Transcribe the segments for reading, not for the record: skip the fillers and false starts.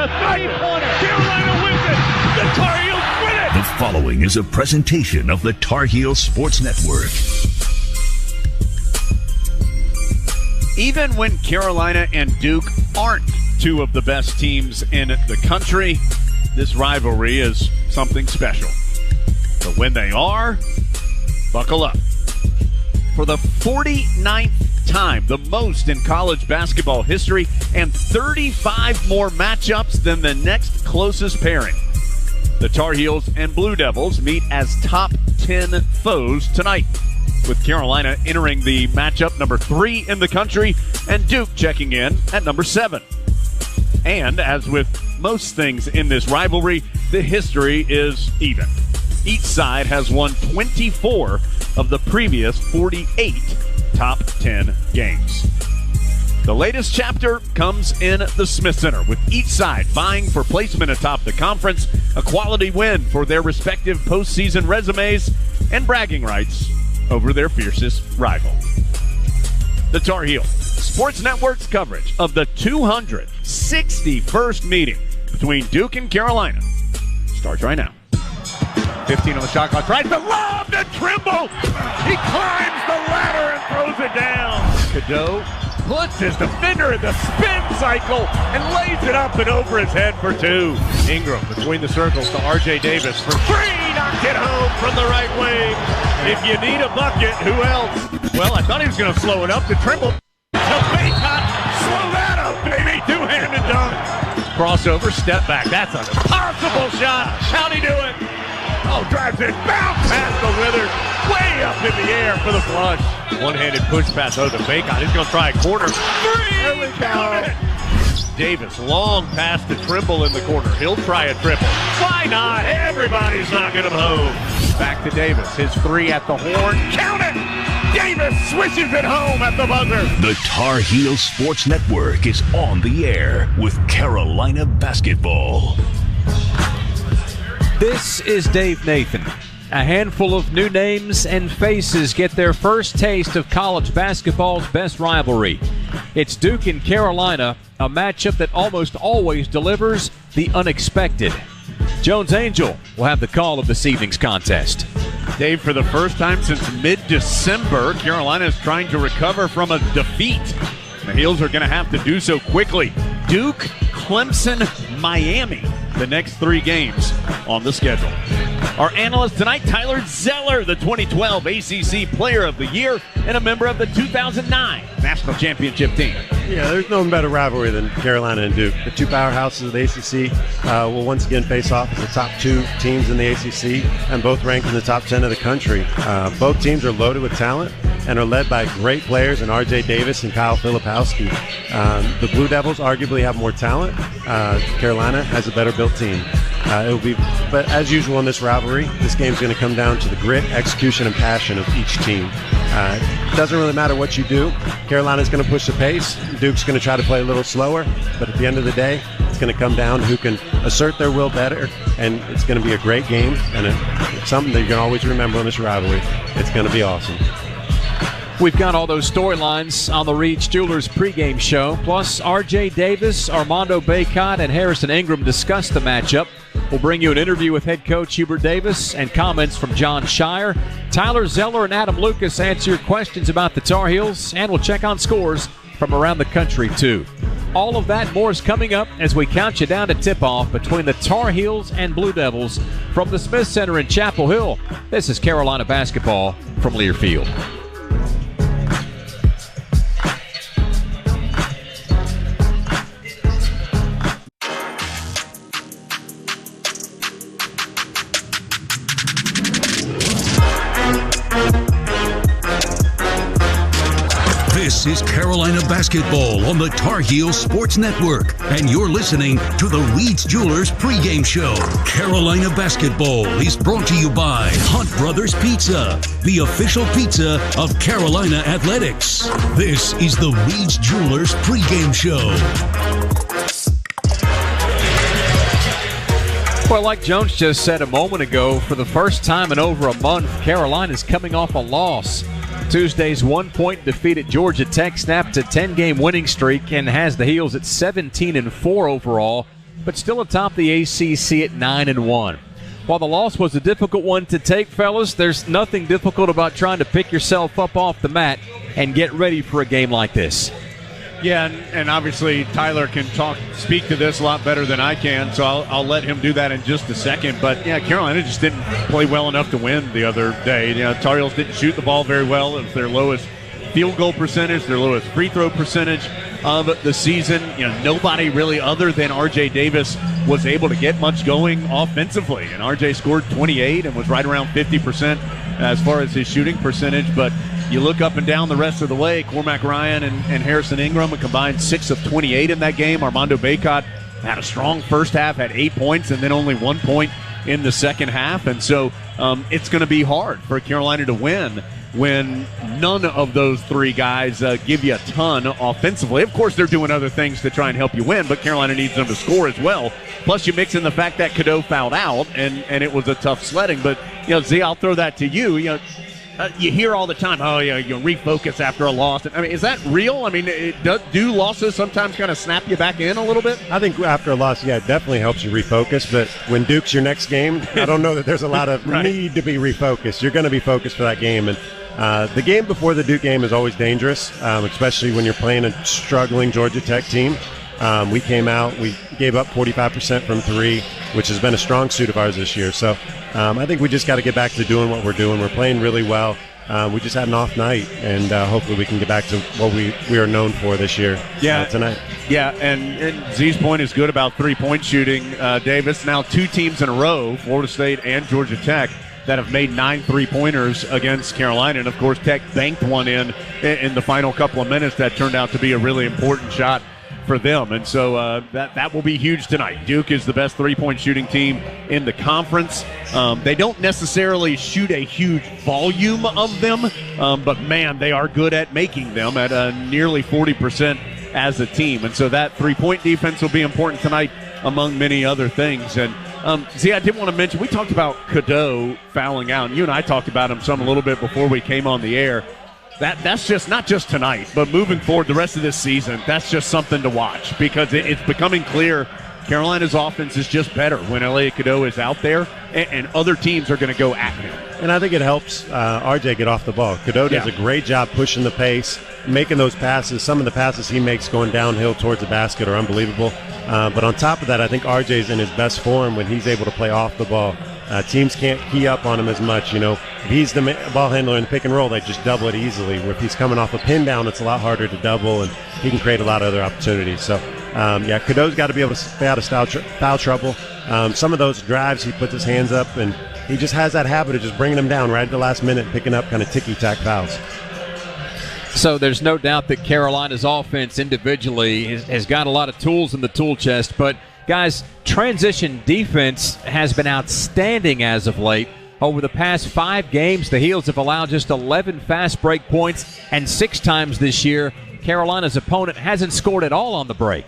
a three-pointer. Carolina wins it. The Tar Heels win it. The following is a presentation of the Tar Heels Sports Network. Even when Carolina and Duke aren't two of the best teams in the country, this rivalry is something special. But when they are, buckle up. For the 49th time, the most in college basketball history, and 35 more matchups than the next closest pairing, the Tar Heels and Blue Devils meet as top 10 foes tonight, with Carolina entering the matchup number 3 in the country and Duke checking in at number 7. And as with most things in this rivalry, the history is even. Each side has won 24 of the previous 48 top 10 games. The latest chapter comes in the Smith Center, with each side vying for placement atop the conference, a quality win for their respective postseason resumes, and bragging rights over their fiercest rival. The Tar Heel Sports Network's coverage of the 261st meeting between Duke and Carolina starts right now. 15 on the shot clock. Tries the lob to Trimble. He climbs the ladder and throws it down. Cadeau puts his defender in the spin cycle and lays it up and over his head for 2. Ingram between the circles to R.J. Davis for 3. Knocked it home from the right wing. If you need a bucket, who else? Well, I thought he was going to slow it up to Trimble. To Bacot. Slow that up, baby. Two-handed dunk. Crossover, step back. That's an impossible shot. How'd he do it? Oh, drives it, bounce past the Withers, way up in the air for the flush. One-handed push pass over to Bacot. He's going to try a corner. 3! There we go. Davis, long pass to Trimble in the corner. He'll try a triple. Why not? Everybody's knocking him home. Back to Davis. His 3 at the horn. Count it! Davis swishes it home at the buzzer. The Tar Heels Sports Network is on the air with Carolina basketball. This is Dave Nathan. A handful of new names and faces get their first taste of college basketball's best rivalry. It's Duke and Carolina, a matchup that almost always delivers the unexpected. Jones Angel will have the call of this evening's contest. Dave, for the first time since mid-December, Carolina is trying to recover from a defeat. The Heels are going to have to do so quickly. Duke, Clemson, Miami, the next 3 games on the schedule. Our analyst tonight, Tyler Zeller, the 2012 ACC Player of the Year and a member of the 2009 National Championship team. Yeah, there's no better rivalry than Carolina and Duke. The 2 powerhouses of the ACC will once again face off as the top 2 teams in the ACC and both ranked in the top 10 of the country. Both teams are loaded with talent and are led by great players in R.J. Davis and Kyle Filipowski. The Blue Devils arguably have more talent. Carolina has a better built team. But as usual in this rivalry, this game's going to come down to the grit, execution, and passion of each team. It doesn't really matter what you do. Carolina's going to push the pace. Duke's going to try to play a little slower. But at the end of the day, it's going to come down to who can assert their will better. And it's going to be a great game. And it's something that you can always remember in this rivalry. It's going to be awesome. We've got all those storylines on the Reed's Jewelers pregame show. Plus, R.J. Davis, Armando Bacot, and Harrison Ingram discuss the matchup. We'll bring you an interview with head coach Hubert Davis and comments from John Shire. Tyler Zeller and Adam Lucas answer your questions about the Tar Heels, and we'll check on scores from around the country, too. All of that and more is coming up as we count you down to tip-off between the Tar Heels and Blue Devils from the Smith Center in Chapel Hill. This is Carolina basketball from Learfield. This is Carolina basketball on the Tar Heels Sports Network, and you're listening to the Reed's Jewelers pregame show. Carolina basketball is brought to you by Hunt Brothers Pizza, the official pizza of Carolina Athletics. This is the Reed's Jewelers pregame show. Well, like Jones just said a moment ago, for the first time in over a month, Carolina's coming off a loss. Tuesday's 1-point defeat at Georgia Tech snapped a 10-game winning streak and has the Heels at 17-4 overall, but still atop the ACC at 9-1. While the loss was a difficult one to take, fellas, there's nothing difficult about trying to pick yourself up off the mat and get ready for a game like this. Yeah, and obviously Tyler can speak to this a lot better than I can, so I'll let him do that in just a second. But, yeah, Carolina just didn't play well enough to win the other day. Tar Heels didn't shoot the ball very well. It was their lowest field goal percentage, their lowest free throw percentage of the season. Nobody really other than R.J. Davis was able to get much going offensively. And R.J. scored 28 and was right around 50% as far as his shooting percentage. But you look up and down the rest of the way, Cormac Ryan and Harrison Ingram combined 6 of 28 in that game. Armando Bacot had a strong first half, had 8 points, and then only 1 point in the second half. And so it's going to be hard for Carolina to win when none of those three guys give you a ton offensively. Of course, they're doing other things to try and help you win, but Carolina needs them to score as well. Plus, you mix in the fact that Cadeau fouled out, and it was a tough sledding. But, Z, I'll throw that to you. You hear all the time, you refocus after a loss. I mean, is that real? I mean, do losses sometimes kind of snap you back in a little bit? I think after a loss, it definitely helps you refocus. But when Duke's your next game, I don't know that there's a lot of right. need to be refocused. You're going to be focused for that game. And the game before the Duke game is always dangerous, especially when you're playing a struggling Georgia Tech team. We came out, we gave up 45% from three, which has been a strong suit of ours this year. So I think we just got to get back to doing what we're doing. We're playing really well. We just had an off night, and hopefully we can get back to what we are known for this year tonight. Yeah, and Z's point is good about three-point shooting. Davis, now 2 teams in a row, Florida State and Georgia Tech, that have made 9 three-pointers against Carolina. And, of course, Tech banked one in the final couple of minutes that turned out to be a really important shot for them. And so that will be huge tonight. Duke is the best three-point shooting team in the conference. They don't necessarily shoot a huge volume of them, but, man, they are good at making them at nearly 40% as a team. And so that three-point defense will be important tonight, among many other things. And I did want to mention, we talked about Cadeau fouling out, and you and I talked about him a little bit before we came on the air. That's just not just tonight, but moving forward the rest of this season, that's just something to watch, because it's becoming clear Carolina's offense is just better when Elliot Cadeau is out there, and other teams are going to go at him. And I think it helps RJ get off the ball. Cadeau does a great job pushing the pace, making those passes. Some of the passes he makes going downhill towards the basket are unbelievable. But on top of that, I think RJ's in his best form when he's able to play off the ball. Teams can't key up on him as much. If he's the ball handler in the pick and roll, they just double it easily. Where if he's coming off a pin down, it's a lot harder to double, and he can create a lot of other opportunities. So, Cadeau's got to be able to stay out of foul trouble. Some of those drives, he puts his hands up, and he just has that habit of just bringing them down right at the last minute, picking up kind of ticky-tack fouls. So there's no doubt that Carolina's offense individually has got a lot of tools in the tool chest. But, guys, transition defense has been outstanding as of late. Over the past 5 games, the Heels have allowed just 11 fast break points, and 6 times this year, Carolina's opponent hasn't scored at all on the break.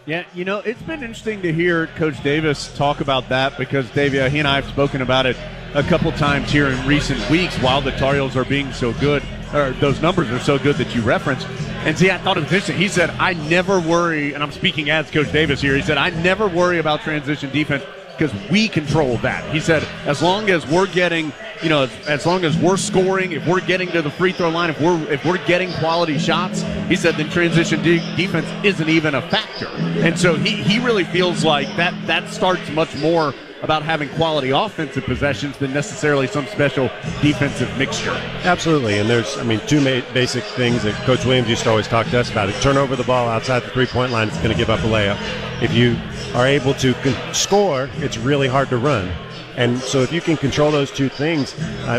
Yeah, it's been interesting to hear Coach Davis talk about that, because, Dave, he and I have spoken about it a couple times here in recent weeks while the Tar Heels are being so good, or those numbers are so good that you referenced. And I thought it was interesting. He said, I never worry, and I'm speaking as Coach Davis here, he said, I never worry about transition defense because we control that. He said, as long as we're getting, as long as we're scoring, if we're getting to the free throw line, if we're getting quality shots, he said, then transition defense isn't even a factor. And so he really feels like that starts much more about having quality offensive possessions than necessarily some special defensive mixture. Absolutely, and there's, 2 basic things that Coach Williams used to always talk to us about. If you turn over the ball outside the three-point line, it's going to give up a layup. If you are able to score, it's really hard to run. And so if you can control those 2 things,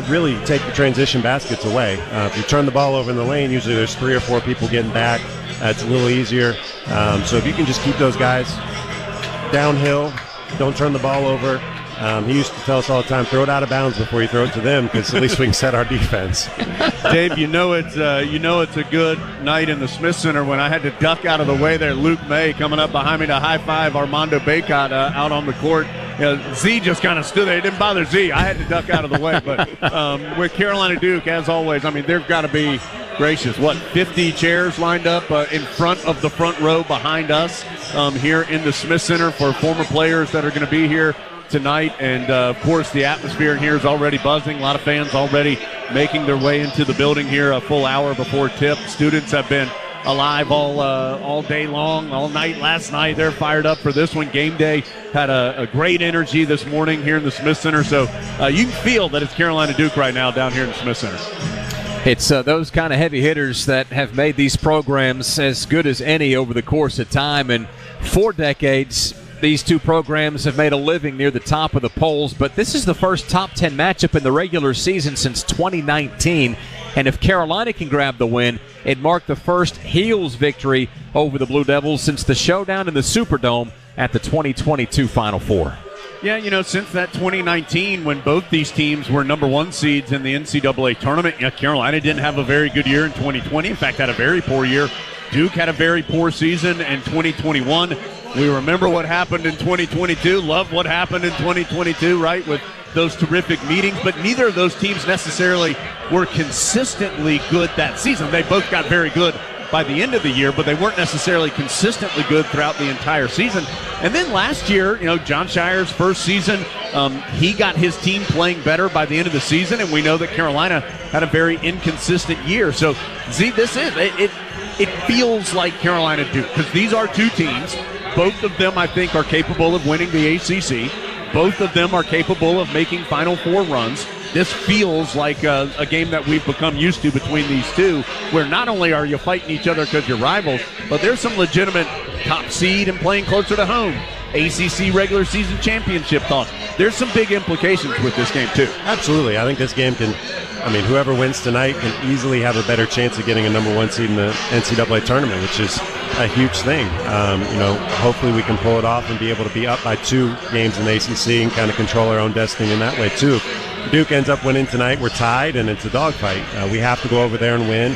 really take the transition baskets away. If you turn the ball over in the lane, usually there's 3 or 4 people getting back. It's a little easier. So if you can just keep those guys downhill, don't turn the ball over. He used to tell us all the time, throw it out of bounds before you throw it to them, because at least we can set our defense. Dave, it's a good night in the Smith Center when I had to duck out of the way there. Luke May coming up behind me to high five Armando Bacot out on the court Z just kind of stood there. It didn't bother Z. I had to duck out of the way. But with Carolina Duke, as always, I mean, there've got to be, gracious, 50 chairs lined up in front of the front row behind us here in the Smith Center for former players that are going to be here tonight. And, of course, the atmosphere in here is already buzzing. A lot of fans already making their way into the building here a full hour before tip. Students have been alive all day long, all night last night. They're fired up for this one. Game day had a great energy this morning here in the Smith Center. So you can feel that it's Carolina Duke right now down here in the Smith Center. It's those kind of heavy hitters that have made these programs as good as any over the course of time. And 4 decades, these two programs have made a living near the top of the polls. But this is the first top 10 matchup in the regular season since 2019. And if Carolina can grab the win, it marked the first Heels victory over the Blue Devils since the showdown in the Superdome at the 2022 Final Four. Yeah, since that 2019 when both these teams were number 1 seeds in the NCAA tournament, Carolina didn't have a very good year in 2020. In fact, had a very poor year. Duke had a very poor season in 2021. We remember what happened in 2022, love what happened in 2022, right, with those terrific meetings. But neither of those teams necessarily were consistently good that season. They both got very good by the end of the year, but they weren't necessarily consistently good throughout the entire season. And then last year, John Shire's first season, he got his team playing better by the end of the season, and we know that Carolina had a very inconsistent year. So, Z, this is it feels like Carolina Duke, because these are two teams. Both of them, I think, are capable of winning the ACC. Both of them are capable of making Final Four runs. This feels like a game that we've become used to between these two, where not only are you fighting each other because you're rivals, but there's some legitimate top seed and playing closer to home. ACC regular season championship thoughts. There's some big implications with this game, too. Absolutely. I think this game whoever wins tonight can easily have a better chance of getting a number 1 seed in the NCAA tournament, which is a huge thing. Hopefully we can pull it off and be able to be up by 2 games in the ACC and kind of control our own destiny in that way, too. Duke ends up winning tonight, we're tied, and it's a dogfight. We have to go over there and win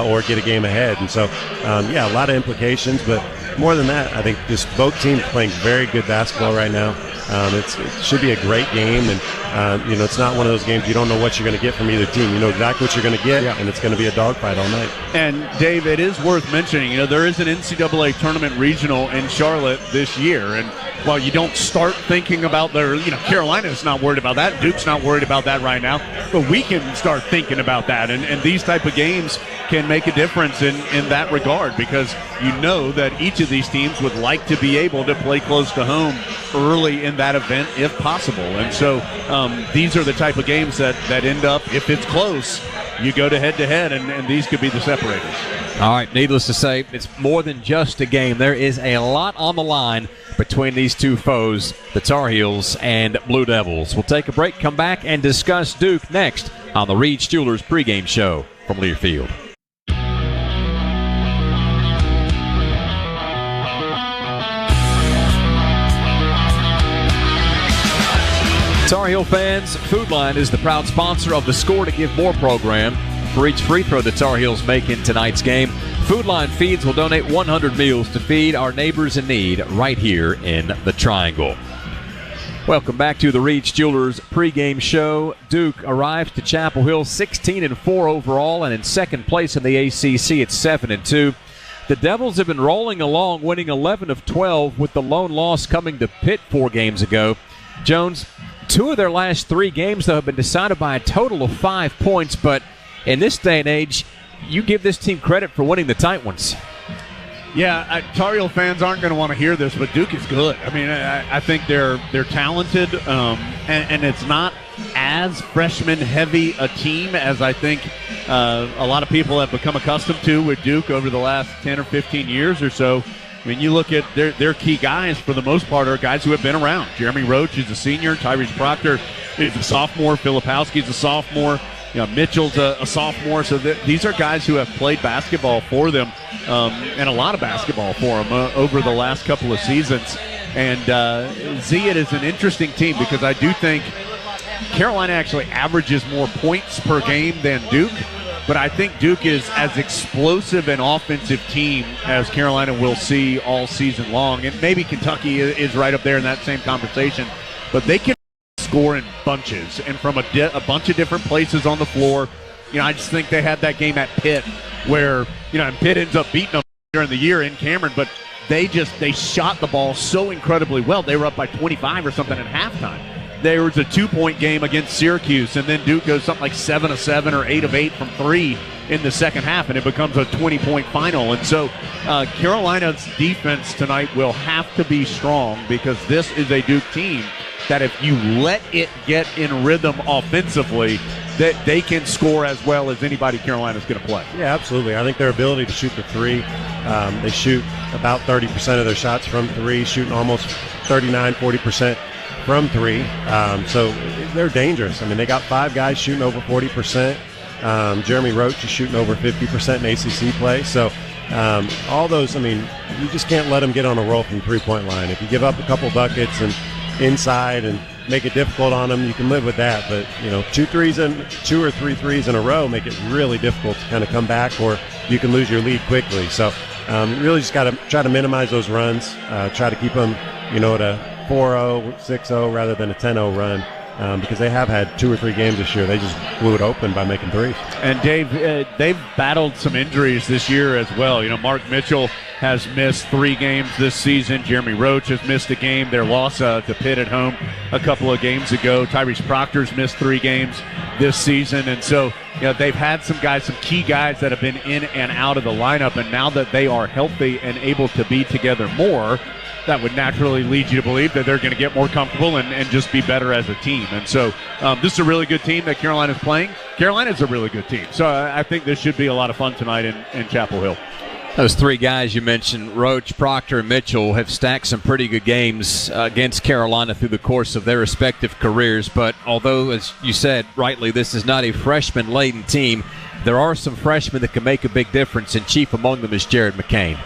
or get a game ahead. And so, a lot of implications, but more than that, I think just both teams playing very good basketball right now. It should be a great game, and it's not one of those games you don't know what you're going to get from either team. You know exactly what you're going to get, and it's going to be a dogfight all night. And, Dave, it is worth mentioning, there is an NCAA tournament regional in Charlotte this year, and while you don't start thinking about Carolina's not worried about that, Duke's not worried about that right now, but we can start thinking about that, and these type of games can make a difference in that regard, because you know that each of these teams would like to be able to play close to home early in that event if possible. And so these are the type of games that end up, if it's close, you go to head-to-head, and these could be the separators. All right, needless to say, it's more than just a game. There is a lot on the line between these two foes, the Tar Heels and Blue Devils. We'll take a break, come back, and discuss Duke next on the Reed's Jewelers pregame show from Learfield. Tar Heel fans, Food Line is the proud sponsor of the Score to Give More program. For each free throw the Tar Heels make in tonight's game, Food Line Feeds will donate 100 meals to feed our neighbors in need right here in the Triangle. Welcome back to the Reed's Jewelers pregame show. Duke arrives to Chapel Hill 16-4 overall, and in second place in the ACC at 7-2. The Devils have been rolling along, winning 11 of 12, with the lone loss coming to Pitt 4 games ago. Jones, 2 of their last 3 games, though, have been decided by a total of 5 points, but in this day and age, you give this team credit for winning the tight ones. Yeah, Tar Heel fans aren't going to want to hear this, but Duke is good. I mean, I think they're talented, and it's not as freshman-heavy a team as I think a lot of people have become accustomed to with Duke over the last 10 or 15 years or so. I mean, you look at their key guys, for the most part, are guys who have been around. Jeremy Roach is a senior. Tyrese Proctor is a sophomore. Filipowski's a sophomore. Mitchell's a sophomore. So these are guys who have played basketball for them, and a lot of basketball for them over the last couple of seasons. And it is an interesting team, because I do think Carolina actually averages more points per game than Duke. But I think Duke is as explosive an offensive team as Carolina will see all season long. And maybe Kentucky is right up there in that same conversation but they can score in bunches and from a bunch of different places on the floor. I just think they had that game at Pitt where, and Pitt ends up beating them during the year in Cameron, but they shot the ball so incredibly well. They were up by 25 or something at halftime. There was a 2-point game against Syracuse, and then Duke goes something like 7 of 7 or 8 of 8 from 3 in the second half, and it becomes a 20-point final. And so Carolina's defense tonight will have to be strong because this is a Duke team that if you let it get in rhythm offensively, that they can score as well as anybody Carolina's going to play. Yeah, absolutely. I think their ability to shoot the three, they shoot about 30% of their shots from three, shooting almost 39-40% from three. So they're dangerous. I mean, they got 5 guys shooting over 40%. Jeremy Roach is shooting over 50% in ACC play. So all those, I mean, you just can't let them get on a roll from the three-point line. If you give up a couple buckets and inside and make it difficult on them, you can live with that. But 2 or 3 threes in a row make it really difficult to kind of come back, or you can lose your lead quickly. So really just got to try to minimize those runs, try to keep them at a 4-0, 6-0 rather than a 10-0 run, because they have had 2 or 3 games this year. They just blew it open by making threes. And Dave, they've battled some injuries this year as well. Mark Mitchell has missed 3 games this season. Jeremy Roach has missed a game. Their loss to Pitt at home a couple of games ago. Tyrese Proctor's missed 3 games this season. And so, they've had some key guys that have been in and out of the lineup. And now that they are healthy and able to be together more, that would naturally lead you to believe that they're going to get more comfortable and just be better as a team. And so this is a really good team that Carolina's playing. Carolina's a really good team. So I think this should be a lot of fun tonight in Chapel Hill. Those 3 guys you mentioned, Roach, Proctor, and Mitchell, have stacked some pretty good games against Carolina through the course of their respective careers. But although, as you said rightly, this is not a freshman-laden team, there are some freshmen that can make a big difference, and chief among them is Jared McCain.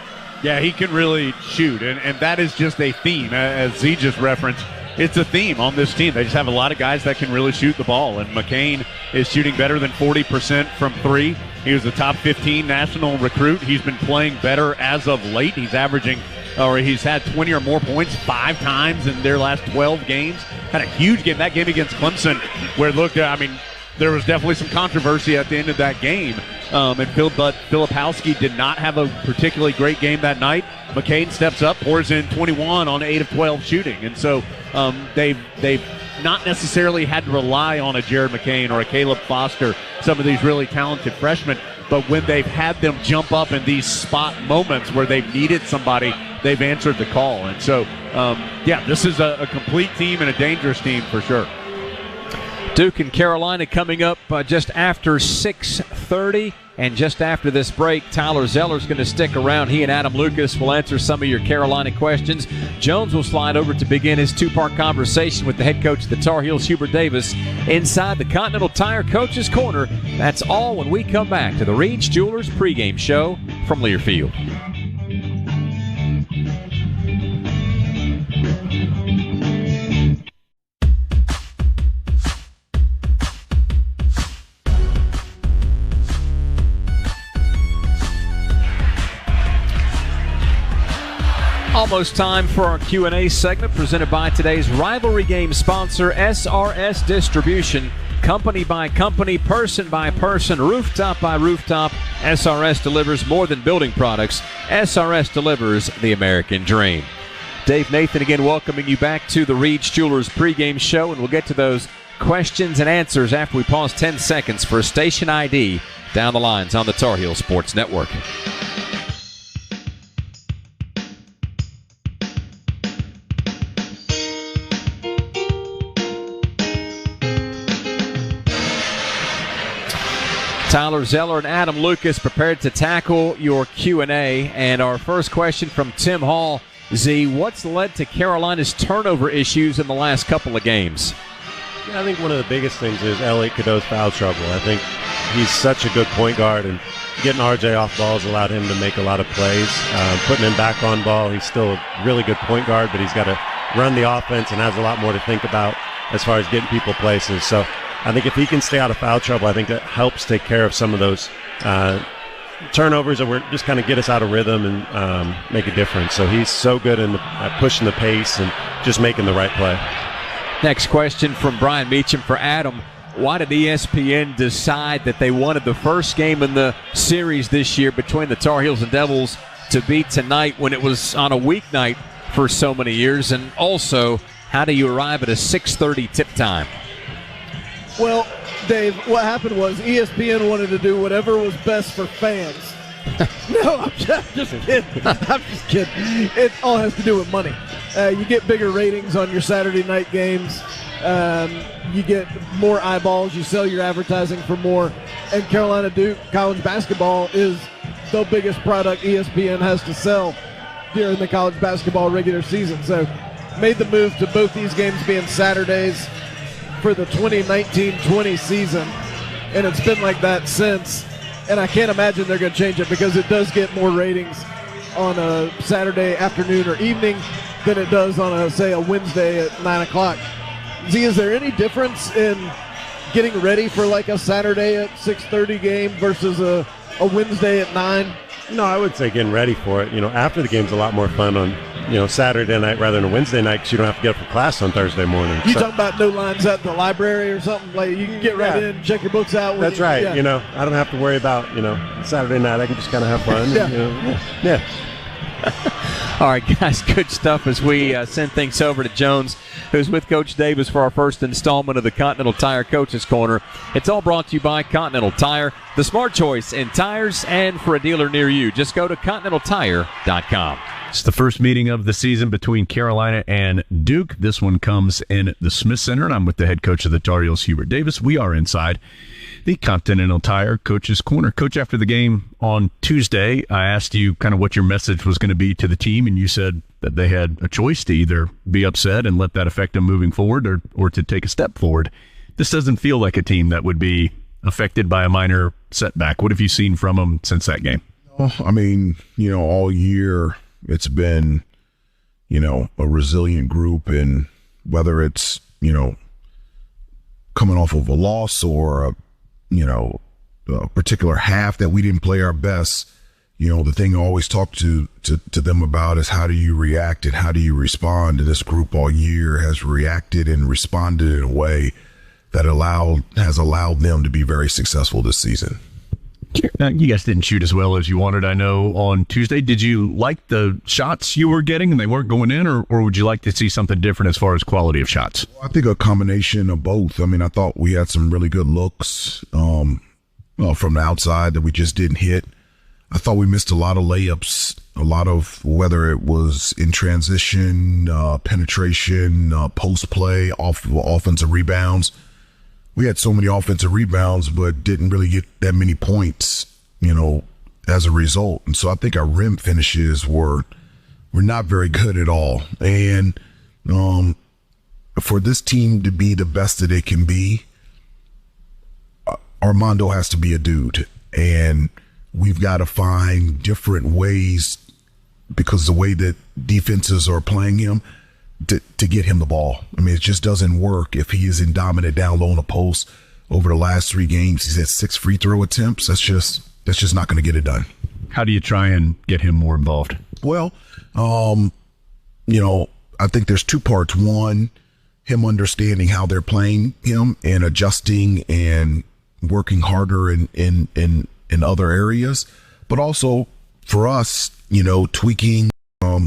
Yeah, he can really shoot, and that is just a theme. As Z just referenced, it's a theme on this team. They just have a lot of guys that can really shoot the ball, and McCain is shooting better than 40% from 3. He was a top 15 national recruit. He's been playing better as of late. He's had 20 or more points 5 times in their last 12 games. Had a huge game. That game against Clemson, where it looked, there was definitely some controversy at the end of that game. And Filipowski did not have a particularly great game that night. McCain steps up, pours in 21 on 8 of 12 shooting. And so they've not necessarily had to rely on a Jared McCain or a Caleb Foster, some of these really talented freshmen. But when they've had them jump up in these spot moments where they've needed somebody, they've answered the call. And so, this is a complete team and a dangerous team for sure. Duke and Carolina coming up just after 6:30. And just after this break, Tyler Zeller's going to stick around. He and Adam Lucas will answer some of your Carolina questions. Jones will slide over to begin his 2-part conversation with the head coach of the Tar Heels, Hubert Davis, inside the Continental Tire Coach's Corner. That's all when we come back to the Reed's Jewelers pregame show from Learfield. Almost time for our Q&A segment presented by today's rivalry game sponsor, SRS Distribution. Company by company, person by person, rooftop by rooftop, SRS delivers more than building products. SRS delivers the American dream. Dave Nathan again welcoming you back to the Reed's Jewelers pregame show, and we'll get to those questions and answers after we pause 10 seconds for station ID down the lines on the Tar Heel Sports Network. Tyler Zeller and Adam Lucas prepared to tackle your Q&A. And our first question from Tim Hall. Z, what's led to Carolina's turnover issues in the last couple of games? Yeah, I think one of the biggest things is Elliot Cadeau's foul trouble. I think he's such a good point guard, and getting RJ off balls allowed him to make a lot of plays. Putting him back on ball, he's still a really good point guard, but he's got to run the offense and has a lot more to think about as far as getting people places. So I think if he can stay out of foul trouble, I think that helps take care of some of those turnovers that were just kind of get us out of rhythm and make a difference. So he's so good at pushing the pace and just making the right play. Next question from Brian Meacham for Adam. Why did ESPN decide that they wanted the first game in the series this year between the Tar Heels and Devils to be tonight when it was on a weeknight for so many years? And also, how do you arrive at a 6:30 tip time? Well, Dave, what happened was ESPN wanted to do whatever was best for fans. No, I'm just kidding. I'm just kidding. It all has to do with money. You get bigger ratings on your Saturday night games. You get more eyeballs. You sell your advertising for more. And Carolina Duke college basketball is the biggest product ESPN has to sell during the college basketball regular season. So made the move to both these games being Saturdays for the 2019-20 season. And it's been like that since. And I can't imagine they're going to change it because it does get more ratings on a Saturday afternoon or evening than it does on a Wednesday at 9 o'clock. Z, is there any difference in getting ready for like a Saturday at 6:30 game versus a Wednesday at 9? No, I would say getting ready for it. After the game's a lot more fun on, Saturday night rather than a Wednesday night because you don't have to get up for class on Thursday morning. You talking about no lines at the library or something? Like you can get right in, check your books out. That's right. Yeah. I don't have to worry about, Saturday night. I can just kind of have fun. Yeah. All right, guys, good stuff as we send things over to Jones, who's with Coach Davis for our first installment of the Continental Tire Coaches Corner. It's all brought to you by Continental Tire, the smart choice in tires and for a dealer near you. Just go to ContinentalTire.com. It's the first meeting of the season between Carolina and Duke. This one comes in the Smith Center, and I'm with the head coach of the Tar Heels, Hubert Davis. We are inside the Continental Tire Coaches Corner. Coach, after the game on Tuesday, I asked you kind of what your message was going to be to the team, and you said that they had a choice to either be upset and let that affect them moving forward or to take a step forward. This doesn't feel like a team that would be affected by a minor setback. What have you seen from them since that game? I mean, all year it's been, a resilient group, and whether it's, coming off of a loss or a particular half that we didn't play our best, the thing I always talk to them about is how do you react and how do you respond? And this group all year has reacted and responded in a way that has allowed them to be very successful this season. You guys didn't shoot as well as you wanted, I know, on Tuesday. Did you like the shots you were getting and they weren't going in, or would you like to see something different as far as quality of shots? I think a combination of both. I mean, I thought we had some really good looks from the outside that we just didn't hit. I thought we missed a lot of layups, a lot of whether it was in transition, penetration, post play, offensive rebounds. We had so many offensive rebounds, but didn't really get that many points, as a result. And so I think our rim finishes were not very good at all. And for this team to be the best that it can be, Armando has to be a dude. And we've got to find different ways, because the way that defenses are playing him, to get him the ball. I mean, it just doesn't work if he isn't dominant down low on the post. Over the last 3 games, he's had 6 free throw attempts. That's just not going to get it done. How do you try and get him more involved? Well, I think there's 2 parts. One, him understanding how they're playing him and adjusting and working harder in other areas, but also for us, tweaking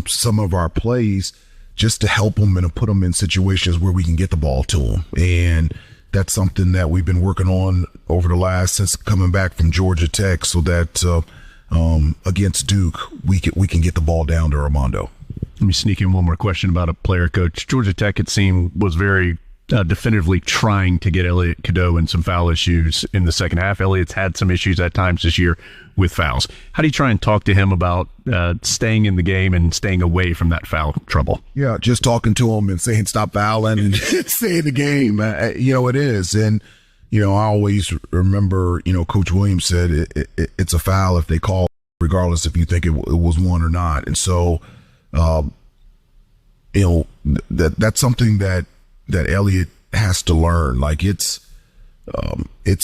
some of our plays just to help them and to put them in situations where we can get the ball to them. And that's something that we've been working on over the since coming back from Georgia Tech, so that against Duke, we can get the ball down to Armando. Let me sneak in one more question about a player, Coach. Georgia Tech, it seemed, was very definitively trying to get Elliot Cadeau in some foul issues in the second half. Elliot's had some issues at times this year with fouls. How do you try and talk to him about staying in the game and staying away from that foul trouble? Yeah, just talking to him and saying stop fouling and stay in the game. It is. And, I always remember, Coach Williams said it's a foul if they call, regardless if you think it was one or not. And so, that's something that Elliot has to learn. Like it's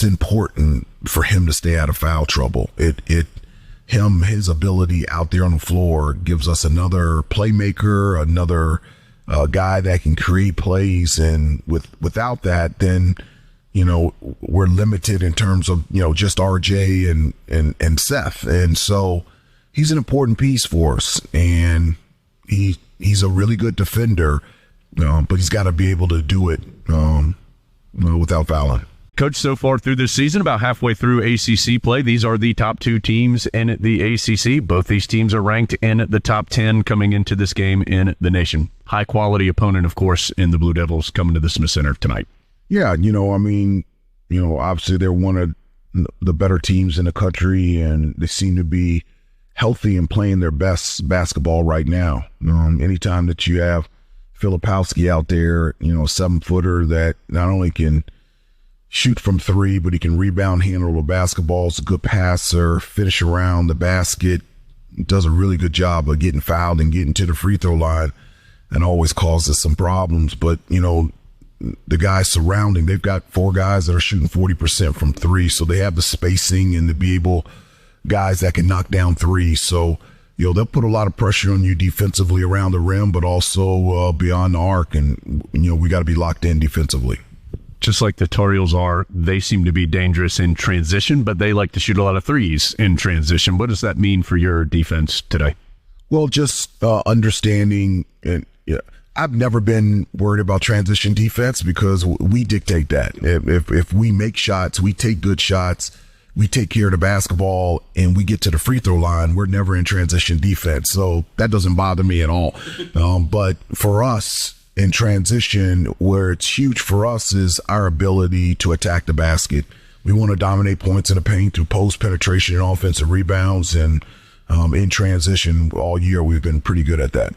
important for him to stay out of foul trouble. His ability out there on the floor gives us another playmaker, another a guy that can create plays, and without that, then we're limited in terms of just RJ and Seth, and so he's an important piece for us, and he's a really good defender, but he's got to be able to do it without fouling. Coach, so far through this season, about halfway through ACC play, these are the top 2 teams in the ACC. Both these teams are ranked in the top 10 coming into this game in the nation. High-quality opponent, of course, in the Blue Devils coming to the Smith Center tonight. Yeah, obviously they're one of the better teams in the country, and they seem to be healthy and playing their best basketball right now. Anytime that you have Filipowski out there, a 7-footer that not only can shoot from 3, but he can rebound, handle the basketball, is a good passer, finish around the basket, does a really good job of getting fouled and getting to the free throw line, and always causes some problems. But, the guys surrounding, they've got 4 guys that are shooting 40% from 3, so they have the spacing and to be able, guys that can knock down 3. So, they'll put a lot of pressure on you defensively around the rim, but also beyond the arc, and, we got to be locked in defensively. Just like the Tar Heels are, they seem to be dangerous in transition, but they like to shoot a lot of threes in transition. What does that mean for your defense today? Well, just understanding, and I've never been worried about transition defense because we dictate that. If we make shots, we take good shots, we take care of the basketball, and we get to the free throw line, we're never in transition defense. So that doesn't bother me at all. But for us, in transition, where it's huge for us is our ability to attack the basket. We want to dominate points in the paint through post penetration and offensive rebounds, and in transition all year we've been pretty good at that.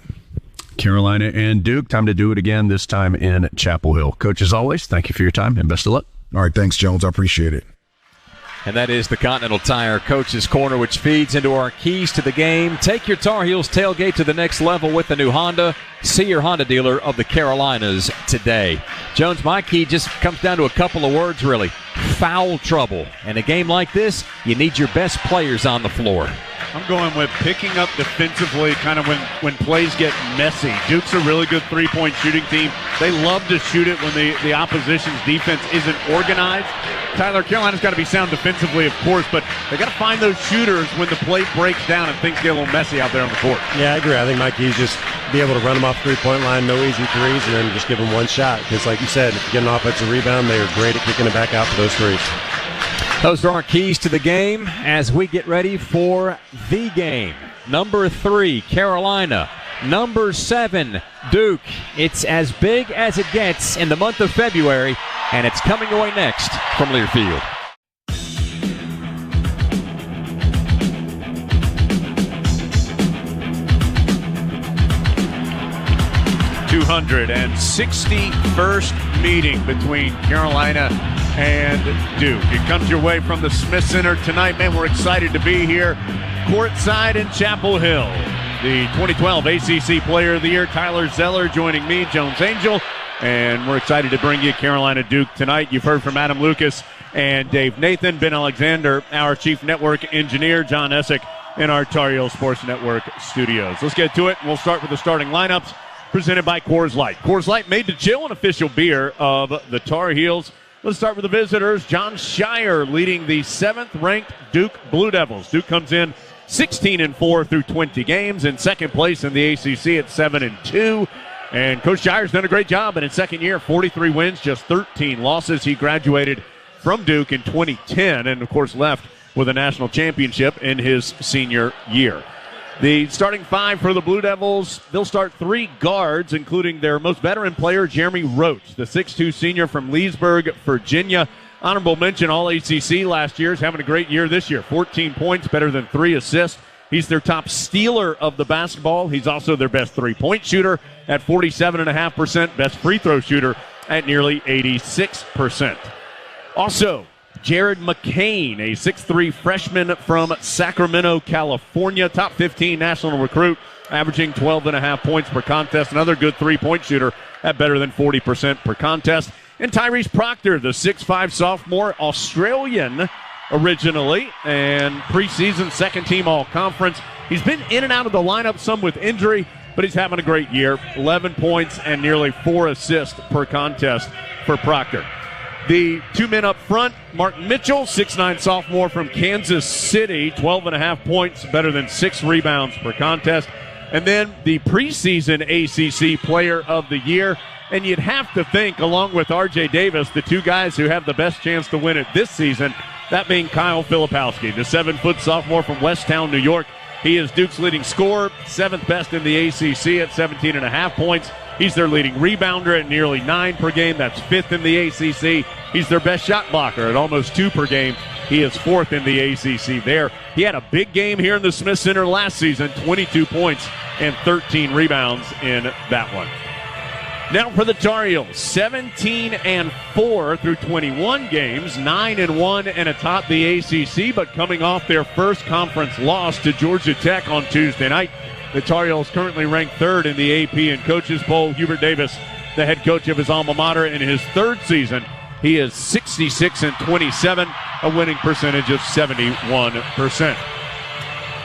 Carolina and Duke, time to do it again, this time in Chapel Hill. Coach, as always, thank you for your time and best of luck. All right, thanks, Jones. I appreciate it. And that is the Continental Tire Coach's Corner, which feeds into our keys to the game. Take your Tar Heels tailgate to the next level with the new Honda. See your Honda dealer of the Carolinas today. Jones, my key just comes down to a couple of words, really. Foul trouble. In a game like this, you need your best players on the floor. I'm going with picking up defensively kind of when plays get messy. Duke's a really good three-point shooting team. They love to shoot it when the opposition's defense isn't organized. Tyler, Carolina's got to be sound defensively, of course, but they got to find those shooters when the play breaks down and things get a little messy out there on the court. Yeah, I agree. I think my key is just be able to run them off three-point line, no easy threes, and then just give them one shot. Because like you said, if you get an offensive rebound, they are great at kicking it back out for those threes. Those are our keys to the game as we get ready for the game. Number 3, Carolina. Number 7, Duke. It's as big as it gets in the month of February, and it's coming away next from Learfield. #261st meeting between Carolina and Duke. It comes your way from the Smith Center tonight. Man, we're excited to be here courtside in Chapel Hill. The 2012 ACC Player of the Year, Tyler Zeller, joining me, Jones Angel, and we're excited to bring you Carolina Duke tonight. You've heard from Adam Lucas and Dave Nathan, Ben Alexander, our chief network engineer, John Essick, in our Tar Heel Sports Network studios. Let's get to it. We'll start with the starting lineups presented by Coors Light. Coors Light, made to chill, an official beer of the Tar Heels. Let's start with the visitors. John Shire leading the 7th-ranked Duke Blue Devils. Duke comes in 16-4 through 20 games, in second place in the ACC at 7-2. And Coach Shire's done a great job in his second year, 43 wins, just 13 losses. He graduated from Duke in 2010 and, of course, left with a national championship in his senior year. The starting 5 for the Blue Devils, they'll start 3 guards, including their most veteran player, Jeremy Roach, the 6'2 senior from Leesburg, Virginia. Honorable mention, All-ACC last year, is having a great year this year. 14 points, better than 3 assists. He's their top stealer of the basketball. He's also their best three-point shooter at 47.5%, best free throw shooter at nearly 86%. Also, Jared McCain, a 6'3 freshman from Sacramento, California, top 15 national recruit, averaging 12.5 points per contest. Another good three-point shooter at better than 40% per contest. And Tyrese Proctor, the 6'5 sophomore, Australian originally, and preseason second-team all-conference. He's been in and out of the lineup, some with injury, but he's having a great year. 11 points and nearly 4 assists per contest for Proctor. The 2 men up front, Mark Mitchell, 6'9" sophomore from Kansas City, 12.5 points, better than 6 rebounds per contest. And then the preseason ACC Player of the Year. And you'd have to think, along with R.J. Davis, the 2 guys who have the best chance to win it this season, that being Kyle Filipowski, the 7-foot sophomore from Westtown, New York. He is Duke's leading scorer, 7th best in the ACC at 17.5 points. He's their leading rebounder at nearly 9 per game. That's 5th in the ACC. He's their best shot blocker at almost 2 per game. He is 4th in the ACC there. He had a big game here in the Smith Center last season, 22 points and 13 rebounds in that one. Now for the Tar Heels, 17-4 through 21 games, 9-1 and atop the ACC, but coming off their first conference loss to Georgia Tech on Tuesday night. The Tar Heels currently ranked 3rd in the AP and Coaches Poll. Hubert Davis, the head coach of his alma mater, in his 3rd season, he is 66-27, a winning percentage of 71%.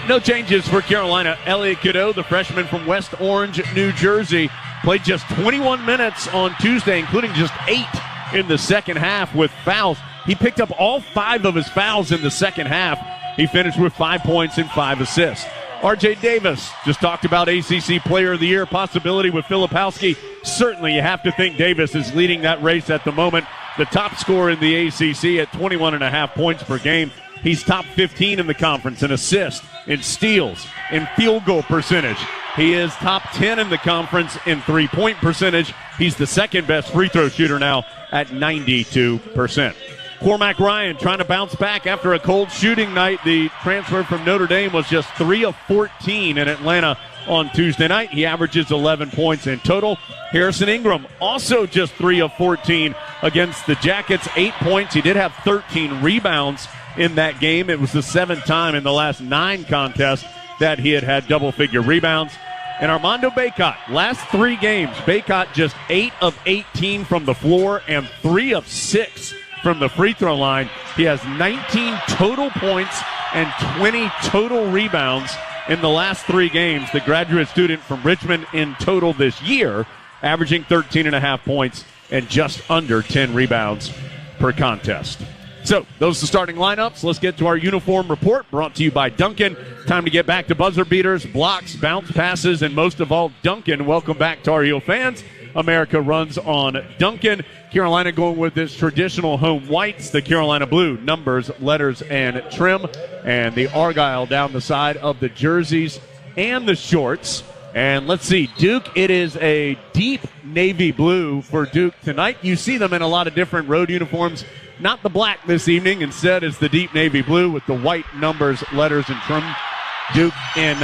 No changes for Carolina. Elliot Cadeau, the freshman from West Orange, New Jersey, played just 21 minutes on Tuesday, including just 8 in the second half with fouls. He picked up all 5 of his fouls in the second half. He finished with 5 points and 5 assists. R.J. Davis just talked about ACC Player of the Year possibility with Filipowski. Certainly you have to think Davis is leading that race at the moment. The top scorer in the ACC at 21.5 points per game. He's top 15 in the conference in assists, in steals, in field goal percentage. He is top 10 in the conference in three-point percentage. He's the second best free throw shooter now at 92%. Cormac Ryan trying to bounce back after a cold shooting night. The transfer from Notre Dame was just 3 of 14 in Atlanta on Tuesday night. He averages 11 points in total. Harrison Ingram also just 3 of 14 against the Jackets, 8 points. He did have 13 rebounds in that game. It was the 7th time in the last 9 contests that he had double-figure rebounds. And Armando Bacot, last 3 games, Bacot just 8 of 18 from the floor and 3 of 6 from the free throw line. He has 19 total points and 20 total rebounds in the last 3 games. The graduate student from Richmond in total this year, averaging 13.5 points and just under 10 rebounds per contest. So, those are the starting lineups. Let's get to our uniform report, brought to you by Duncan. Time to get back to buzzer beaters, blocks, bounce passes, and most of all, Duncan. Welcome back, Tar Heel fans. America runs on Duncan. Carolina going with its traditional home whites, the Carolina blue, numbers, letters, and trim, and the Argyle down the side of the jerseys and the shorts. And let's see, Duke, it is a deep navy blue for Duke tonight. You see them in a lot of different road uniforms. Not the black this evening. Instead, it's the deep navy blue with the white numbers, letters, and trim. Duke in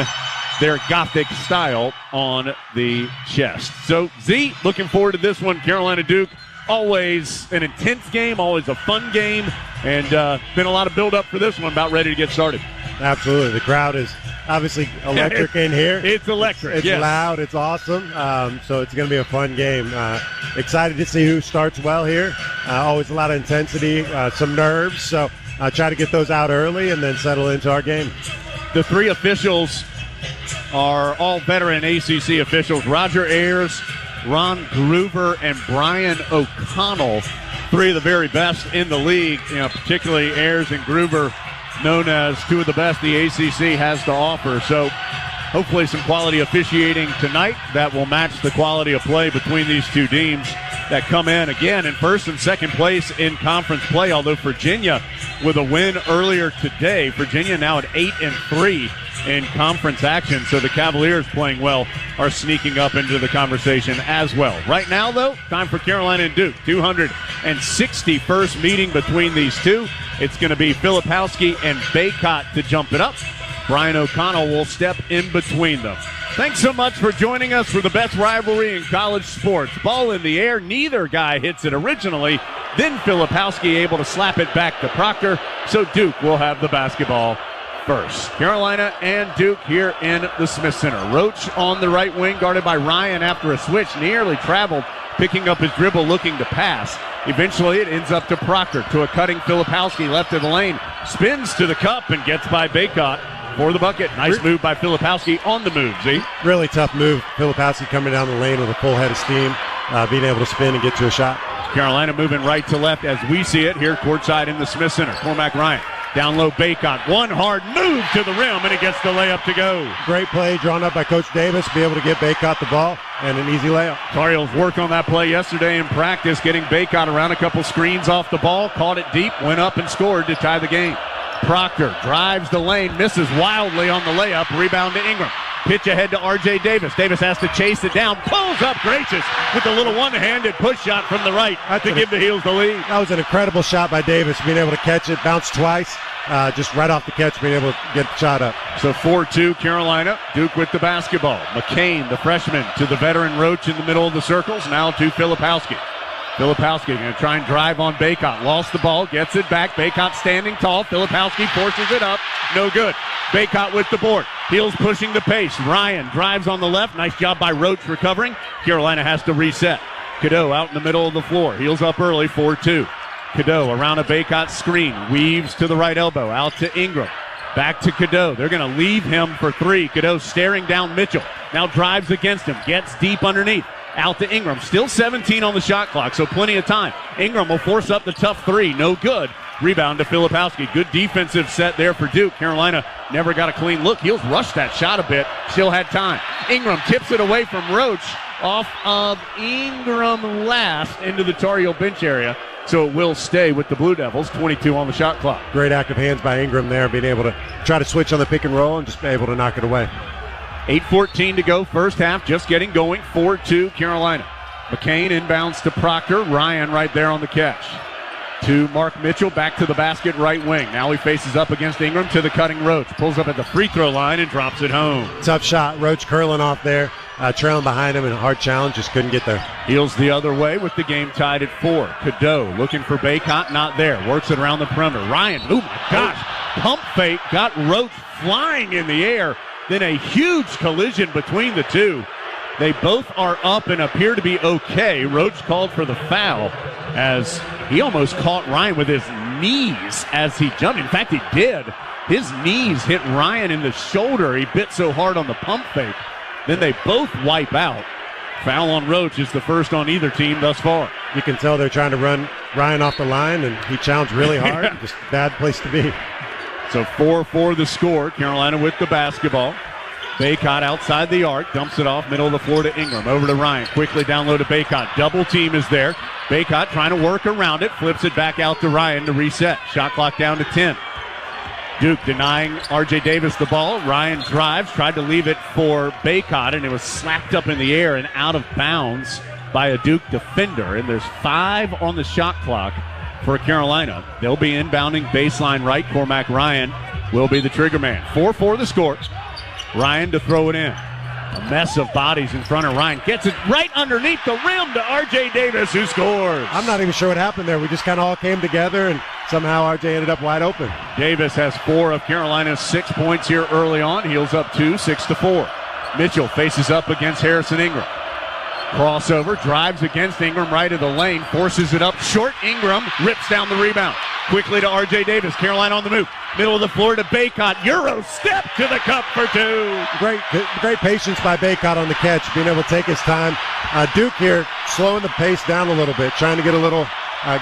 their Gothic style on the chest. So, Z, looking forward to this one. Carolina Duke, always an intense game, always a fun game, and been a lot of build-up for this one. About ready to get started. Absolutely. The crowd is obviously electric in here. It's electric. It's yes. loud. It's awesome. So it's going to be a fun game. Excited to see who starts well here. Always a lot of intensity, some nerves. So try to get those out early and then settle into our game. The 3 officials are all veteran ACC officials. Roger Ayers, Ron Groover, and Brian O'Connell. 3 of the very best in the league, particularly Ayers and Groover, known as 2 of the best the ACC has to offer. So hopefully some quality officiating tonight that will match the quality of play between these 2 teams that come in, again, in first and second place in conference play, although Virginia with a win earlier today. Virginia now at 8-3 in conference action, so the Cavaliers playing well are sneaking up into the conversation as well. Right now, though, time for Carolina and Duke. 261st meeting between these 2. It's going to be Filipowski and Bacot to jump it up. Brian O'Connell will step in between them. Thanks so much for joining us for the best rivalry in college sports. Ball in the air. Neither guy hits it originally. Then Filipowski able to slap it back to Proctor. So Duke will have the basketball first. Carolina and Duke here in the Smith Center. Roach on the right wing, guarded by Ryan after a switch. Nearly traveled, picking up his dribble, looking to pass. Eventually it ends up to Proctor, to a cutting Filipowski left of the lane. Spins to the cup and gets by Bacot. for the bucket. Nice move by Filipowski on the move, Z. Really tough move. Filipowski coming down the lane with a full head of steam, being able to spin and get to a shot. Carolina moving right to left as we see it here courtside in the Smith Center. Cormac Ryan down low, Bacot. One hard move to the rim, and he gets the layup to go. Great play drawn up by Coach Davis. Be able to get Bacot the ball and an easy layup. Tar Heels worked on that play yesterday in practice, getting Bacot around a couple screens off the ball, caught it deep, went up and scored to tie the game. Proctor drives the lane, misses wildly on the layup, rebound to Ingram. Pitch ahead to R.J. Davis. Davis has to chase it down, pulls up gracious with a little one-handed push shot from the right to give the Heels the lead. That was an incredible shot by Davis, being able to catch it, bounce twice, just right off the catch, being able to get the shot up. So 4-2 Carolina. Duke with the basketball. McCain, the freshman, to the veteran Roach in the middle of the circles. Now to Filipowski. Filipowski going to try and drive on Bacot. Lost the ball, gets it back. Bacot standing tall. Filipowski forces it up. No good. Bacot with the board. Heels pushing the pace. Ryan drives on the left. Nice job by Roach recovering. Carolina has to reset. Cadeau out in the middle of the floor. Heels up early, 4-2. Cadeau around a Bacot screen. Weaves to the right elbow. Out to Ingram. Back to Cadeau. They're going to leave him for three. Cadeau staring down Mitchell. Now drives against him. Gets deep underneath. Out to Ingram. Still 17 on the shot clock, so plenty of time. Ingram will force up the tough three. No good. Rebound to Filipowski. Good defensive set there for Duke. Carolina never got a clean look. Heels rushed that shot a bit. Still had time. Ingram tips it away from Roach. Off of Ingram last into the Tar Heel bench area. So it will stay with the Blue Devils. 22 on the shot clock. Great active hands by Ingram there, being able to try to switch on the pick and roll and just be able to knock it away. 8:14 to go, first half, just getting going, 4-2 Carolina. McCain inbounds to Proctor. Ryan right there on the catch. To Mark Mitchell, back to the basket, right wing. Now he faces up against Ingram to the cutting Roach. Pulls up at the free throw line and drops it home. Tough shot. Roach curling off there, trailing behind him, and a hard challenge, just couldn't get there. Heels the other way with the game tied at 4. Cadeau looking for Bacot, not there. Works it around the perimeter. Ryan, oh my gosh, pump fake, got Roach flying in the air. Then a huge collision between the two. They both are up and appear to be okay. Roach called for the foul as he almost caught Ryan with his knees as he jumped. In fact, he did. His knees hit Ryan in the shoulder. He bit so hard on the pump fake. Then they both wipe out. Foul on Roach is the first on either team thus far. You can tell they're trying to run Ryan off the line, and he challenged really hard. Just bad place to be. So 4-4 the score. Carolina with the basketball. Bacot outside the arc, dumps it off, middle of the floor to Ingram. Over to Ryan, quickly down low to Bacot. Double team is there. Bacot trying to work around it, flips it back out to Ryan to reset. Shot clock down to 10. Duke denying R.J. Davis the ball. Ryan drives, tried to leave it for Bacot, and it was slapped up in the air and out of bounds by a Duke defender. And there's 5 on the shot clock for Carolina. They'll be inbounding baseline right. Cormac Ryan will be the trigger man. 4-4 the score. Ryan to throw it in. A mess of bodies in front of Ryan. Gets it right underneath the rim to R.J. Davis, who scores. I'm not even sure what happened there. We just kind of all came together, and somehow R.J. ended up wide open. Davis has 4 of Carolina's 6 points here early on. Heels up 2, 6-4. Mitchell faces up against Harrison Ingram. Crossover, drives against Ingram right of the lane, forces it up short. Ingram rips down the rebound. Quickly to R.J. Davis. Carolina on the move. Middle of the floor to Bacot. Euro step to the cup for 2. Great patience by Bacot on the catch, being able to take his time. Duke here slowing the pace down a little bit, trying to get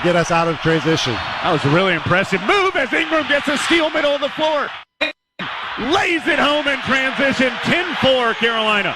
get us out of transition. That was a really impressive move as Ingram gets a steal middle of the floor. Lays it home in transition. 10-4 Carolina.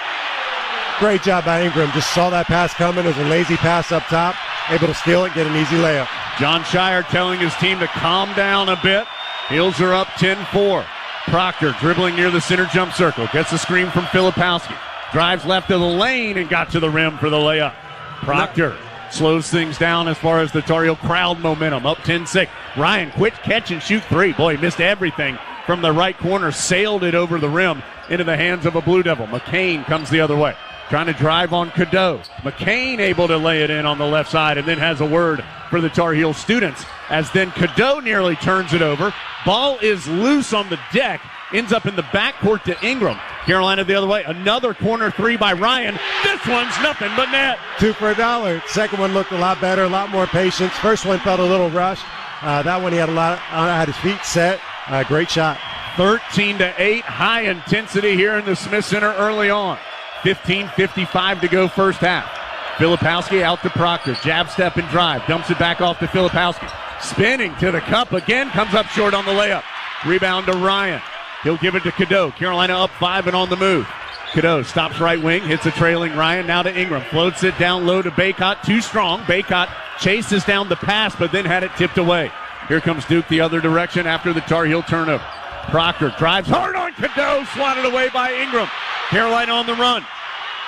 Great job by Ingram. Just saw that pass coming. It was a lazy pass up top. Able to steal it, get an easy layup. John Shire telling his team to calm down a bit. Heels are up 10-4. Proctor dribbling near the center jump circle. Gets a screen from Filipowski. Drives left of the lane and got to the rim for the layup. Proctor slows things down as far as the Tar Heel crowd momentum. Up 10-6. Ryan, quick catch and shoot 3. Boy, he missed everything from the right corner. Sailed it over the rim into the hands of a Blue Devil. McCain comes the other way. Trying to drive on Cadeau. McCain able to lay it in on the left side and then has a word for the Tar Heel students as then Cadeau nearly turns it over. Ball is loose on the deck. Ends up in the backcourt to Ingram. Carolina the other way. Another corner 3 by Ryan. This one's nothing but net. 2 for $1. Second one looked a lot better, a lot more patience. First one felt a little rushed. That one he had had his feet set. Great shot. 13-8, high intensity here in the Smith Center early on. 15:55 to go first half. Filipowski out to Proctor. Jab step and drive. Dumps it back off to Filipowski. Spinning to the cup again. Comes up short on the layup. Rebound to Ryan. He'll give it to Cadeau. Carolina up 5 and on the move. Cadeau stops right wing. Hits a trailing Ryan. Now to Ingram. Floats it down low to Bacot. Too strong. Bacot chases down the pass but then had it tipped away. Here comes Duke the other direction after the Tar Heel turnover. Proctor drives hard on Cadeau. Swatted away by Ingram. Carolina on the run.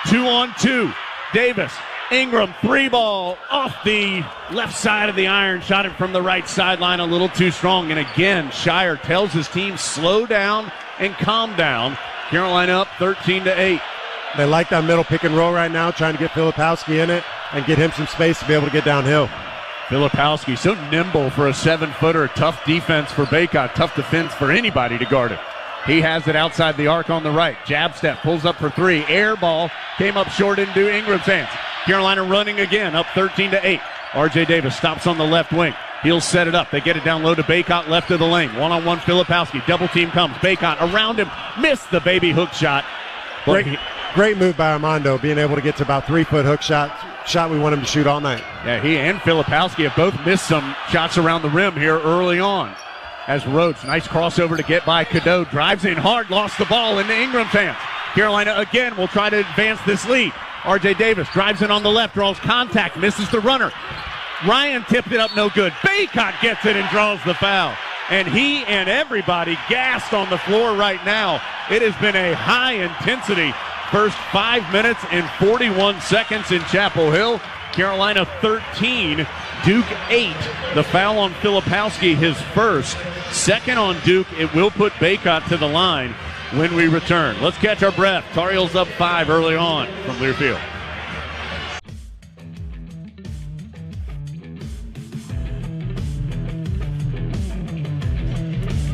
2-on-2. Davis. Ingram, 3-ball off the left side of the iron. Shot it from the right sideline a little too strong. And again, Shire tells his team, slow down and calm down. Carolina up 13-8. They like that middle pick and roll right now, trying to get Filipowski in it and get him some space to be able to get downhill. Filipowski, so nimble for a 7-footer. Tough defense for Bacot. Tough defense for anybody to guard him. He has it outside the arc on the right. Jab step, pulls up for 3. Air ball came up short into Ingram's hands. Carolina running again, up 13-8. R.J. Davis stops on the left wing. He'll set it up. They get it down low to Bacot, left of the lane. One-on-one Filipowski. Double team comes. Bacot around him. Missed the baby hook shot. Great move by Armando, being able to get to about 3-foot hook shot we want him to shoot all night. Yeah, he and Filipowski have both missed some shots around the rim here early on. As Rhodes, nice crossover to get by Cadeau. Drives in hard, lost the ball into Ingram's hands. Carolina again will try to advance this lead. R.J. Davis drives in on the left, draws contact, misses the runner. Ryan tipped it up, no good. Bacot gets it and draws the foul. And he and everybody gassed on the floor right now. It has been a high-intensity first 5 minutes and 41 seconds in Chapel Hill. Carolina 13, Duke 8. The foul on Filipowski, his first. Second on Duke. It will put Bacot to the line when we return. Let's catch our breath. Tar Heels up 5 early on from Learfield.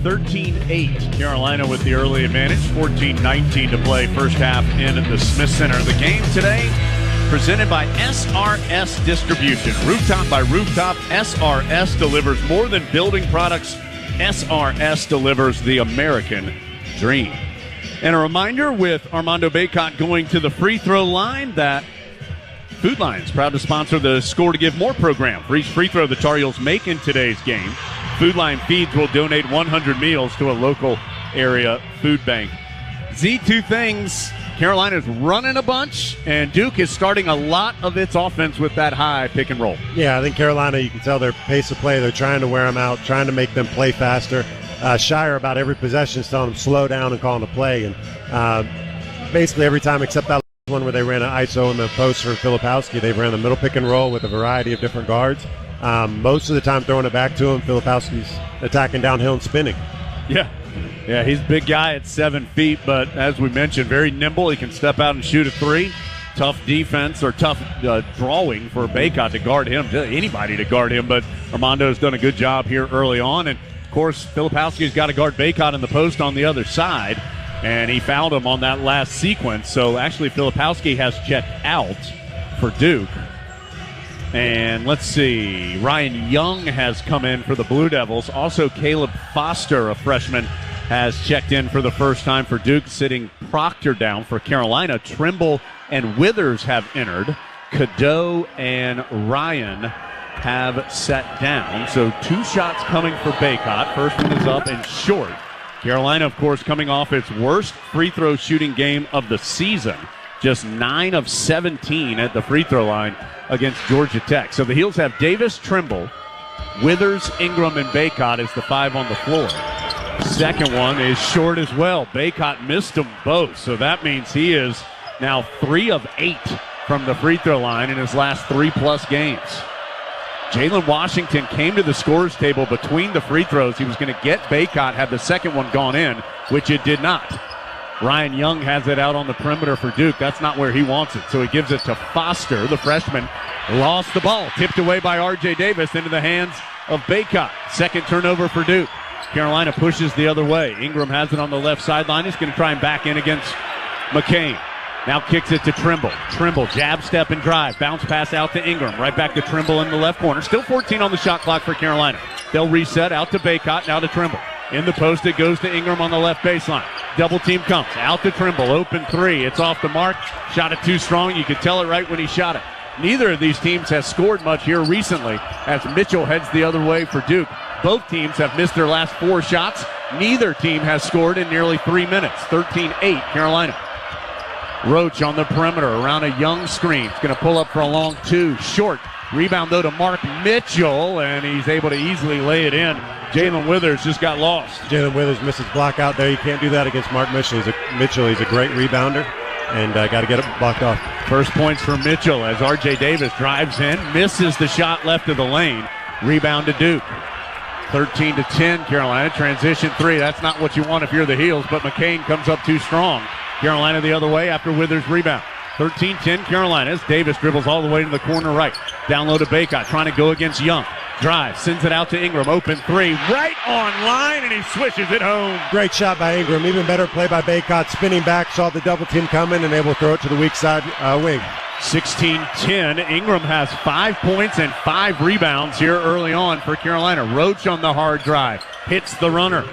(13-8) Carolina with the early advantage. 14-19 to play first half in the Smith Center. The game today presented by SRS Distribution. Rooftop by Rooftop, SRS delivers more than building products. SRS delivers the American dream. And a reminder, with Armando Bacot going to the free throw line, that Food Lion's proud to sponsor the Score to Give More program. For each free throw the Tar Heels make in today's game, Food Lion Feeds will donate 100 meals to a local area food bank. Z2 things, Carolina's running a bunch, and Duke is starting a lot of its offense with that high pick and roll. Yeah, I think Carolina, you can tell their pace of play. They're trying to wear them out, trying to make them play faster. Shire, about every possession, is telling them slow down and calling a play. And basically every time except that one where they ran an ISO in the post for Filipowski, they ran the middle pick and roll with a variety of different guards. Most of the time throwing it back to him, Filipowski's attacking downhill and spinning. Yeah, he's a big guy at 7 feet, but as we mentioned, very nimble. He can step out and shoot a 3. Tough defense, or tough drawing for Bacot to guard him, anybody to guard him, but Armando's done a good job here early on. And, of course, Filipowski's got to guard Bacot in the post on the other side, and he fouled him on that last sequence. So, actually, Filipowski has checked out for Duke. And let's see, Ryan Young has come in for the Blue Devils. Also, Caleb Foster, a freshman, has checked in for the first time for Duke, sitting Proctor down for Carolina. Trimble and Withers have entered. Cadeau and Ryan have sat down. So 2 shots coming for Bacot. First one is up and short. Carolina, of course, coming off its worst free throw shooting game of the season. Just 9 of 17 at the free throw line against Georgia Tech. So the Heels have Davis, Trimble, Withers, Ingram, and Bacot as the 5 on the floor. Second one is short as well. Bacot missed them both, so that means he is now 3 of 8 from the free throw line in his last 3+ games. Jalen Washington came to the scorer's table between the free throws. He was going to get Bacot had the second one gone in, which it did not. Ryan Young has it out on the perimeter for Duke. That's not where he wants it, so he gives it to Foster. The freshman lost the ball, tipped away by R.J. Davis into the hands of Bacot. Second turnover for Duke. Carolina pushes the other way. Ingram has it on the left sideline. He's going to try and back in against McCain. Now kicks it to Trimble. Trimble, jab, step, and drive. Bounce pass out to Ingram. Right back to Trimble in the left corner. Still 14 on the shot clock for Carolina. They'll reset out to Bacot, now to Trimble. In the post, it goes to Ingram on the left baseline. Double team comes. Out to Trimble. Open three. It's off the mark. Shot it too strong. You could tell it right when he shot it. Neither of these teams has scored much here recently as Mitchell heads the other way for Duke. Both teams have missed their last 4 shots. Neither team has scored in nearly 3 minutes. 13-8 Carolina. Roach on the perimeter around a Young screen. It's going to pull up for a long 2. Short. Rebound, though, to Mark Mitchell, and he's able to easily lay it in. Jalen Withers just got lost. Jalen Withers misses block out there. You can't do that against Mark Mitchell. He's a great rebounder, and got to get it blocked off. First points for Mitchell as R.J. Davis drives in, misses the shot left of the lane. Rebound to Duke. 13-10 Carolina. Transition 3. That's not what you want if you're the Heels, but McCain comes up too strong. Carolina the other way after Withers' rebound. 13-10 Carolina as Davis dribbles all the way to the corner right. Down low to Bacot, trying to go against Young. Drive, sends it out to Ingram. Open 3, right on line, and he swishes it home. Great shot by Ingram. Even better play by Bacot. Spinning back, saw the double team coming, and able to throw it to the weak side wing. 16-10. Ingram has 5 points and 5 rebounds here early on for Carolina. Roach on the hard drive. Hits the runner.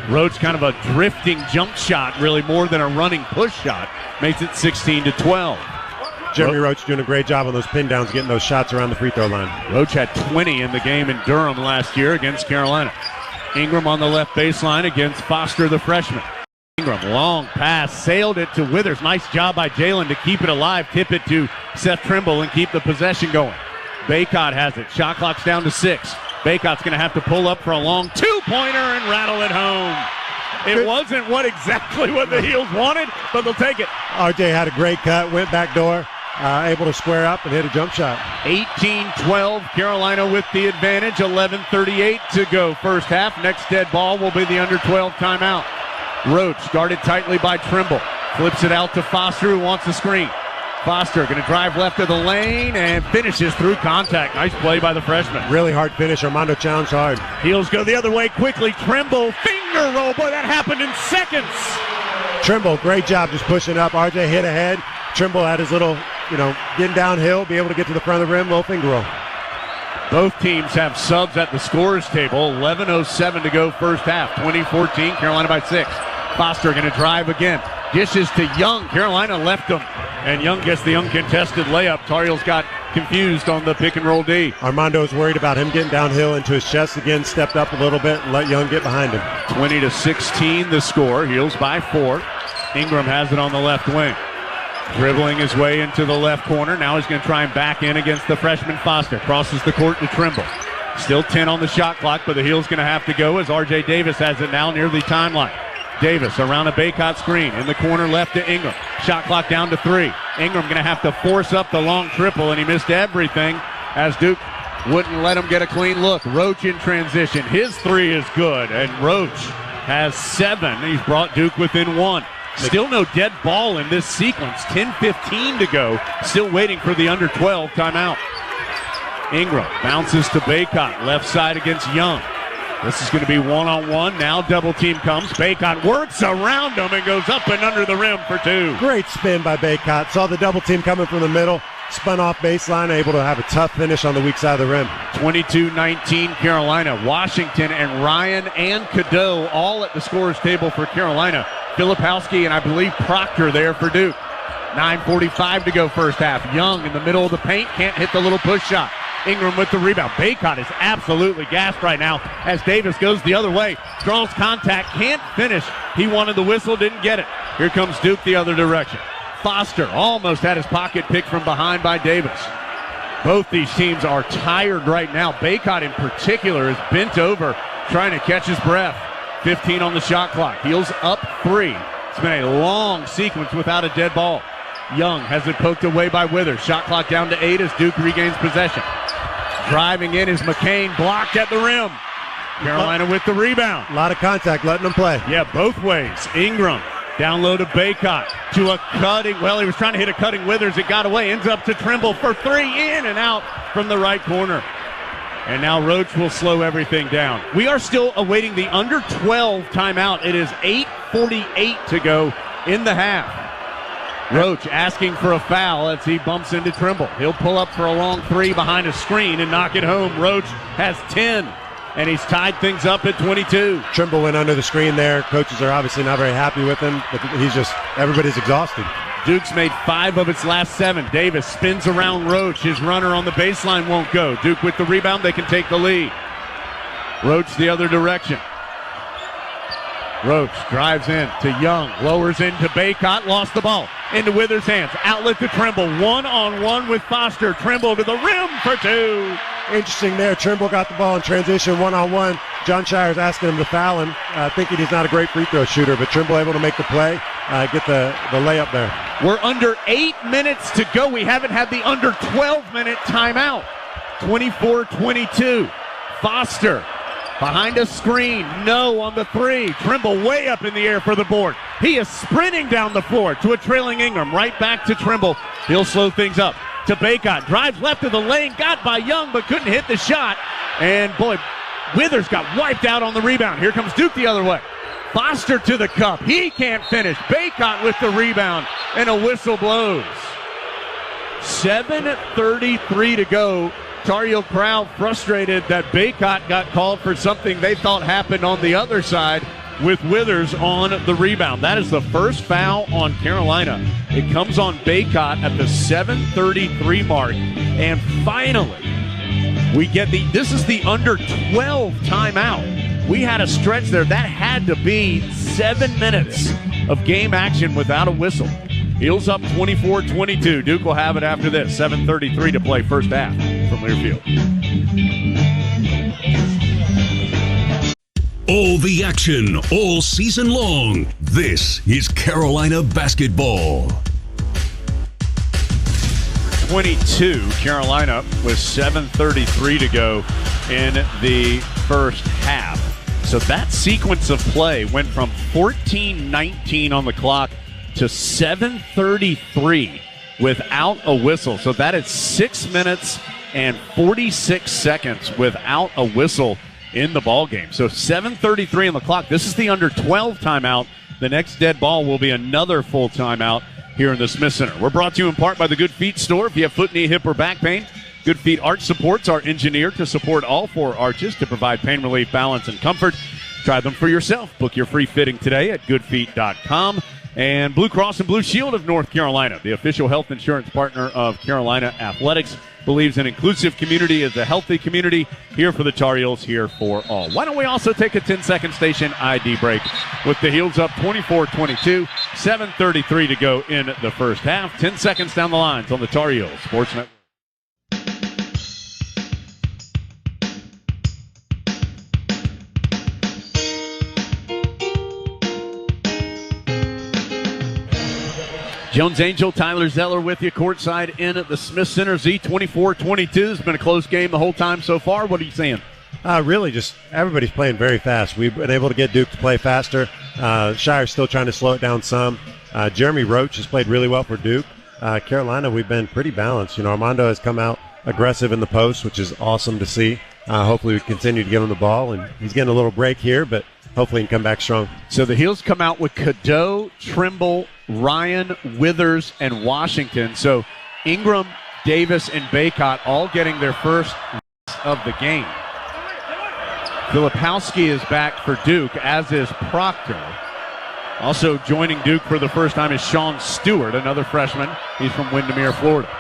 Roach kind of a drifting jump shot, really more than a running push shot. Makes it 16-12. Jeremy Roach doing a great job on those pin downs, getting those shots around the free throw line. Roach had 20 in the game in Durham last year against Carolina. Ingram on the left baseline against Foster, the freshman. Ingram, long pass, sailed it to Withers. Nice job by Jalen to keep it alive, tip it to Seth Trimble and keep the possession going. Bacot has it. Shot clock's down to 6. Bacot's going to have to pull up for a long 2-pointer and rattle it home. It wasn't exactly what the Heels wanted, but they'll take it. RJ had a great cut, went back door, able to square up and hit a jump shot. 18-12, Carolina with the advantage. 11:38 to go first half. Next dead ball will be the under 12 timeout. Roach guarded tightly by Trimble. Flips it out to Foster, who wants the screen. Foster going to drive left of the lane and finishes through contact. Nice play by the freshman. Really hard finish. Armando challenged hard. Heels go the other way quickly. Trimble, finger roll. Boy, that happened in seconds. Trimble, great job just pushing up. RJ hit ahead. Trimble had his little, getting downhill, be able to get to the front of the rim, little finger roll. Both teams have subs at the scorers table. 11:07 to go first half. 20-14, Carolina by 6. Foster going to drive again. Dishes to Young. Carolina left him. And Young gets the uncontested layup. Tar Heels got confused on the pick and roll D. Armando was worried about him getting downhill into his chest again. Stepped up a little bit and let Young get behind him. 20-16 the score. Heels by 4. Ingram has it on the left wing. Dribbling his way into the left corner. Now he's going to try and back in against the freshman Foster. Crosses the court to Trimble. Still 10 on the shot clock, but the Heels going to have to go as R.J. Davis has it now near the timeline. Davis around a Bacot screen. In the corner left to Ingram. Shot clock down to 3. Ingram going to have to force up the long triple, and he missed everything as Duke wouldn't let him get a clean look. Roach in transition. His 3 is good, and Roach has 7. He's brought Duke within 1. Still no dead ball in this sequence. 10:15 to go. Still waiting for the under 12 timeout. Ingram bounces to Bacot. Left side against Young. This is going to be one-on-one. Now double team comes. Bacot works around him and goes up and under the rim for 2. Great spin by Bacot. Saw the double team coming from the middle. Spun off baseline, able to have a tough finish on the weak side of the rim. 22-19 Carolina. Washington and Ryan and Cadeau all at the scorer's table for Carolina. Filipowski and I believe Proctor there for Duke. 9:45 to go first half. Young in the middle of the paint. Can't hit the little push shot. Ingram with the rebound. Bacot is absolutely gassed right now as Davis goes the other way. Draws contact. Can't finish. He wanted the whistle. Didn't get it. Here comes Duke the other direction. Foster almost had his pocket picked from behind by Davis. Both these teams are tired right now. Bacot in particular is bent over trying to catch his breath. 15 on the shot clock. Heels up 3. It's been a long sequence without a dead ball. Young has it poked away by Withers. Shot clock down to 8 as Duke regains possession. Driving in is McCain, blocked at the rim. Carolina with the rebound. A lot of contact, letting them play. Yeah, both ways. Ingram down low to Bacot. To a cutting, well, he was trying to hit a cutting Withers. It got away. Ends up to Trimble for 3, in and out from the right corner. And now Roach will slow everything down. We are still awaiting the under 12 timeout. It is 8:48 to go in the half. Roach asking for a foul as he bumps into Trimble. He'll pull up for a long 3 behind a screen and knock it home. Roach has 10. and he's tied things up at 22. Trimble went under the screen there. Coaches are obviously not very happy with him, but everybody's exhausted. Duke's made 5 of its last 7. Davis spins around Roach. His runner on the baseline won't go. Duke with the rebound. They can take the lead. Roach the other direction. Roach drives in to Young. Lowers into Bacot. Lost the ball. Into Withers' hands. Outlet to Trimble. 1-on-1 with Foster. Trimble to the rim for 2. Interesting there. Trimble got the ball in transition 1-on-1. John Shire's asking him to foul him, thinking he's not a great free throw shooter, but Trimble able to make the play, get the layup there. We're under 8 minutes to go. We haven't had the under 12-minute timeout. 24-22. Foster behind a screen. No on the 3. Trimble way up in the air for the board. He is sprinting down the floor to a trailing Ingram. Right back to Trimble. He'll slow things up. To Bacot. Drives left of the lane. Got by Young, but couldn't hit the shot. And, boy, Withers got wiped out on the rebound. Here comes Duke the other way. Foster to the cup. He can't finish. Bacot with the rebound. And a whistle blows. 7:33 to go. Tar Heel crowd frustrated that Bacot got called for something they thought happened on the other side with Withers on the rebound. That is the first foul on Carolina. It comes on Bacot at the 7:33 mark. And finally, we get this is the under 12 timeout. We had a stretch there. That had to be 7 minutes of game action without a whistle. Heels up 24-22. Duke will have it after this. 7:33 to play first half from Learfield. All the action, all season long. This is Carolina basketball. 22, Carolina with 7:33 to go in the first half. So that sequence of play went from 14-19 on the clock to 7:33 without a whistle. So that is 6 minutes and 46 seconds without a whistle in the ball game. So 7:33 on the clock. This is the under 12 timeout. The next dead ball will be another full timeout here in the Smith Center. We're brought to you in part by the Good Feet store. If you have foot, knee, hip, or back pain, Good Feet Arch Supports are engineered to support all 4 arches to provide pain relief, balance, and comfort. Try them for yourself. Book your free fitting today at goodfeet.com. And Blue Cross and Blue Shield of North Carolina, the official health insurance partner of Carolina Athletics, believes an inclusive community is a healthy community. Here for the Tar Heels, here for all. Why don't we also take a 10-second station ID break with the Heels up 24-22, 7:33 to go in the first half. 10 seconds down the lines on the Tar Heels Sports Network. Jones Angel, Tyler Zeller with you courtside in at the Smith Center. Z 24-22. It's been a close game the whole time so far. What are you saying? Really just everybody's playing very fast. We've been able to get Duke to play faster. Shire's still trying to slow it down some. Jeremy Roach has played really well for Duke. Carolina, we've been pretty balanced. You know, Armando has come out aggressive in the post, which is awesome to see. Hopefully we continue to give him the ball, and he's getting a little break here, but hopefully he can come back strong. So the Heels come out with Cadeau, Trimble, Ryan, Withers, and Washington. So Ingram, Davis, and Bacot all getting their first of the game. Filipowski is back for Duke, as is Proctor. Also joining Duke for the first time is Sean Stewart, another freshman. He's from Windermere, Florida.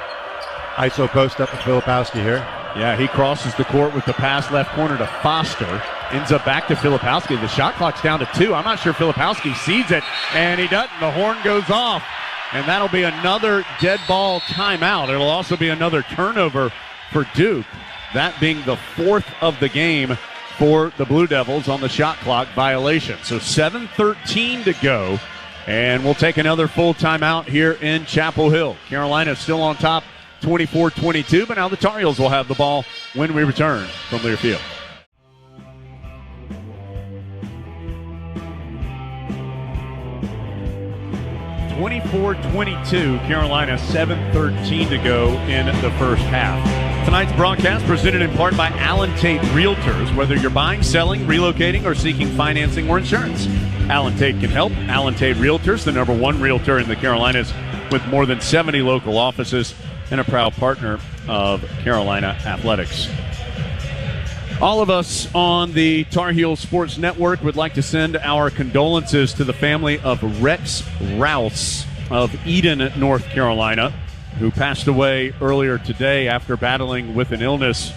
ISO post up with Filipowski here. Yeah, he crosses the court with the pass left corner to Foster. Ends up back to Filipowski. The shot clock's down to 2. I'm not sure Filipowski sees it, and he doesn't. The horn goes off, and that'll be another dead ball timeout. It'll also be another turnover for Duke, that being the 4th of the game for the Blue Devils on the shot clock violation. So 7:13 to go, and we'll take another full timeout here in Chapel Hill. Carolina still on top, 24-22, but now the Tar Heels will have the ball when we return from Learfield. (24-22), Carolina, 7:13 to go in the first half. Tonight's broadcast presented in part by Allen Tate Realtors. Whether you're buying, selling, relocating, or seeking financing or insurance, Allen Tate can help. Allen Tate Realtors, the #1 realtor in the Carolinas with more than 70 local offices and a proud partner of Carolina Athletics. All of us on the Tar Heels Sports Network would like to send our condolences to the family of Rex Rouse of Eden, North Carolina, who passed away earlier today after battling with an illness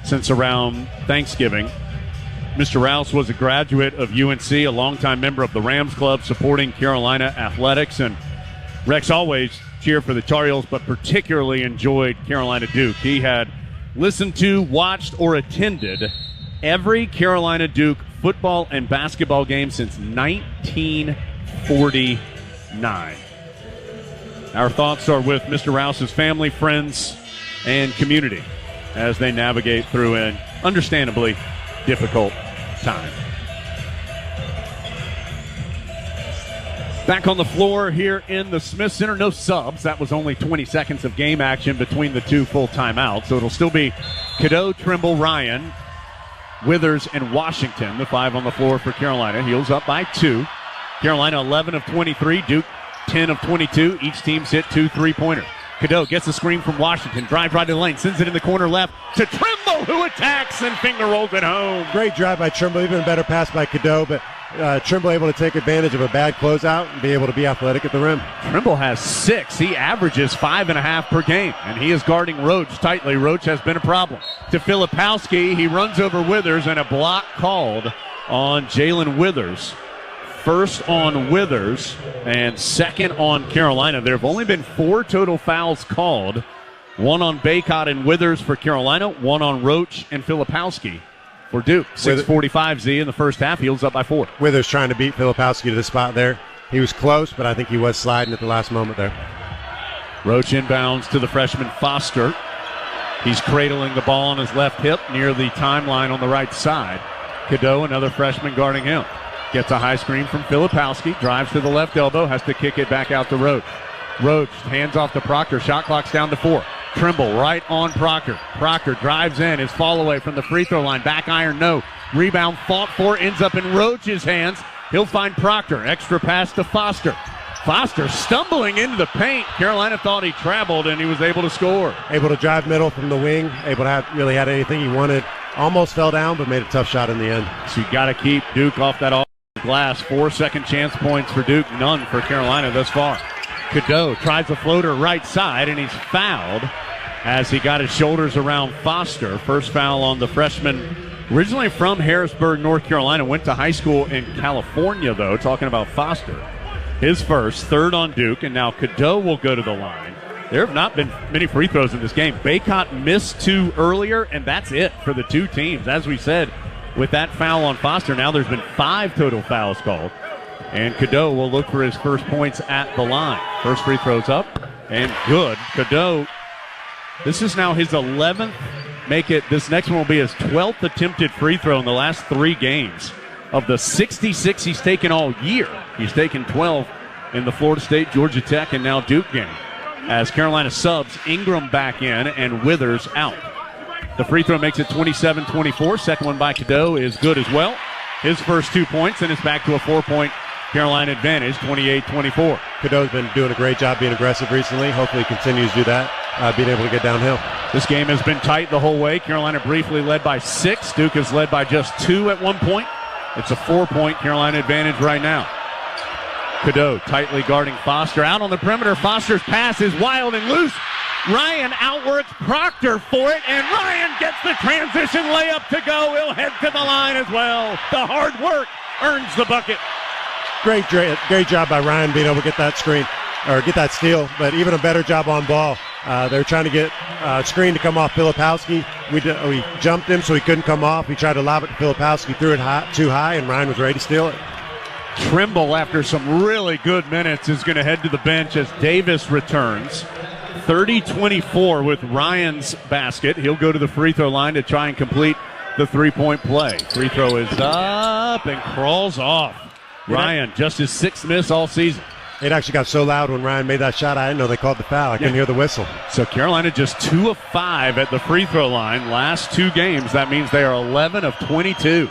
since around Thanksgiving. Mr. Rouse was a graduate of UNC, a longtime member of the Rams Club supporting Carolina athletics, and Rex always cheered for the Tar Heels, but particularly enjoyed Carolina Duke. He had listened to, watched, or attended every Carolina Duke football and basketball game since 1949. Our thoughts are with Mr. Rouse's family, friends, and community as they navigate through an understandably difficult time. Back on the floor here in the Smith Center. No subs. That was only 20 seconds of game action between the two full timeouts. So it'll still be Cadeau, Trimble, Ryan, Withers, and Washington, the five on the floor for Carolina. Heels up by 2. Carolina 11 of 23. Duke 10 of 22. Each team's hit 2 3-pointers. Cadeau gets a screen from Washington. Drives right to the lane. Sends it in the corner left to Trimble, who attacks and finger rolls it home. Great drive by Trimble. Even better pass by Cadeau, but Trimble able to take advantage of a bad closeout and be able to be athletic at the rim. Trimble has 6. He averages 5.5 per game, and he is guarding Roach tightly. Roach has been a problem. To Filipowski, he runs over Withers, and a block called on Jalen Withers. First on Withers and second on Carolina. There have only been 4 total fouls called. 1 on Bacot and Withers for Carolina, 1 on Roach and Filipowski for Duke. 6:45 Z in the first half. Heels up by 4. Withers trying to beat Filipowski to the spot there. He was close, but I think he was sliding at the last moment there. Roach inbounds to the freshman Foster. He's cradling the ball on his left hip near the timeline on the right side. Cadeau, another freshman, guarding him. Gets a high screen from Filipowski. Drives to the left elbow. Has to kick it back out to Roach. Roach hands off to Proctor. Shot clock's down to 4. Trimble right on Proctor. Proctor drives in. His fall away from the free throw line. Back iron, no. Rebound fought for. Ends up in Roach's hands. He'll find Proctor. Extra pass to Foster. Foster stumbling into the paint. Carolina thought he traveled, and he was able to score. Able to drive middle from the wing. Able to have really had anything he wanted. Almost fell down, but made a tough shot in the end. So you got to keep Duke off that glass. 4 second chance points for Duke. None for Carolina thus far. Cadeau tries a floater right side, and he's fouled as he got his shoulders around Foster. First foul on the freshman, originally from Harrisburg, North Carolina. Went to high school in California, though. Talking about Foster. His first, third on Duke, and now Cadeau will go to the line. There have not been many free throws in this game. Bacot missed 2 earlier, and that's it for the two teams. As we said, with that foul on Foster, now there's been 5 total fouls called. And Cadeau will look for his first points at the line. First free throw's up, and good. Cadeau, this is now his 11th. This next one will be his 12th attempted free throw in the last 3 games. Of the 66 he's taken all year, he's taken 12 in the Florida State, Georgia Tech, and now Duke game. As Carolina subs Ingram back in and Withers out. The free throw makes it 27-24. Second one by Cadeau is good as well. His first 2 points, and it's back to a 4-point Carolina advantage, 28-24. Cadeau's been doing a great job being aggressive recently. Hopefully he continues to do that, being able to get downhill. This game has been tight the whole way. Carolina briefly led by 6. Duke has led by just 2 at one point. It's a 4-point Carolina advantage right now. Cadeau tightly guarding Foster. Out on the perimeter. Foster's pass is wild and loose. Ryan outworks Proctor for it, and Ryan gets the transition layup to go. He'll head to the line as well. The hard work earns the bucket. Great job by Ryan being able to get that screen or get that steal, but even a better job on ball. They're trying to get screen to come off Filipowski. We jumped him so he couldn't come off. We tried to lob it to Filipowski, threw it too high, and Ryan was ready to steal it. Trimble, after some really good minutes, is going to head to the bench as Davis returns. 30-24 with Ryan's basket. He'll go to the free throw line to try and complete the 3-point play. Free throw is up and crawls off. Ryan, just his 6th miss all season. It actually got so loud when Ryan made that shot, I didn't know they called the foul. I couldn't hear the whistle. So Carolina just 2 of 5 at the free throw line. Last 2 games, that means they are 11 of 22.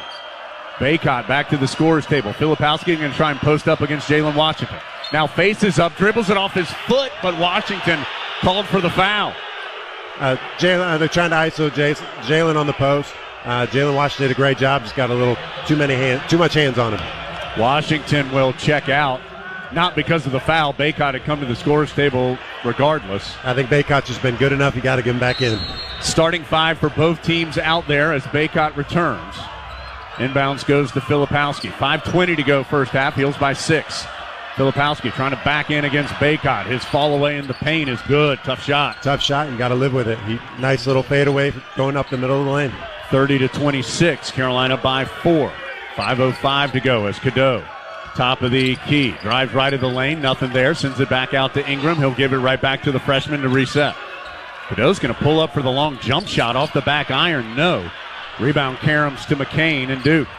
Bacot back to the scorer's table. Filipowski going to try and post up against Jalen Washington. Now faces up, dribbles it off his foot, but Washington called for the foul. They're trying to ISO Jalen on the post. Jalen Washington did a great job. Just got a little too much hands on him. Washington will check out, not because of the foul. Bacot had come to the scorer's table regardless. I think Bacot's just been good enough. You got to get him back in. Starting 5 for both teams out there as Bacot returns. Inbounds goes to Filipowski. 5:20 to go first half. Heels by 6. Filipowski trying to back in against Bacot. His fall away in the paint is good. Tough shot. Tough shot. You got to live with it. Nice little fadeaway going up the middle of the lane. 30-26. Carolina by 4. 5:05 to go as Cadeau, top of the key, drives right of the lane. Nothing there. Sends it back out to Ingram. He'll give it right back to the freshman to reset. Cadeau's going to pull up for the long jump shot off the back iron. No. Rebound caroms to McCain and Duke.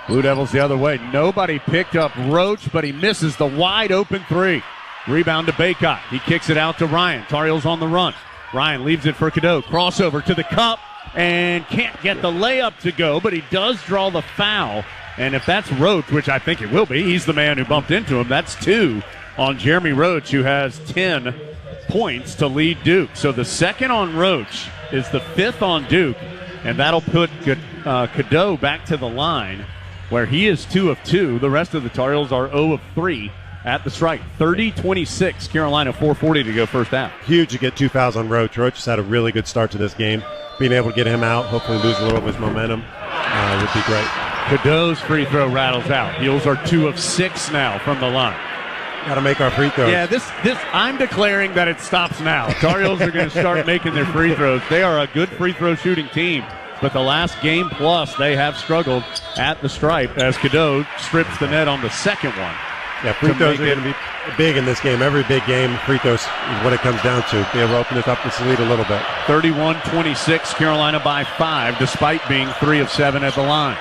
Blue Devils the other way. Nobody picked up Roach, but he misses the wide open 3. Rebound to Bacot. He kicks it out to Ryan. Tar Heels on the run. Ryan leaves it for Cadeau. Crossover to the cup and can't get the layup to go, but he does draw the foul. And if that's Roach, which I think it will be, he's the man who bumped into him. That's 2 on Jeremy Roach, who has 10 points to lead Duke. So the second on Roach is the 5th on Duke, and that'll put Cadeau back to the line, where he is 2 of 2. The rest of the Tar Heels are 0 of 3 at the strike. 30-26, Carolina, 4:40 to go first half. Huge to get 2 fouls on Roach. Roach has had a really good start to this game. Being able to get him out, hopefully lose a little of his momentum, would be great. Cadeau's free throw rattles out. Heels are 2 of 6 now from the line. Got to make our free throws. Yeah, this I'm declaring that it stops now. Tar Heels are going to start making their free throws. They are a good free throw shooting team, but the last game plus they have struggled at the stripe as Cadeau strips the net on the second one. Yeah, free throws are going to be big in this game. Every big game, free throws is what it comes down to. Be able to open us up this lead a little bit. 31-26, Carolina by 5, despite being 3 of 7 at the line.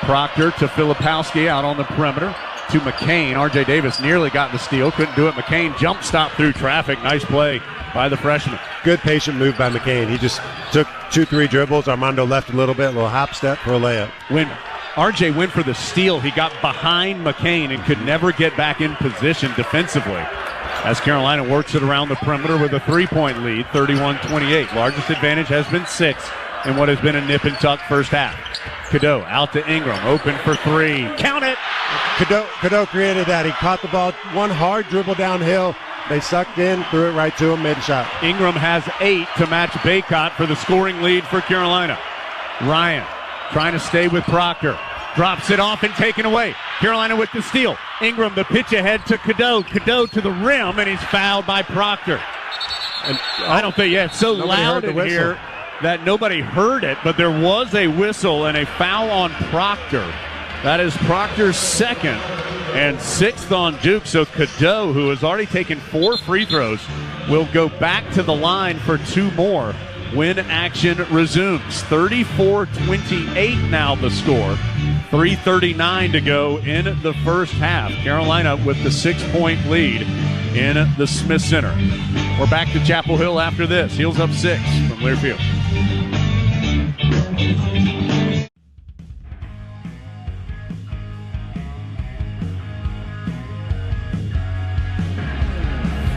Proctor to Filipowski out on the perimeter to McCain. R.J. Davis nearly got the steal, couldn't do it. McCain jump stop through traffic. Nice play by the freshman. Good patient move by McCain. He just took 2-3 dribbles. Armando left a little bit, a little hop step for a layup. When R.J. went for the steal, he got behind McCain and could never get back in position defensively. As Carolina works it around the perimeter with a 3-point lead, 31-28. Largest advantage has been 6 in what has been a nip and tuck first half. Cadeau out to Ingram, open for 3. Count it! Cadeau created that. He caught the ball, one hard dribble downhill. They sucked in, threw it right to him, made a shot. Ingram has 8 to match Bacot for the scoring lead for Carolina. Ryan trying to stay with Proctor. Drops it off and taken away. Carolina with the steal. Ingram the pitch ahead to Cadeau. Cadeau to the rim, and he's fouled by Proctor. And I don't think, it's so loud in here that nobody heard it, but there was a whistle and a foul on Proctor. That is Proctor's 2nd and 6th on Duke. So Cadeau, who has already taken 4 free throws, will go back to the line for 2 more when action resumes. 34-28 now the score. 3:39 to go in the first half. Carolina with the 6-point lead in the Smith Center. We're back to Chapel Hill after this. Heels up 6 from Learfield.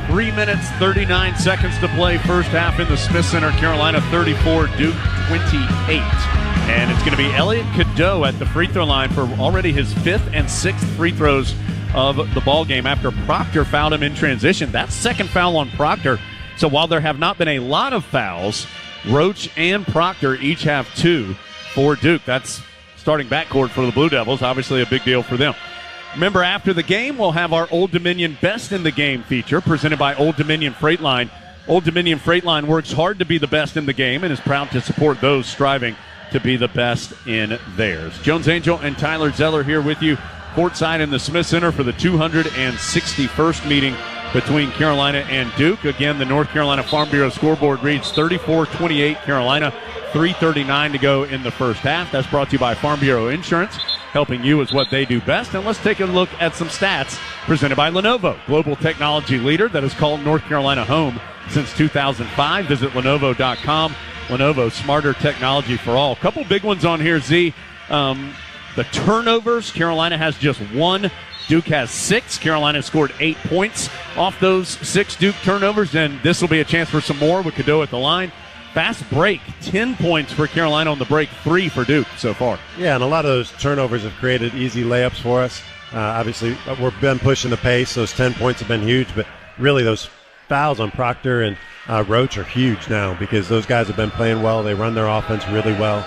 Three minutes, 39 seconds to play first half in the Smith Center. Carolina 34, Duke 28. And it's going to be Elliot Cadeau at the free throw line for already his 5th and 6th free throws of the ball game after Proctor fouled him in transition. That's 2nd foul on Proctor. So while there have not been a lot of fouls, Roach and Proctor each have 2 for Duke. That's starting backcourt for the Blue Devils. Obviously a big deal for them. Remember, after the game, we'll have our Old Dominion Best in the Game feature presented by Old Dominion Freight Line. Old Dominion Freight Line works hard to be the best in the game and is proud to support those striving to be the best in theirs. Jones Angel and Tyler Zeller here with you courtside in the Smith Center for the 261st meeting between Carolina and Duke. Again, the North Carolina Farm Bureau scoreboard reads 34-28 Carolina, 3:39 to go in the first half. That's brought to you by Farm Bureau Insurance. Helping you is what they do best. And let's take a look at some stats presented by Lenovo, global technology leader that has called North Carolina home since 2005. Visit Lenovo.com. Lenovo, smarter technology for all. A couple big ones on here, Z. The turnovers, Carolina has just 1. Duke has 6. Carolina scored 8 points off those 6 Duke turnovers, and this will be a chance for some more with Cadeau at the line. Fast break, 10 points for Carolina on the break, 3 for Duke so far. Yeah, and a lot of those turnovers have created easy layups for us. Obviously, we've been pushing the pace. Those 10 points have been huge, but really those fouls on Proctor and Roach are huge now because those guys have been playing well. They run their offense really well.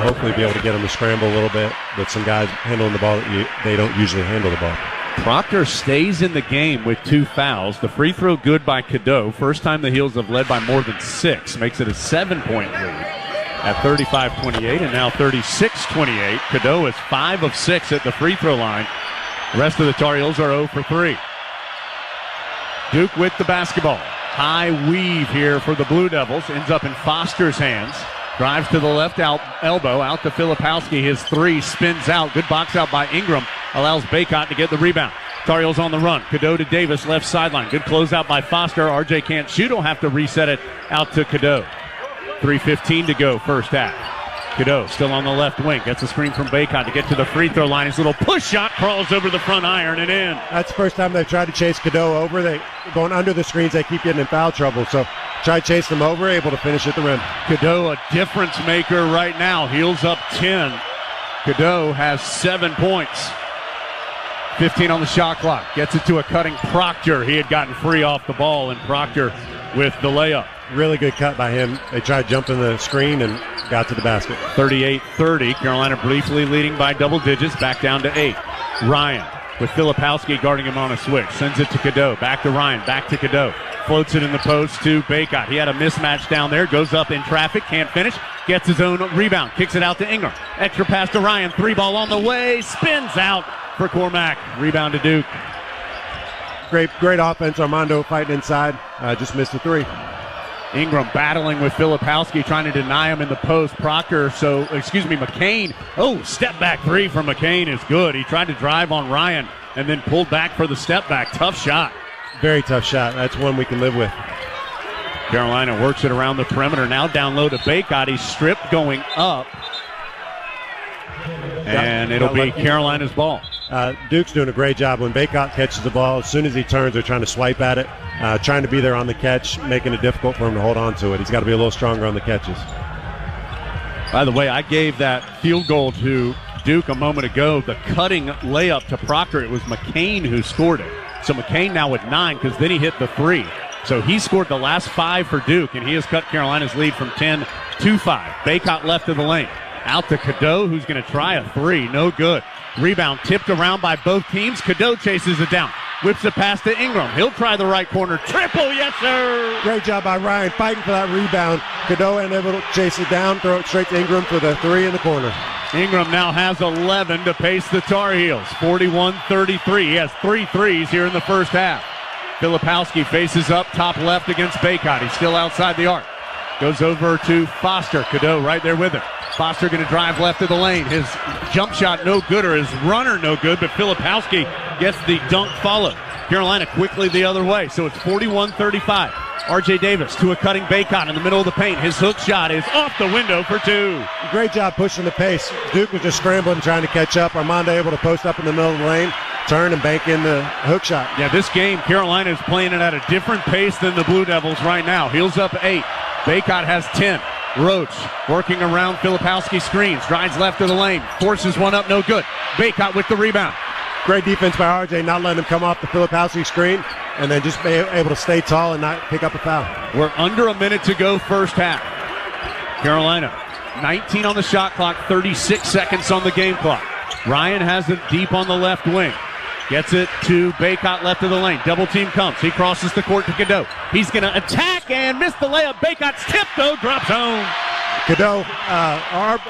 Hopefully be able to get them to scramble a little bit with some guys handling the ball that they don't usually handle the ball. Proctor stays in the game with 2 fouls. The free throw good by Cadeau. First time the Heels have led by more than 6. Makes it a 7-point lead at 35-28 and now 36-28. Cadeau is 5 of 6 at the free throw line. The rest of the Tar Heels are 0 for 3. Duke with the basketball. High weave here for the Blue Devils. Ends up in Foster's hands. Drives to the left elbow, out to Filipowski. His 3 spins out. Good box out by Ingram. Allows Bacot to get the rebound. Tar Heels on the run. Cadeau to Davis, left sideline. Good closeout by Foster. RJ can't shoot. He'll have to reset it out to Cadeau. 3:15 to go, first half. Cadeau still on the left wing. Gets a screen from Bacot to get to the free throw line. His little push shot crawls over the front iron and in. That's the first time they've tried to chase Cadeau over. They going under the screens. They keep getting in foul trouble. So try to chase them over, able to finish at the rim. Cadeau, a difference maker right now. Heels up 10. Cadeau has 7 points. 15 on the shot clock. Gets it to a cutting Proctor. He had gotten free off the ball, and Proctor with the layup. Really good cut by him. They tried jumping the screen and got to the basket. 38-30. Carolina briefly leading by double digits. Back down to 8. Ryan with Filipowski guarding him on a switch. Sends it to Cadeau. Back to Ryan. Back to Cadeau. Floats it in the post to Bacot. He had a mismatch down there. Goes up in traffic. Can't finish. Gets his own rebound. Kicks it out to Ingram. Extra pass to Ryan. 3-ball on the way. Spins out for Cormac. Rebound to Duke. Great offense. Armando fighting inside. Just missed a 3. Ingram battling with Filipowski, trying to deny him in the post. McCain. Oh, step back 3 from McCain is good. He tried to drive on Ryan and then pulled back for the step back. Tough shot. Very tough shot. That's one we can live with. Carolina works it around the perimeter. Now down low to Bacot. He's stripped going up. And it'll be Carolina's ball. Duke's doing a great job. When Bacot catches the ball, as soon as he turns, they're trying to swipe at it, trying to be there on the catch, making it difficult for him to hold on to it. He's got to be a little stronger on the catches. By the way, I gave that field goal to Duke a moment ago. The cutting layup to Proctor, it was McCain who scored it. So McCain now with 9 because then he hit the 3. So he scored the last 5 for Duke, and he has cut Carolina's lead from 10 to 5. Bacot left of the lane. Out to Cadeau, who's going to try a 3. No good. Rebound tipped around by both teams. Cadeau chases it down. Whips it past to Ingram. He'll try the right corner. Triple, yes, sir! Great job by Ryan fighting for that rebound. Cadeau ain't able to chase it down, throw it straight to Ingram for the 3 in the corner. Ingram now has 11 to pace the Tar Heels. 41-33. He has 3 threes here in the first half. Filipowski faces up top left against Bacot. He's still outside the arc. Goes over to Foster. Cadeau right there with him. Foster going to drive left of the lane. His jump shot no good, or his runner no good, but Filipowski gets the dunk followed. Carolina quickly the other way, so it's 41-35. RJ Davis to a cutting Bacot in the middle of the paint. His hook shot is off the window for 2. Great job pushing the pace. Duke was just scrambling, trying to catch up. Armando able to post up in the middle of the lane, turn and bank in the hook shot. Yeah, this game, Carolina is playing it at a different pace than the Blue Devils right now. Heels up 8. Bacot has 10. Roach working around Filipowski screens. Drives left of the lane. Forces one up, no good. Bacot with the rebound. Great defense by RJ, not letting him come off the Filipowski screen, and then just be able to stay tall and not pick up a foul. We're under a minute to go first half. Carolina, 19 on the shot clock, 36 seconds on the game clock. Ryan has it deep on the left wing. Gets it to Bacot left of the lane. Double team comes. He crosses the court to Cadeau. He's going to attack and miss the layup. Bacot's tip, though, drops home. Cadeau,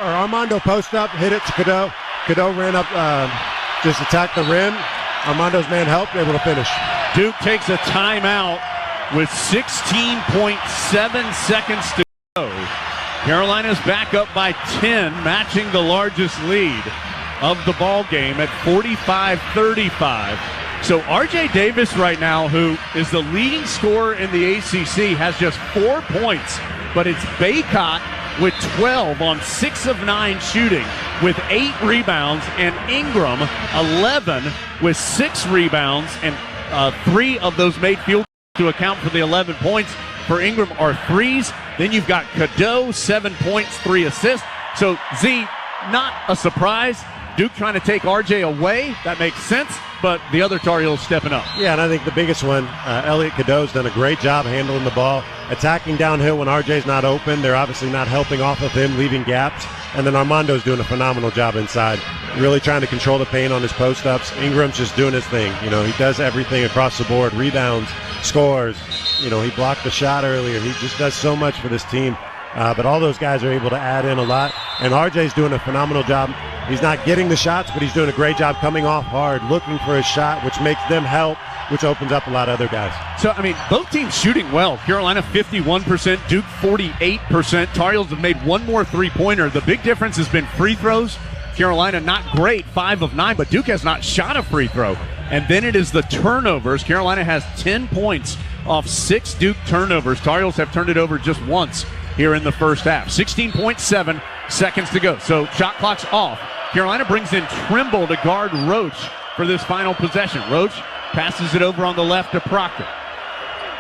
Armando post up, hit it to Cadeau. Cadeau ran up, just attacked the rim. Armando's man helped, able to finish. Duke takes a timeout with 16.7 seconds to go. Carolina's back up by 10, matching the largest lead of the ball game at 45-35. So RJ Davis right now, who is the leading scorer in the ACC, has just 4 points, but it's Bacot with 12 on 6 of 9 shooting with 8 rebounds, and Ingram 11 with 6 rebounds, and 3 of those made field to account for the 11 points. for Ingram are threes. Then you've got Cadeau, 7 points, 3 assists. So, Z, not a surprise. Duke trying to take RJ away. That makes sense. But the other Tar Heels stepping up. Yeah, and I think the biggest one, Elliot Cadeau's done a great job handling the ball, attacking downhill when RJ's not open. They're obviously not helping off of him, leaving gaps. And then Armando's doing a phenomenal job inside, really trying to control the paint on his post-ups. Ingram's just doing his thing. You know, he does everything across the board, rebounds, scores. You know, he blocked the shot earlier. He just does so much for this team. But all those guys are able to add in a lot. And RJ's doing a phenomenal job. He's not getting the shots, but he's doing a great job coming off hard, looking for a shot, which makes them help, which opens up a lot of other guys. So, I mean, both teams shooting well. Carolina 51%, Duke 48%. Tar Heels have made one more three-pointer. The big difference has been free throws. Carolina not great, 5 of 9, but Duke has not shot a free throw. And then it is the turnovers. Carolina has 10 points off 6 Duke turnovers. Tar Heels have turned it over just once here in the first half. 16.7 seconds to go. So shot clock's off. Carolina brings in Trimble to guard Roach for this final possession. Roach passes it over on the left to Proctor.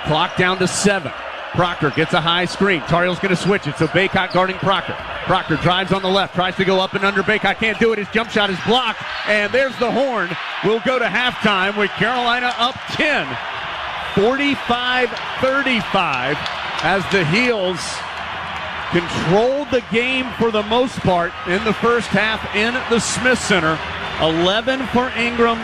Clock down to 7. Proctor gets a high screen. Tar Heels going to switch it, so Bacot guarding Proctor. Proctor drives on the left, tries to go up and under. Bacot can't do it. His jump shot is blocked, and there's the horn. We'll go to halftime with Carolina up 10, 45-35, as the Heels controlled the game for the most part in the first half in the Smith Center. 11 for Ingram,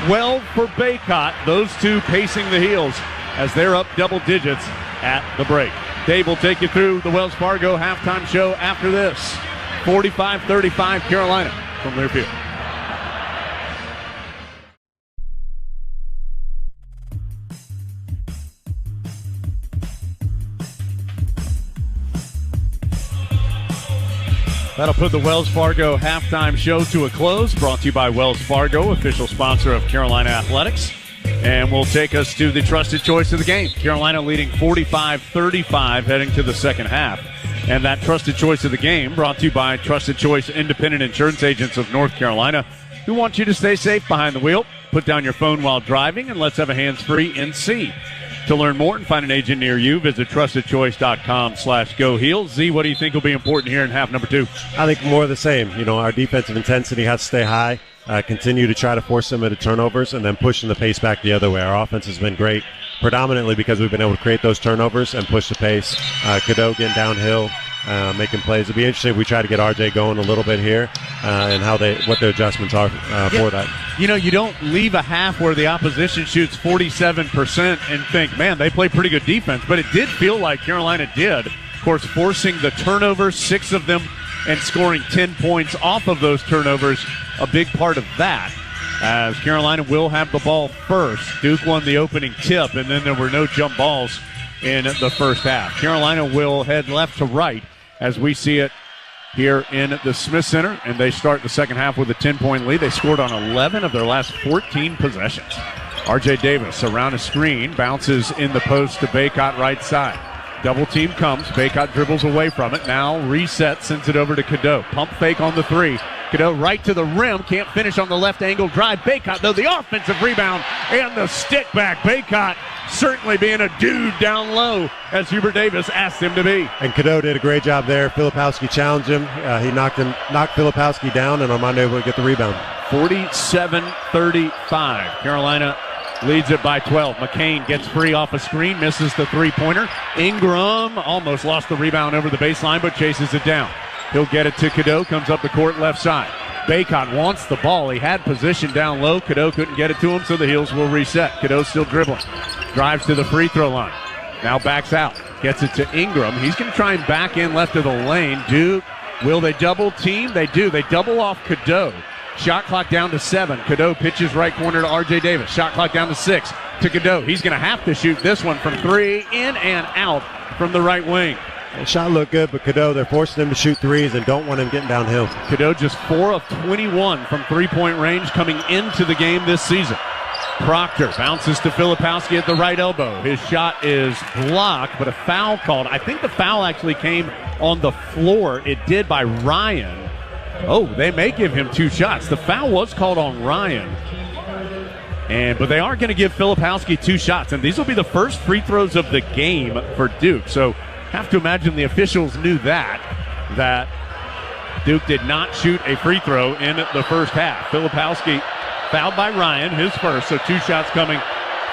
12 for Bacot. Those two pacing the Heels as they're up double digits at the break. Dave will take you through the Wells Fargo halftime show after this. 45-35 Carolina from Learfield. That'll put the Wells Fargo halftime show to a close. Brought to you by Wells Fargo, official sponsor of Carolina Athletics. And will take us to the trusted choice of the game. Carolina leading 45-35 heading to the second half. And that trusted choice of the game brought to you by Trusted Choice Independent Insurance Agents of North Carolina, who want you to stay safe behind the wheel. Put down your phone while driving, and let's have a hands-free NC. To learn more and find an agent near you, visit trustedchoice.com/GoHeels. Z, what do you think will be important here in half number 2? I think more of the same. You know, our defensive intensity has to stay high, continue to try to force them into turnovers, and then pushing the pace back the other way. Our offense has been great, predominantly because we've been able to create those turnovers and push the pace. Cadeau getting downhill, making plays. It'll be interesting if we try to get RJ going a little bit here and what their adjustments are for that. You know, you don't leave a half where the opposition shoots 47% and think, man, they play pretty good defense. But it did feel like Carolina did. Of course, forcing the turnovers, 6 of them, and scoring 10 points off of those turnovers, a big part of that. As Carolina will have the ball first. Duke won the opening tip, and then there were no jump balls in the first half. Carolina will head left to right as we see it here in the Smith Center, and they start the second half with a 10-point lead. They scored on 11 of their last 14 possessions. RJ Davis around a screen, bounces in the post to Bacot right side. Double team comes, Bacot dribbles away from it, now resets, sends it over to Cadeau. Pump fake on the 3. Cadeau right to the rim, can't finish on the left angle drive. Bacot, though, the offensive rebound and the stick back. Bacot certainly being a dude down low, as Hubert Davis asked him to be. And Cadeau did a great job there. Filipowski challenged him. He knocked Filipowski down, and Armando able to get the rebound. 47-35. Carolina leads it by 12. McCain gets free off a screen, misses the three-pointer. Ingram almost lost the rebound over the baseline, but chases it down. He'll get it to Cadeau, comes up the court left side. Bacot wants the ball. He had position down low. Cadeau couldn't get it to him, so the Heels will reset. Cadeau still dribbling. Drives to the free throw line. Now backs out. Gets it to Ingram. He's going to try and back in left of the lane. Duke, will they double team? They do. They double off Cadeau. Shot clock down to 7. Cadeau pitches right corner to RJ Davis. Shot clock down to 6 to Cadeau. He's going to have to shoot this one from 3, in and out from the right wing. The shot looked good, but Cadeau, they're forcing him to shoot threes and don't want him getting downhill. Cadeau just 4 of 21 from three-point range coming into the game this season. Proctor bounces to Filipowski at the right elbow. His shot is blocked, but a foul called. I think the foul actually came on the floor. It did by Ryan. Oh, they may give him 2 shots. The foul was called on Ryan. But they are going to give Filipowski 2 shots, and these will be the first free throws of the game for Duke. So have to imagine the officials knew that Duke did not shoot a free throw in the first half. Filipowski fouled by Ryan, his first, so 2 shots coming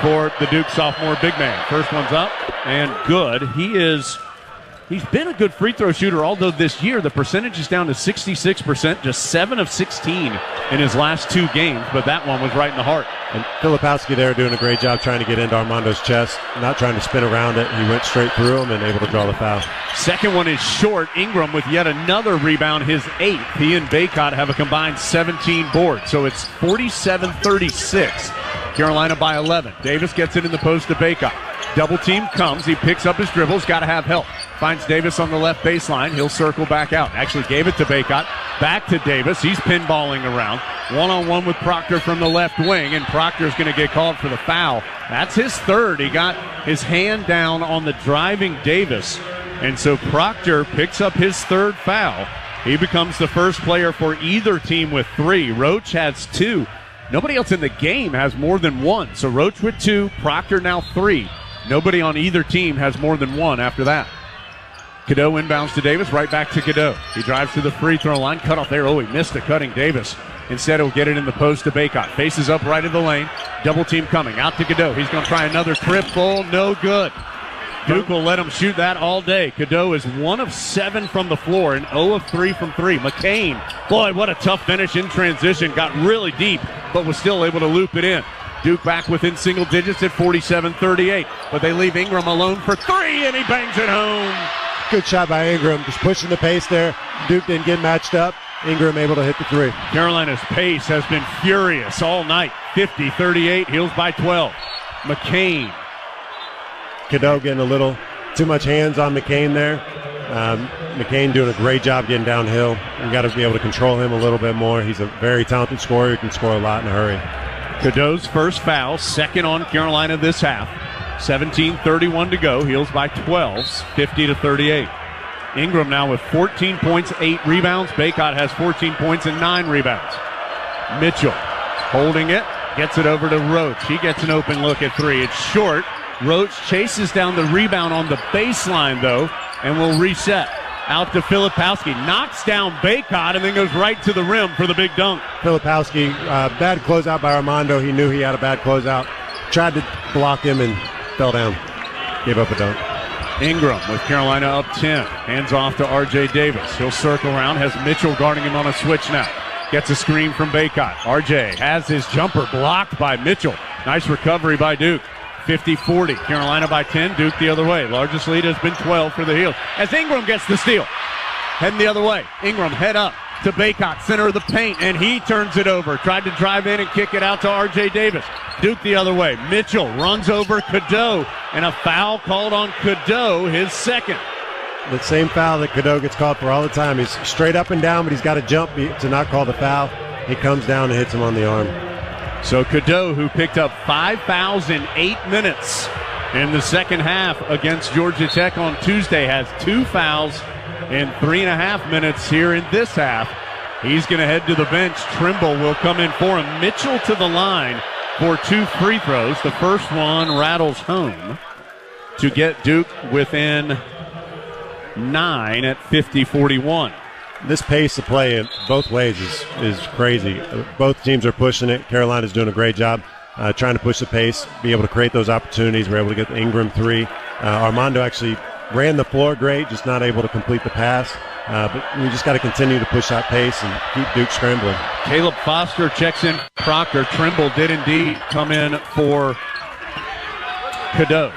for the Duke sophomore big man. First one's up and good. He's been a good free throw shooter, although this year the percentage is down to 66%, just 7 of 16 in his last 2 games, but that one was right in the heart. And Filipowski there doing a great job trying to get into Armando's chest, not trying to spin around it. He went straight through him and able to draw the foul. Second one is short. Ingram with yet another rebound, his 8th. He and Bacot have a combined 17 boards, so it's 47-36. Carolina by 11. Davis gets it in the post to Bacot. Double team comes. He picks up his dribbles. Got to have help. Finds Davis on the left baseline. He'll circle back out. Actually gave it to Bacot. Back to Davis. He's pinballing around. One-on-one with Proctor from the left wing, and Proctor's going to get called for the foul. That's his 3rd. He got his hand down on the driving Davis, and so Proctor picks up his 3rd foul. He becomes the first player for either team with 3. Roach has 2. Nobody else in the game has more than 1. So Roach with 2, Proctor now 3. Nobody on either team has more than 1 after that. Cadeau inbounds to Davis, right back to Cadeau. He drives to the free throw line, cut off there. Oh, he missed a cutting Davis. Instead, he'll get it in the post to Bacot. Faces up right of the lane. Double team coming. Out to Cadeau. He's going to try another triple. No good. Duke will let him shoot that all day. Cadeau is 1 of 7 from the floor and 0 of 3 from 3. McCain, boy, what a tough finish in transition. Got really deep, but was still able to loop it in. Duke back within single digits at 47-38. But they leave Ingram alone for 3, and he bangs it home. Good shot by Ingram, just pushing the pace there. Duke didn't get matched up. Ingram able to hit the 3. Carolina's pace has been furious all night. 50-38, Heels by 12. McCain. Cadeau getting a little too much hands on McCain there. McCain doing a great job getting downhill. You got to be able to control him a little bit more. He's a very talented scorer. He can score a lot in a hurry. Cadeau's first foul, 2nd on Carolina this half. 17:31 to go. Heels by 12, 50-38. Ingram now with 14 points, 8 rebounds. Bacot has 14 points and 9 rebounds. Mitchell holding it, gets it over to Roach. He gets an open look at 3. It's short. Roach chases down the rebound on the baseline, though, and will reset. Out to Filipowski. Knocks down Bacot and then goes right to the rim for the big dunk. Filipowski, bad closeout by Armando. He knew he had a bad closeout. Tried to block him and fell down. Gave up a dunk. Ingram with Carolina up 10. Hands off to R.J. Davis. He'll circle around. Has Mitchell guarding him on a switch now. Gets a screen from Bacot. R.J. has his jumper blocked by Mitchell. Nice recovery by Duke. 50-40. Carolina by 10. Duke the other way. Largest lead has been 12 for the Heels. As Ingram gets the steal. Heading the other way. Ingram head up to Bacot, center of the paint, and he turns it over. Tried to drive in and kick it out to R.J. Davis. Duke the other way. Mitchell runs over Cadeau, and a foul called on Cadeau, his 2nd. The same foul that Cadeau gets called for all the time. He's straight up and down, but he's got to jump to not call the foul. He comes down and hits him on the arm. So Cadeau, who picked up 5 fouls in 8 minutes in the second half against Georgia Tech on Tuesday, has 2 fouls in 3.5 minutes here in this half. He's going to head to the bench. Trimble will come in for him. Mitchell to the line for 2 free throws. The first one rattles home to get Duke within 9 at 50-41. This pace of play both ways is crazy. Both teams are pushing it. Carolina's doing a great job trying to push the pace, be able to create those opportunities. We're able to get the Ingram 3. Armando actually ran the floor great, just not able to complete the pass. But we just got to continue to push that pace and keep Duke scrambling. Caleb Foster checks in Proctor. Trimble did indeed come in for Cadeau.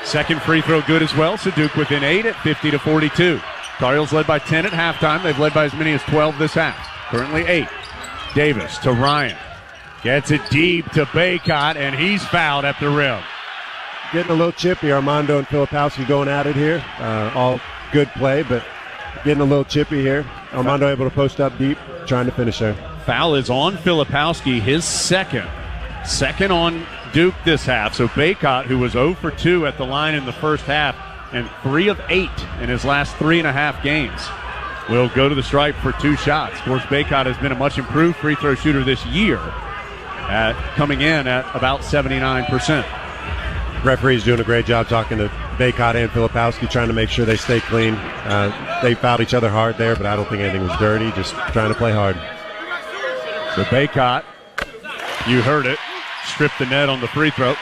Second free throw good as well, so Duke within 8 at 50-42. Tar Heels led by 10 at halftime. They've led by as many as 12 this half. Currently 8. Davis to Ryan. Gets it deep to Bacot, and he's fouled at the rim. Getting a little chippy. Armando and Filipowski going at it here. All good play, but getting a little chippy here. Armando able to post up deep, trying to finish there. Foul is on Filipowski, his 2nd. 2nd on Duke this half. So Bacot, who was 0 for 2 at the line in the first half, and 3 of 8 in his last 3.5 games, will go to the stripe for 2 shots. Of course, Bacot has been a much improved free throw shooter this year. coming in at about 79%. Referee's doing a great job talking to Bacot and Filipowski, trying to make sure they stay clean. They fouled each other hard there, but I don't think anything was dirty, just trying to play hard. So Bacot, you heard it, stripped the net on the free throw.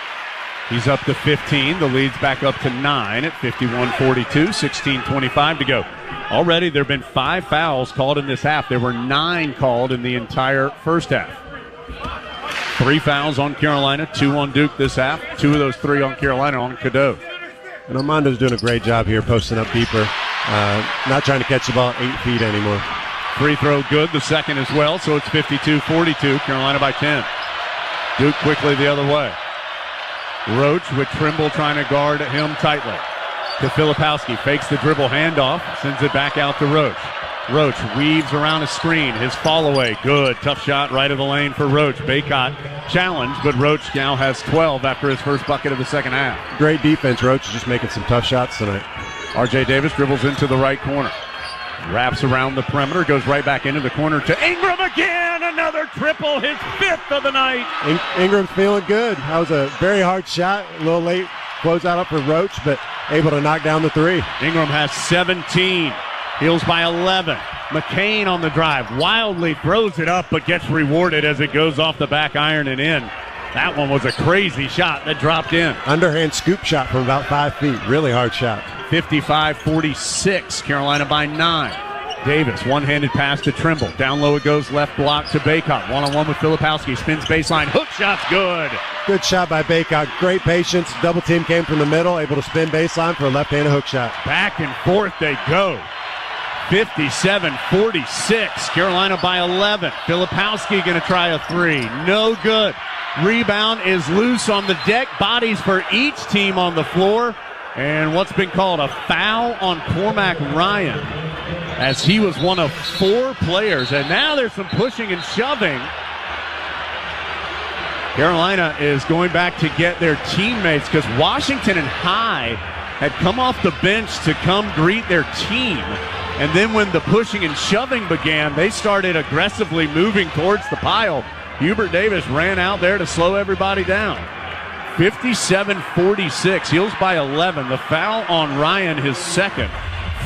He's up to 15. The lead's back up to 9 at 51-42, 16:25 to go. Already there have been 5 fouls called in this half. There were 9 called in the entire first half. 3 fouls on Carolina, 2 on Duke this half. 2 of those 3 on Carolina on Cadeau. And Armando's doing a great job here, posting up deeper. Not trying to catch the ball 8 feet anymore. Free throw good, the second as well, so it's 52-42, Carolina by 10. Duke quickly the other way. Roach with Trimble trying to guard him tightly. To Filipowski, fakes the dribble handoff, sends it back out to Roach. Roach weaves around a screen, his fall away, good, tough shot right of the lane for Roach. Bacot challenged, but Roach now has 12 after his first bucket of the second half. Great defense, Roach is just making some tough shots tonight. RJ Davis dribbles into the right corner. Wraps around the perimeter, goes right back into the corner to Ingram again. Another triple, his 5th of the night. Ingram's feeling good. That was a very hard shot. A little late close out up for Roach, but able to knock down the 3. Ingram has 17. Heels by 11. McCain on the drive. Wildly throws it up, but gets rewarded as it goes off the back iron and in. That one was a crazy shot that dropped in. Underhand scoop shot from about 5 feet. Really hard shot. 55-46, Carolina by 9. Davis, one-handed pass to Trimble. Down low it goes, left block to Bacot. One-on-one with Filipowski, spins baseline, hook shot's good. Good shot by Bacot, great patience. Double team came from the middle, able to spin baseline for a left-handed hook shot. Back and forth they go. 57-46, Carolina by 11. Filipowski going to try a 3, no good. Rebound is loose on the deck, bodies for each team on the floor. And what's been called a foul on Cormac Ryan, as he was one of 4 players. And now there's some pushing and shoving. Carolina is going back to get their teammates because Washington and High had come off the bench to come greet their team. And then when the pushing and shoving began, they started aggressively moving towards the pile. Hubert Davis ran out there to slow everybody down. 57-46, Heels by 11. The foul on Ryan, his second.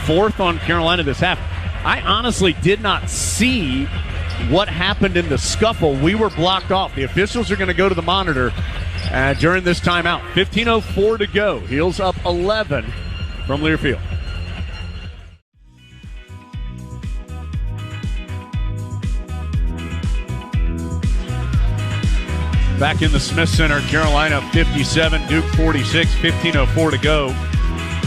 4th on Carolina this half. I honestly did not see what happened in the scuffle. We were blocked off. The officials are going to go to the monitor during this timeout. 15:04 to go. Heels up 11 from Learfield. Back in the Smith Center, Carolina 57, Duke 46, 15:04 to go.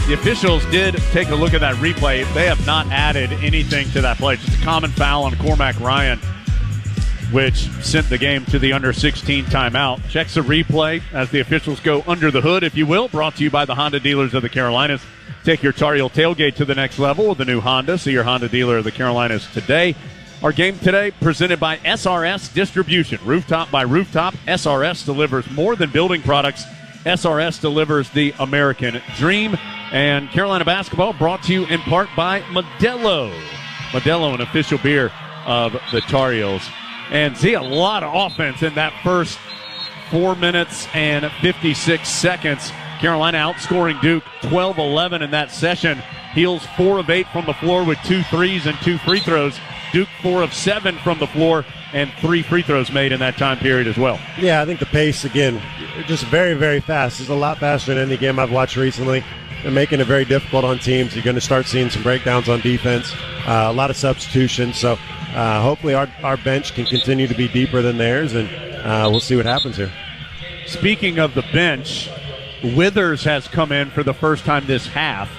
The officials did take a look at that replay. They have not added anything to that play. Just a common foul on Cormac Ryan, which sent the game to the under-16 timeout. Checks the replay as the officials go under the hood, if you will. Brought to you by the Honda dealers of the Carolinas. Take your Tar Heel tailgate to the next level with the new Honda. See your Honda dealer of the Carolinas today. Our game today presented by SRS Distribution. Rooftop by Rooftop, SRS delivers more than building products. SRS delivers the American dream. And Carolina basketball brought to you in part by Modelo. Modelo, an official beer of the Tar Heels. And see a lot of offense in that first 4 minutes and 56 seconds. Carolina outscoring Duke 12-11 in that session. Heels 4 of 8 from the floor with 2 threes and 2 free throws. Duke 4 of 7 from the floor and 3 free throws made in that time period as well. Yeah, I think the pace, again, just very, very fast. It's a lot faster than any game I've watched recently. They're making it very difficult on teams. You're going to start seeing some breakdowns on defense, a lot of substitutions. So hopefully our bench can continue to be deeper than theirs, and we'll see what happens here. Speaking of the bench, Withers has come in for the first time this half.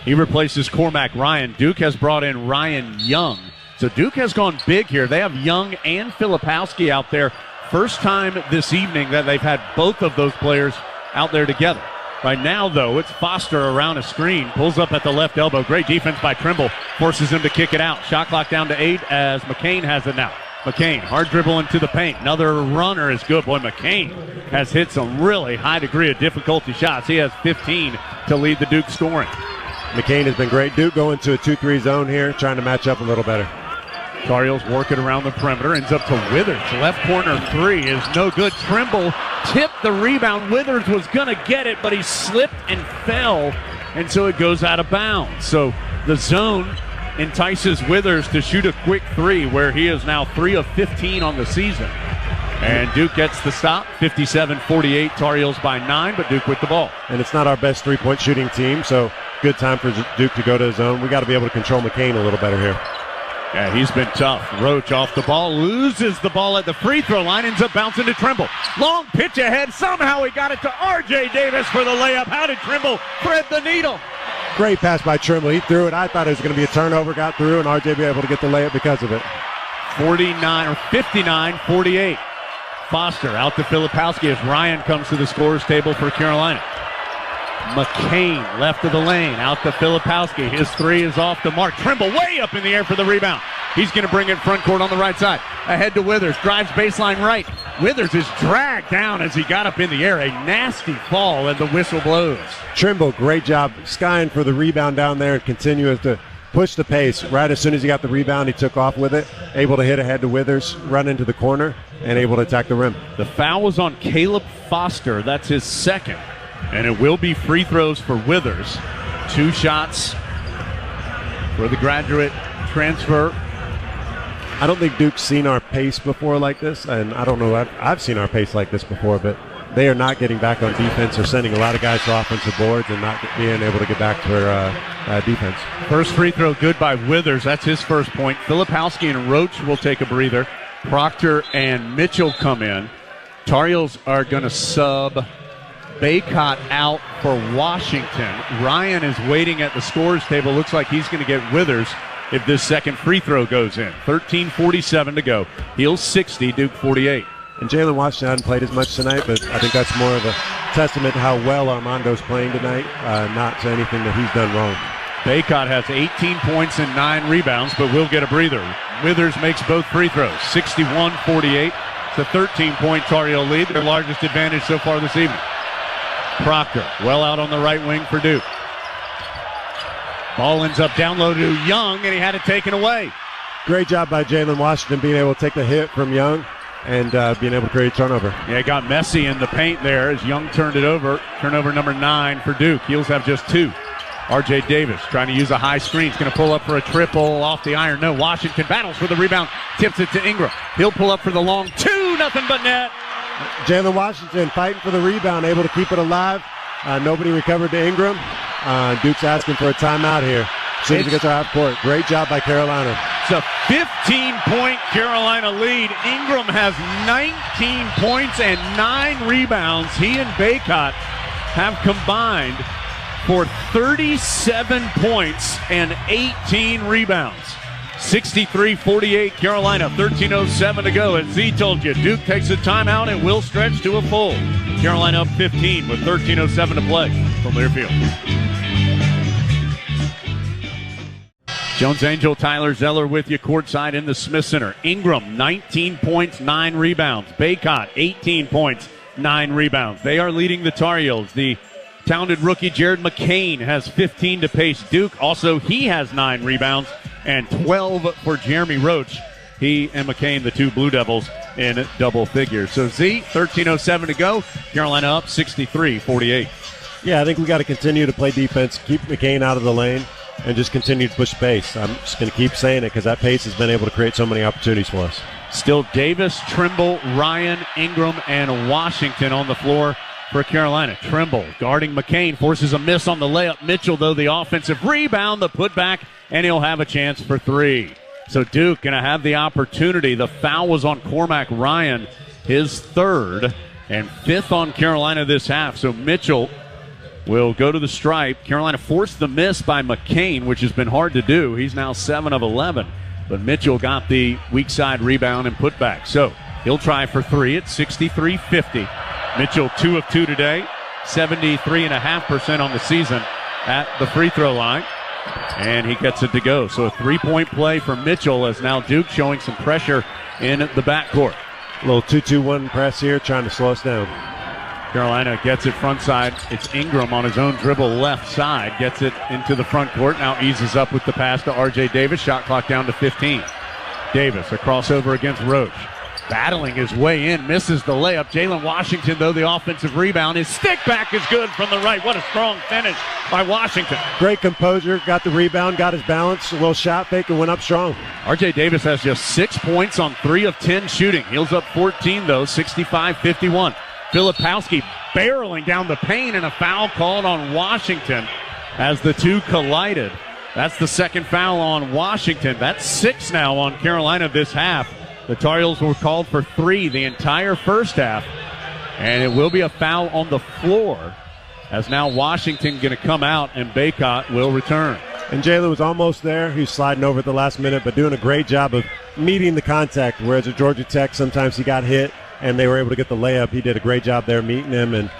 He replaces Cormac Ryan. Duke has brought in Ryan Young. So Duke has gone big here. They have Young and Filipowski out there. First time this evening that they've had both of those players out there together. Right now, though, it's Foster around a screen. Pulls up at the left elbow. Great defense by Trimble. Forces him to kick it out. Shot clock down to 8 as McCain has it now. McCain, hard dribble into the paint. Another runner is good. Boy, McCain has hit some really high degree of difficulty shots. He has 15 to lead the Duke scoring. McCain has been great. Duke going to a 2-3 zone here, trying to match up a little better. Tar Heels work it around the perimeter, ends up to Withers. Left corner three is no good. Trimble tipped the rebound. Withers was going to get it, but he slipped and fell, and so it goes out of bounds. So the zone entices Withers to shoot a quick three, where he is now 3 of 15 on the season. And Duke gets the stop, 57-48, Tar Heels by 9, but Duke with the ball. And it's not our best three-point shooting team, so good time for Duke to go to his own. We got to be able to control McCain a little better here. Yeah, he's been tough. Roach off the ball, loses the ball at the free throw line, ends up bouncing to Trimble. Long pitch ahead, somehow he got it to R.J. Davis for the layup. How did Trimble thread the needle? Great pass by Trimble. He threw it. I thought it was going to be a turnover, got through, and R.J. be able to get the layup because of it. 59-48. Foster out to Filipowski as Ryan comes to the scorer's table for Carolina. McCain left of the lane, out to Filipowski. His three is off the mark. Trimble way up in the air for the rebound. He's going to bring it front court on the right side. Ahead to Withers, drives baseline right. Withers is dragged down as he got up in the air. A nasty fall, and the whistle blows. Trimble, great job skying for the rebound down there and continues to push the pace. Right as soon as he got the rebound, he took off with it, able to hit ahead to Withers, run into the corner, and able to attack the rim. The foul was on Caleb Foster. That's his second. And it will be free throws for Withers. 2 shots for the graduate transfer. I don't think Duke's seen our pace before like this, and I don't know, I've seen our pace like this before, but they are not getting back on defense. They're sending a lot of guys to offensive boards and not being able to get back to their defense. First free throw good by Withers. That's his first point. Filipowski and Roach will take a breather. Proctor and Mitchell come in. Tar Heels are going to sub Bacot out for Washington. Ryan is waiting at the scorer's table. Looks like he's going to get Withers if this second free throw goes in. 13:47 to go. Heels 60, Duke 48. And Jalen Washington hasn't played as much tonight, but I think that's more of a testament to how well Armando's playing tonight, not to anything that he's done wrong. Bacot has 18 points and 9 rebounds, but will get a breather. Withers makes both free throws. 61-48. It's a 13-point Tar Heel lead, their largest advantage so far this evening. Proctor, well out on the right wing for Duke. Ball ends up down low to Young, and he had it taken away. Great job by Jalen Washington being able to take the hit from Young and being able to create a turnover. Yeah, it got messy in the paint there as Young turned it over. Turnover number 9 for Duke. Heels have just 2. R.J. Davis trying to use a high screen. He's going to pull up for a triple off the iron. No, Washington battles for the rebound. Tips it to Ingram. He'll pull up for the long 2. Nothing but net. Jalen Washington fighting for the rebound, able to keep it alive. Nobody recovered to Ingram. Duke's asking for a timeout here. As soon as he gets to half court. Great job by Carolina. It's a 15-point Carolina lead. Ingram has 19 points and 9 rebounds. He and Bacot have combined for 37 points and 18 rebounds. 63-48 Carolina, 13:07 to go. As Z told you, Duke takes a timeout and will stretch to a full. Carolina up 15 with 13:07 to play from Learfield. Jones Angel, Tyler Zeller with you courtside in the Smith Center. Ingram, 19 points, 9 rebounds. Bacot, 18 points, 9 rebounds. They are leading the Tar Heels. The talented rookie Jared McCain has 15 to pace Duke. Also, he has 9 rebounds and 12 for Jeremy Roach. He and McCain, the 2 Blue Devils, in double figures. So, Z, 13:07 to go. Carolina up 63-48. Yeah, I think we got to continue to play defense, keep McCain out of the lane, and just continue to push pace. I'm just going to keep saying it because that pace has been able to create so many opportunities for us. Still Davis, Trimble, Ryan, Ingram, and Washington on the floor for Carolina. Trimble guarding McCain, forces a miss on the layup. Mitchell, though, the offensive rebound, the putback, and he'll have a chance for 3. So Duke going to have the opportunity. The foul was on Cormac Ryan, his 3rd, and 5th on Carolina this half. So Mitchell will go to the stripe. Carolina forced the miss by McCain, which has been hard to do. He's now 7 of 11. But Mitchell got the weak side rebound and putback. So he'll try for 3 at 63-50. Mitchell 2 of 2 today, 73.5% on the season at the free throw line. And he gets it to go. So a 3-point play for Mitchell as now Duke showing some pressure in the backcourt. A little 2-2-1 press here, trying to slow us down. Carolina gets it front side. It's Ingram on his own dribble left side. Gets it into the front court. Now eases up with the pass to R.J. Davis. Shot clock down to 15. Davis, a crossover against Roach. Battling his way in, misses the layup. Jalen Washington, though, the offensive rebound. His stick back is good from the right. What a strong finish by Washington. Great composure, got the rebound, got his balance, a little shot fake, and went up strong. R.J. Davis has just 6 points on 3 of 10 shooting. Heels up 14, though, 65-51. Filipowski barreling down the paint, and a foul called on Washington as the two collided. That's the second foul on Washington. That's 6 now on Carolina this half. The Tar Heels were called for 3 the entire first half, and it will be a foul on the floor as now Washington going to come out and Bacot will return. And Jalen was almost there. He was sliding over at the last minute, but doing a great job of meeting the contact, whereas at Georgia Tech sometimes he got hit and they were able to get the layup. He did a great job there meeting him and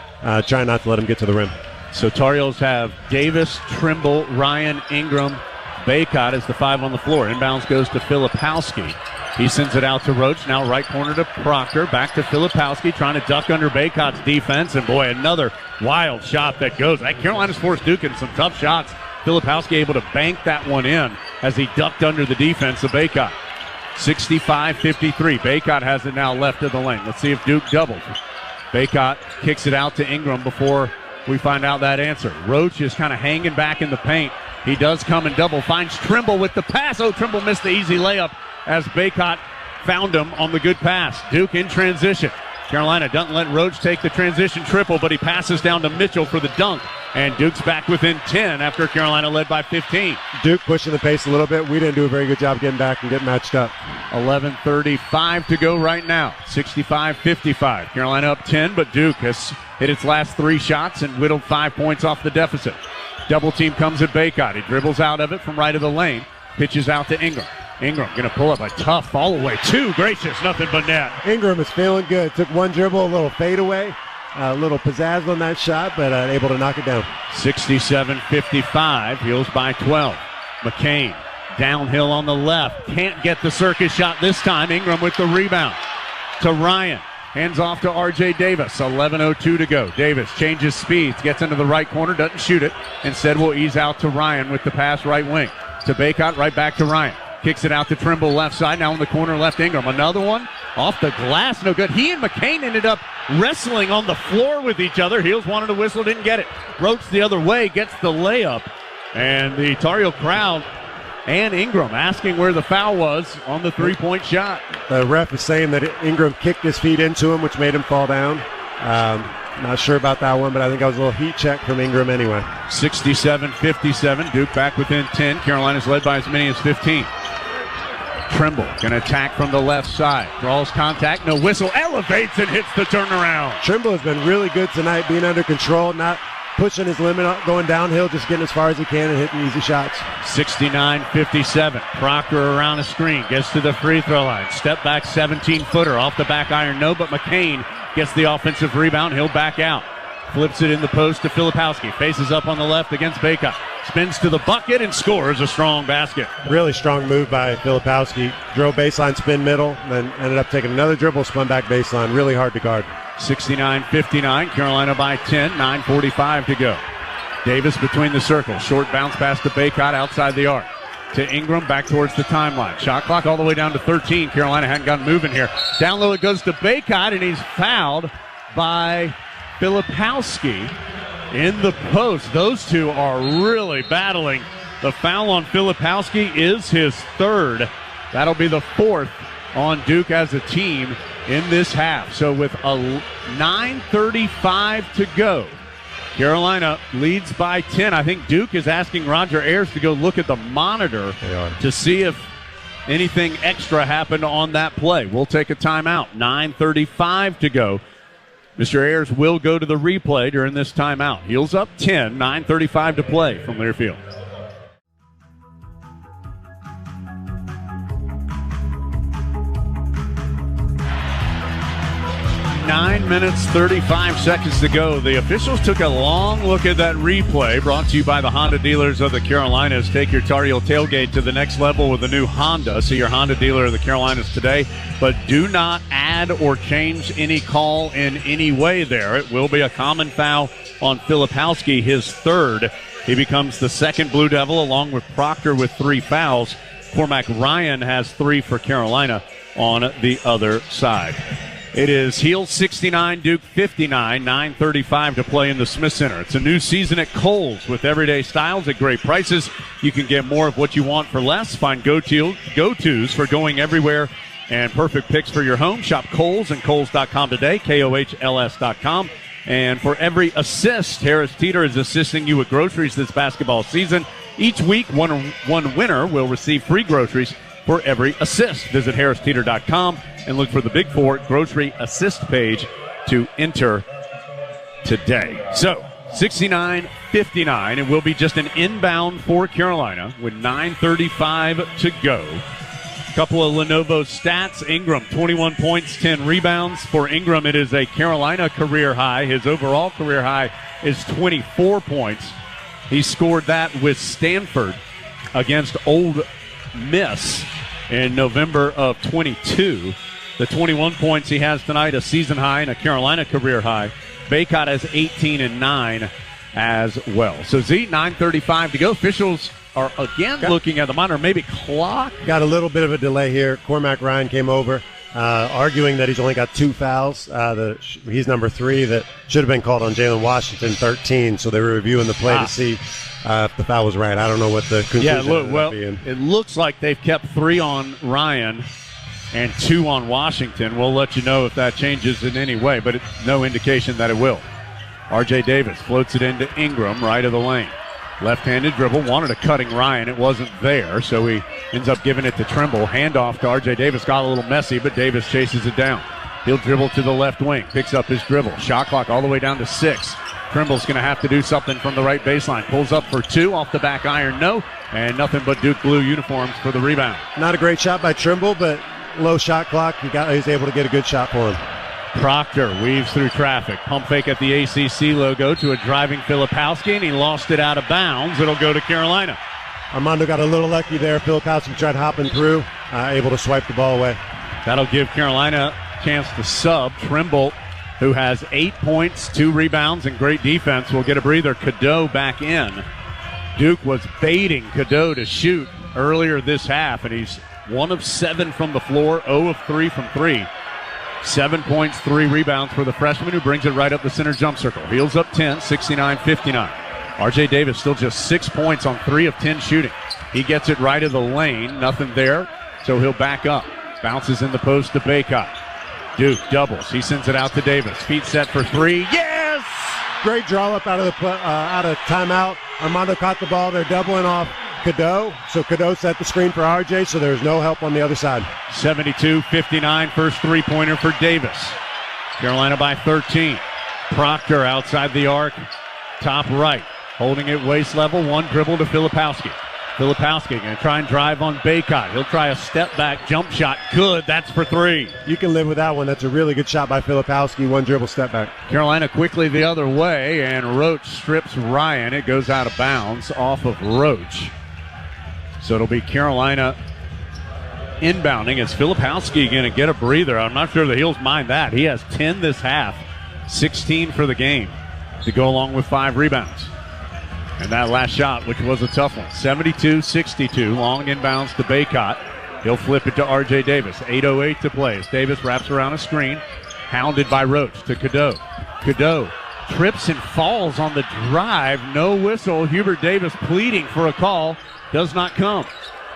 trying not to let him get to the rim. So Tar Heels have Davis, Trimble, Ryan, Ingram, Bacot as the 5 on the floor. Inbounds goes to Filipowski. He sends it out to Roach. Now right corner to Proctor. Back to Filipowski, trying to duck under Bacot's defense. And boy, another wild shot that goes. Carolina's forced Duke in some tough shots. Filipowski able to bank that one in as he ducked under the defense of Bacot. 65-53. Bacot has it now left of the lane. Let's see if Duke doubles. Bacot kicks it out to Ingram before we find out that answer. Roach is kind of hanging back in the paint. He does come and double. Finds Trimble with the pass. Oh, Trimble missed the easy layup as Bacot found him on the good pass. Duke in transition. Carolina doesn't let Roach take the transition triple, but he passes down to Mitchell for the dunk. And Duke's back within 10 after Carolina led by 15. Duke pushing the pace a little bit. We didn't do a very good job getting back and getting matched up. 11:35 to go right now. 65-55. Carolina up 10, but Duke has hit its last 3 shots and whittled 5 points off the deficit. Double team comes at Bacot. He dribbles out of it from right of the lane. Pitches out to Ingram. Ingram going to pull up a tough fall-away. 2 gracious, nothing but net. Ingram is feeling good. Took one dribble, a little fadeaway, a little pizzazz on that shot, but able to knock it down. 67-55, Heels by 12. McCain downhill on the left. Can't get the circus shot this time. Ingram with the rebound. To Ryan. Hands off to R.J. Davis. 11:02 to go. Davis changes speeds, gets into the right corner, doesn't shoot it. Instead will ease out to Ryan with the pass right wing. To Bacot, right back to Ryan. Kicks it out to Trimble left side. Now in the corner left Ingram. Another one off the glass. No good. He and McCain ended up wrestling on the floor with each other. Heels wanted to whistle, didn't get it. Roach the other way, gets the layup. And the Tar Heel crowd and Ingram asking where the foul was on the 3-point shot. The ref is saying that Ingram kicked his feet into him, which made him fall down. Not sure about that one, but I think that was a little heat check from Ingram anyway. 67-57. Duke back within 10. Carolina's led by as many as 15. Trimble going to attack from the left side. Draws contact, no whistle, elevates and hits the turnaround. Trimble has been really good tonight, being under control, not pushing his limit, going downhill, just getting as far as he can and hitting easy shots. 69-57. Proctor around a screen, gets to the free throw line. Step back 17-footer off the back iron, no, but McCain gets the offensive rebound. He'll back out. Flips it in the post to Filipowski. Faces up on the left against Bacot. Spins to the bucket and scores a strong basket. Really strong move by Filipowski. Drove baseline, spin middle, then ended up taking another dribble, spun back baseline. Really hard to guard. 69-59. Carolina by 10. 9:45 to go. Davis between the circles. Short bounce pass to Bacot outside the arc. To Ingram, back towards the timeline. Shot clock all the way down to 13. Carolina hadn't gotten moving here. Down low it goes to Bacot, and he's fouled by Filipowski in the post. Those two are really battling. The foul on Filipowski is his 3rd. That'll be the 4th on Duke as a team in this half. So with a 9:35 to go, Carolina leads by 10. I think Duke is asking Roger Ayers to go look at the monitor to see if anything extra happened on that play. We'll take a timeout. 9:35 to go. Mr. Ayers will go to the replay during this timeout. Heels up 10, 9:35 to play from Learfield. 9 minutes, 35 seconds to go. The officials took a long look at that replay, brought to you by the Honda dealers of the Carolinas. Take your Tar Heel tailgate to the next level with a new Honda. See your Honda dealer of the Carolinas today, but do not add or change any call in any way there. It will be a common foul on Filipowski, his 3rd. He becomes the 2nd Blue Devil along with Proctor with 3 fouls. Cormac Ryan has 3 for Carolina on the other side. It is Heels 69, Duke 59, 9:35 to play in the Smith Center. It's a new season at Kohl's with everyday styles at great prices. You can get more of what you want for less. Find go-tos for going everywhere and perfect picks for your home. Shop Kohl's and Kohl's.com today, KOHLS.com. And for every assist, Harris Teeter is assisting you with groceries this basketball season. Each week, one winner will receive free groceries for every assist. Visit harristeeter.com and look for the Big Four grocery assist page to enter today. So, 69-59. It will be just an inbound for Carolina with 9:35 to go. Couple of Lenovo stats. Ingram, 21 points, 10 rebounds. For Ingram, it is a Carolina career high. His overall career high is 24 points. He scored that with Stanford against Ole Miss in November of 22. The 21 points he has tonight, a season high and a Carolina career high. Bacot has 18 and 9 as well. So, Z, 9:35 to go. Officials are again looking at the monitor, maybe clock. Got a little bit of a delay here. Cormac Ryan came over, arguing that he's only got 2 fouls. He's number 3 that should have been called on Jalen Washington, 13. So they were reviewing the play to see if the foul was right. I don't know what the conclusion ended up being. It looks like they've kept 3 on Ryan and 2 on Washington. We'll let you know if that changes in any way, but it's no indication that it will. R.J. Davis floats it into Ingram, right of the lane. Left-handed dribble, wanted a cutting Ryan. It wasn't there, so he ends up giving it to Trimble. Handoff to R.J. Davis. Got a little messy, but Davis chases it down. He'll dribble to the left wing, picks up his dribble. Shot clock all the way down to 6. Trimble's going to have to do something from the right baseline. Pulls up for 2, off the back iron, no. And nothing but Duke blue uniforms for the rebound. Not a great shot by Trimble, but low shot clock. He was able to get a good shot for him. Proctor weaves through traffic. Pump fake at the ACC logo to a driving Filipowski, and he lost it out of bounds. It'll go to Carolina. Armando got a little lucky there. Filipowski tried hopping through, able to swipe the ball away. That'll give Carolina a chance to sub. Trimble, who has 8 points, 2 rebounds, and great defense, will get a breather. Cadeau back in. Duke was baiting Cadeau to shoot earlier this half, and he's 1 of 7 from the floor, 0 of 3 from 3. 7 points, 3 rebounds for the freshman, who brings it right up the center jump circle. Heels up 10, 69-59. R.J. Davis still just 6 points on 3 of 10 shooting. He gets it right of the lane. Nothing there, so he'll back up. Bounces in the post to Bacot. Duke doubles. He sends it out to Davis. Feet set for 3. Yes! Great draw up out of timeout. Armando caught the ball. They're doubling off Cadeau. So Cadeau set the screen for RJ, so there's no help on the other side. 72-59, first three-pointer for Davis. Carolina by 13. Proctor outside the arc, top right. Holding it waist level, 1 dribble to Filipowski. Filipowski going to try and drive on Bacot. He'll try a step-back jump shot. Good, that's for 3. You can live with that one. That's a really good shot by Filipowski. 1 dribble step back. Carolina quickly the other way, and Roach strips Ryan. It goes out of bounds off of Roach. So it'll be Carolina inbounding. Is Filipowski going to get a breather? I'm not sure the Heels mind that. He has 10 this half, 16 for the game to go along with 5 rebounds. And that last shot, which was a tough one, 72-62, long inbounds to Bacot. He'll flip it to R.J. Davis. 8:08 to play as Davis wraps around a screen, hounded by Roach to Cadeau. Cadeau trips and falls on the drive. No whistle. Hubert Davis pleading for a call. Does not come.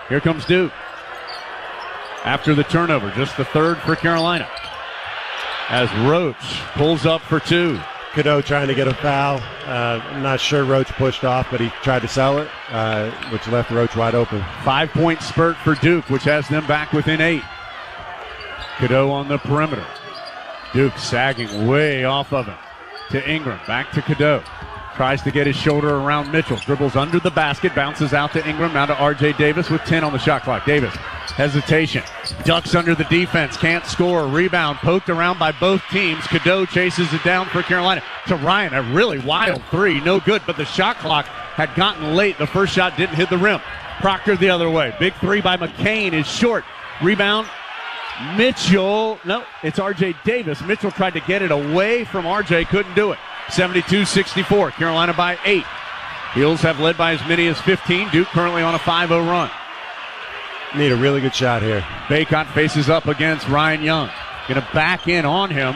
Here comes Duke. After the turnover, just the 3rd for Carolina. As Roach pulls up for 2. Cadeau trying to get a foul. I'm not sure Roach pushed off, but he tried to sell it, which left Roach wide open. 5-point spurt for Duke, which has them back within 8. Cadeau on the perimeter. Duke sagging way off of him. To Ingram, back to Cadeau. Tries to get his shoulder around Mitchell. Dribbles under the basket, bounces out to Ingram, now to R.J. Davis with 10 on the shot clock. Davis, hesitation. Ducks under the defense, can't score. Rebound poked around by both teams. Cadeau chases it down for Carolina. To Ryan, a really wild 3. No good, but the shot clock had gotten late. The first shot didn't hit the rim. Proctor the other way. Big 3 by McCain is short. Rebound. Mitchell. No, it's R.J. Davis. Mitchell tried to get it away from R.J. Couldn't do it. 72-64. Carolina by 8. Heels have led by as many as 15. Duke currently on a 5-0 run. Need a really good shot here. Bacot faces up against Ryan Young. Going to back in on him.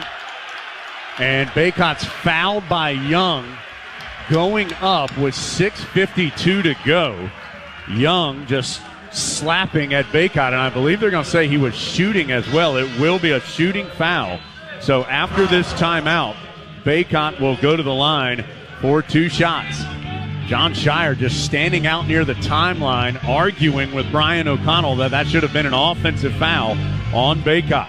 And Bacot's fouled by Young going up with 6:52 to go. Young just slapping at Bacot, and I believe they're going to say he was shooting as well. It will be a shooting foul. So after this timeout, Bacot will go to the line for 2 shots. John Shire just standing out near the timeline, arguing with Brian O'Connell that should have been an offensive foul on Bacot.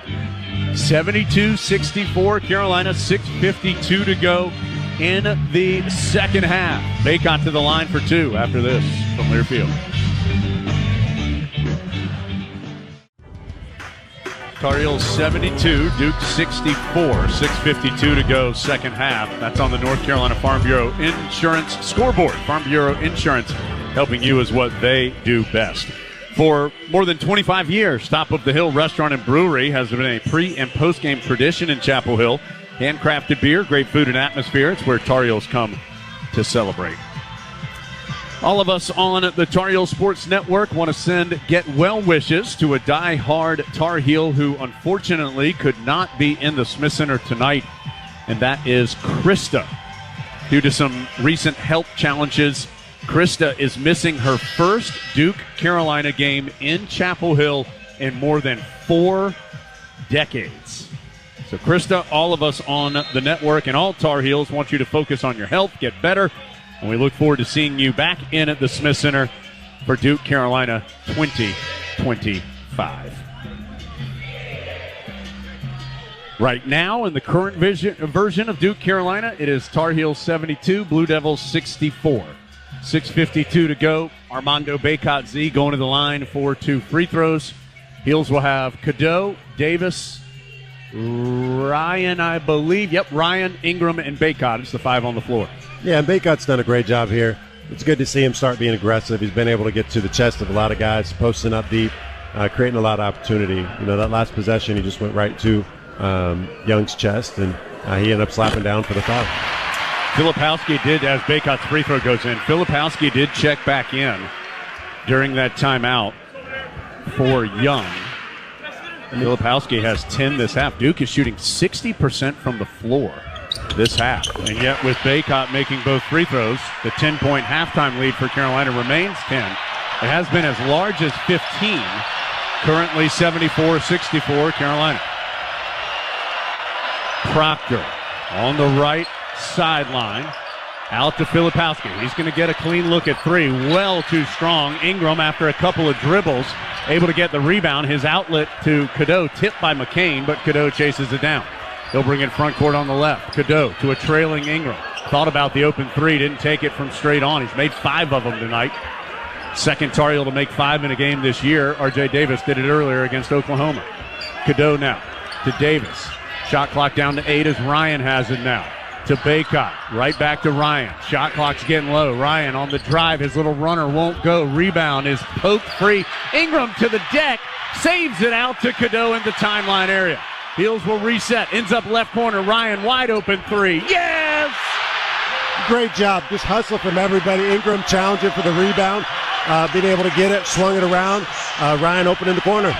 72-64, Carolina, 6:52 to go in the second half. Bacot to the line for 2 after this from Learfield. Tar Heels 72, Duke 64, 6:52 to go second half. That's on the North Carolina Farm Bureau Insurance scoreboard. Farm Bureau Insurance helping you is what they do best. For more than 25 years, Top of the Hill Restaurant and Brewery has been a pre- and post-game tradition in Chapel Hill. Handcrafted beer, great food and atmosphere. It's where Tar Heels come to celebrate. All of us on the Tar Heel Sports Network want to send get well wishes to a die-hard Tar Heel who unfortunately could not be in the Smith Center tonight, and that is Krista. Due to some recent health challenges, Krista is missing her first Duke Carolina game in Chapel Hill in more than 4 decades. So Krista, all of us on the network and all Tar Heels want you to focus on your health, get better, and we look forward to seeing you back in at the Smith Center for Duke Carolina 2025. Right now, in the current version of Duke Carolina, it is Tar Heels 72, Blue Devils 64. 6:52 to go. Armando Bacot Z going to the line for 2 free throws. Heels will have Cadeau, Davis, Ryan, I believe. Yep, Ryan, Ingram, and Bacot. It's the 5 on the floor. Yeah, and Bacot's done a great job here. It's good to see him start being aggressive. He's been able to get to the chest of a lot of guys, posting up deep, creating a lot of opportunity. You know, that last possession, he just went right to Young's chest, and he ended up slapping down for the foul. Filipowski did, as Bacot's free throw goes in, Filipowski did check back in during that timeout for Young. Filipowski has 10 this half. Duke is shooting 60% from the floor this half. And yet with Bacot making both free throws, the 10-point halftime lead for Carolina remains 10. It has been as large as 15. Currently 74-64 Carolina. Proctor on the right sideline. Out to Filipowski. He's going to get a clean look at 3. Well too strong. Ingram, after a couple of dribbles, able to get the rebound. His outlet to Cadeau, tipped by McCain, but Cadeau chases it down. He'll bring it front court on the left. Cadeau to a trailing Ingram. Thought about the open 3, didn't take it from straight on. He's made 5 of them tonight. Second Tar Heel to make 5 in a game this year. R.J. Davis did it earlier against Oklahoma. Cadeau now to Davis. Shot clock down to 8 as Ryan has it now. To Bacot, right back to Ryan. Shot clock's getting low. Ryan on the drive. His little runner won't go. Rebound is poked free. Ingram to the deck. Saves it out to Cadeau in the timeline area. Heels will reset. Ends up left corner. Ryan wide open 3. Yes! Great job. Just hustle from everybody. Ingram challenging for the rebound. Being able to get it. Swung it around. Ryan open in the corner.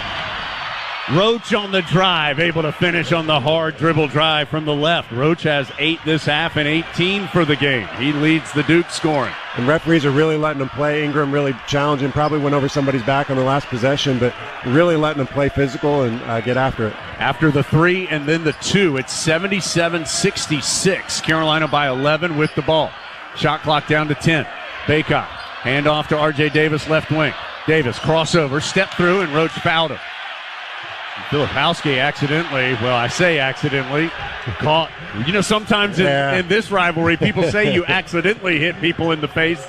Roach on the drive, able to finish on the hard dribble drive from the left. Roach has 8 this half and 18 for the game. He leads the Duke scoring. And referees are really letting him play. Ingram really challenging, probably went over somebody's back on the last possession, but really letting him play physical and get after it. After the 3 and then the 2, it's 77-66. Carolina by 11 with the ball. Shot clock down to 10. Bacot, handoff to R.J. Davis, left wing. Davis, crossover, step through, and Roach fouled him. Filipowski accidentally, well, I say accidentally, caught. You know, sometimes in this rivalry, people say you accidentally hit people in the face.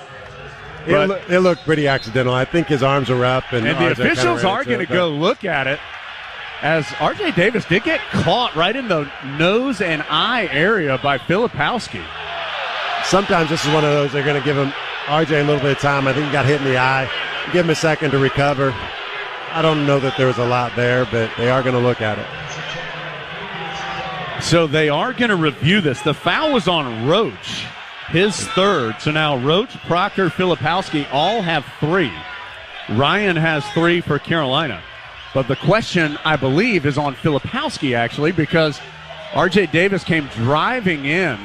It looked pretty accidental. I think his arms are up. And the officials are going to go look at it, as R.J. Davis did get caught right in the nose and eye area by Filipowski. Sometimes this is one of those they're going to give him, R.J. a little bit of time. I think he got hit in the eye. Give him a second to recover. I don't know that there was a lot there, but they are going to look at it. So they are going to review this. The foul was on Roach, his third. So now Roach, Proctor, Filipowski all have 3. Ryan has 3 for Carolina. But the question, I believe, is on Filipowski, actually, because R.J. Davis came driving in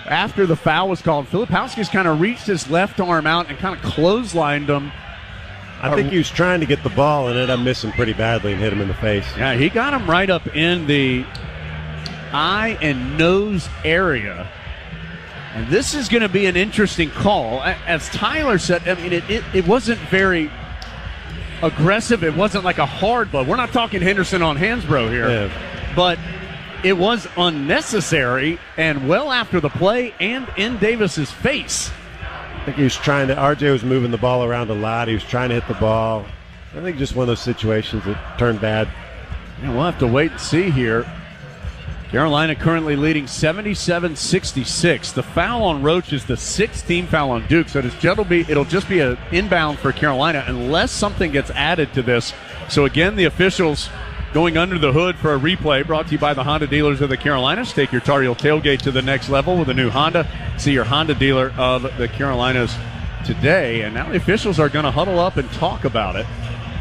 after the foul was called. Filipowski's kind of reached his left arm out and kind of clotheslined him. I think he was trying to get the ball and ended up missing pretty badly and hit him in the face. Yeah, he got him right up in the eye and nose area. And this is going to be an interesting call. As Tyler said, I mean, it wasn't very aggressive. It wasn't like a hard blow. We're not talking Henderson on Hansbrough here. Yeah. But it was unnecessary and well after the play and in Davis's face. I think he was trying to, RJ was moving the ball around a lot. He was trying to hit the ball. I think just one of those situations that turned bad. And we'll have to wait and see here. Carolina currently leading 77-66. The foul on Roach is the 6th team foul on Duke, so it'll just be an inbound for Carolina unless something gets added to this. So again, the officials going under the hood for a replay brought to you by the Honda dealers of the Carolinas. Take your Tar Heel tailgate to the next level with a new Honda. See your Honda dealer of the Carolinas today. And now the officials are going to huddle up and talk about it.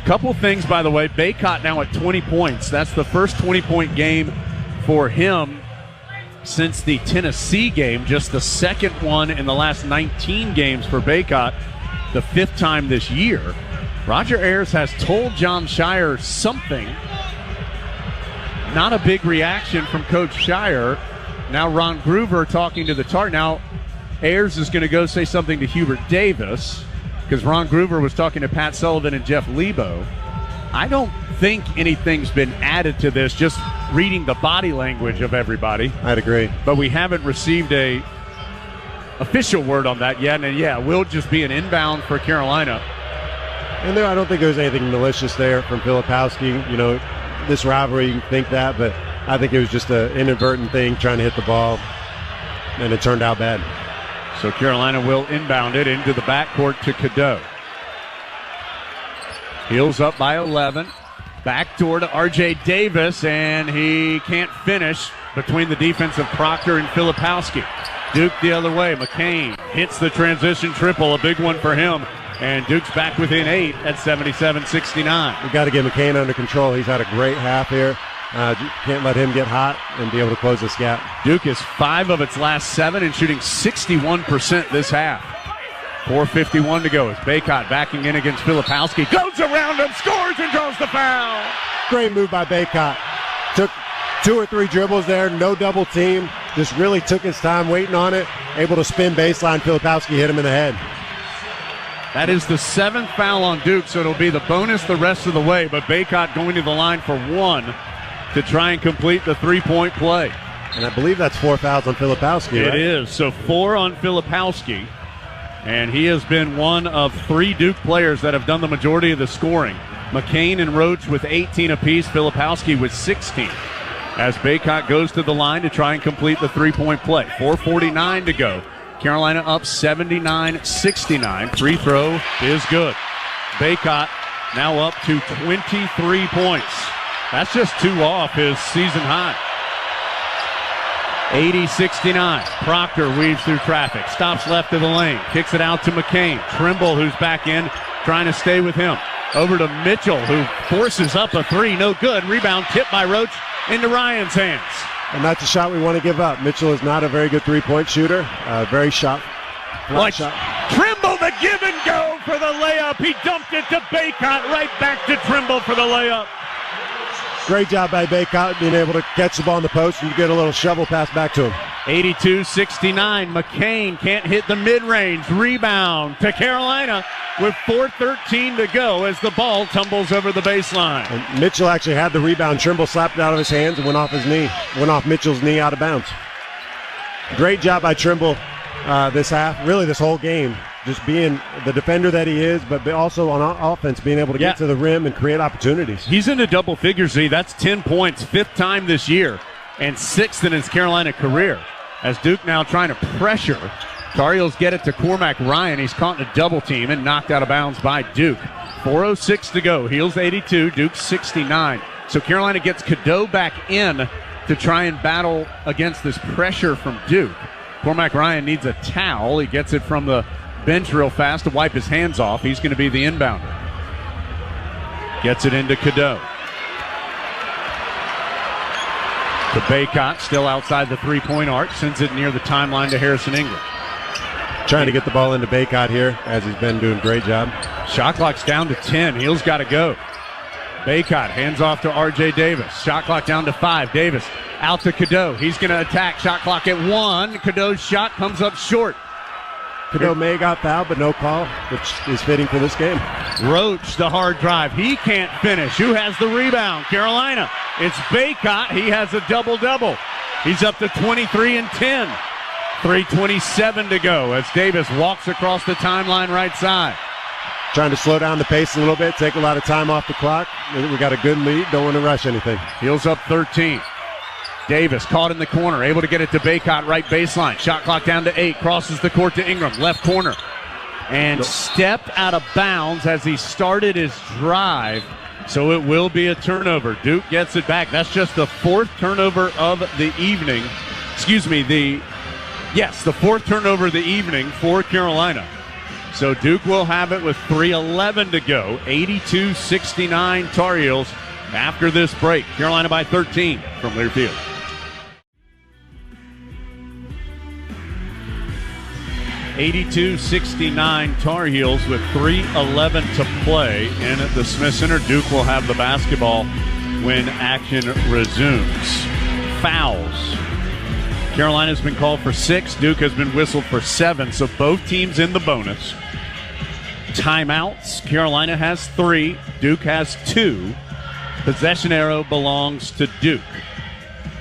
Couple things, by the way. Bacot now at 20 points. That's the first 20-point game for him since the Tennessee game, just the second one in the last 19 games for Bacot, the 5th time this year. Roger Ayers has told John Shire something. Not a big reaction from Coach Shire. Now Ron Groover talking to the Tar. Now Ayers is going to go say something to Hubert Davis because Ron Groover was talking to Pat Sullivan and Jeff Lebo. I don't think anything's been added to this, just reading the body language of everybody. I'd agree. But we haven't received a official word on that yet. And yeah, it will just be an inbound for Carolina. And I don't think there's anything malicious there from Filipowski. You know, this rivalry, you can think that, but I think it was just an inadvertent thing, trying to hit the ball, and it turned out bad. So Carolina will inbound it into the backcourt to Cadeau. Heels up by 11. Backdoor to R.J. Davis, and he can't finish between the defense of Proctor and Filipowski. Duke the other way. McCain hits the transition triple, a big one for him. And Duke's back within 8 at 77-69. We've got to get McCain under control. He's had a great half here. Can't let him get hot and be able to close this gap. Duke is 5 of its last 7 and shooting 61% this half. 4:51 to go as Bacot backing in against Filipowski. Goes around him, scores, and draws the foul. Great move by Bacot. Took 2 or 3 dribbles there, no double team. Just really took his time waiting on it. Able to spin baseline. Filipowski hit him in the head. That is the 7th foul on Duke, so it'll be the bonus the rest of the way. But Bacot going to the line for 1 to try and complete the 3-point play. And I believe that's 4 fouls on Filipowski, right? It is. So 4 on Filipowski. And he has been one of 3 Duke players that have done the majority of the scoring. McCain and Roach with 18 apiece, Filipowski with 16. As Bacot goes to the line to try and complete the 3-point play. 4:49 to go. Carolina up 79-69. Free throw is good. Bacot now up to 23 points. That's just 2 off his season high. 80-69. Proctor weaves through traffic. Stops left of the lane. Kicks it out to McCain. Trimble, who's back in, trying to stay with him. Over to Mitchell, who forces up a 3. No good. Rebound tipped by Roach into Ryan's hands. And that's a shot we want to give up. Mitchell is not a very good 3-point shooter. Very flat shot. Trimble, the give and go for the layup. He dumped it to Bacot. Right back to Trimble for the layup. Great job by Bacot being able to catch the ball in the post and get a little shovel pass back to him. 82-69. McCain can't hit the mid-range. Rebound to Carolina with 4:13 to go as the ball tumbles over the baseline. And Mitchell actually had the rebound. Trimble slapped it out of his hands and went off his knee. Went off Mitchell's knee out of bounds. Great job by Trimble this half, really this whole game. Just being the defender that he is, but also on offense, being able to get to the rim and create opportunities. He's into double figures, Z. That's 10 points, 5th time this year, and 6th in his Carolina career. As Duke now trying to pressure. Tar Heels get it to Cormac Ryan. He's caught in a double team and knocked out of bounds by Duke. 4:06 to go. Heels 82, Duke 69. So Carolina gets Cadeau back in to try and battle against this pressure from Duke. Cormac Ryan needs a towel. He gets it from the bench real fast to wipe his hands off. He's going to be the inbounder. Gets it into Cadeau. To Bacot, still outside the three-point arc. Sends it near the timeline to Harrison Ingram. Trying to get the ball into Bacot here, as he's been doing a great job. Shot clock's down to 10. Heels got to go. Bacot hands off to R.J. Davis. Shot clock down to 5. Davis out to Cadeau. He's going to attack. Shot clock at 1. Cadeau's shot comes up short. Cadeau may have got fouled, but no call, which is fitting for this game. Roach, the hard drive. He can't finish. Who has the rebound? Carolina. It's Bacot. He has a double-double. He's up to 23 and 10. 3:27 to go as Davis walks across the timeline right side. Trying to slow down the pace a little bit, take a lot of time off the clock. We got a good lead, don't want to rush anything. Heels up 13. Davis caught in the corner, able to get it to Bacot, right baseline. Shot clock down to 8, crosses the court to Ingram, left corner. And stepped out of bounds as he started his drive. So it will be a turnover. Duke gets it back. That's just the fourth turnover of the evening. The fourth turnover of the evening for Carolina. So Duke will have it with 3:11 to go. 82-69 Tar Heels after this break. Carolina by 13 from Learfield. (82-69) Tar Heels with 3:11 to play in the Smith Center. Duke will have the basketball when action resumes. Fouls. Carolina's been called for 6. Duke has been whistled for 7. So both teams in the bonus. Timeouts. Carolina has 3. Duke has 2. Possession arrow belongs to Duke.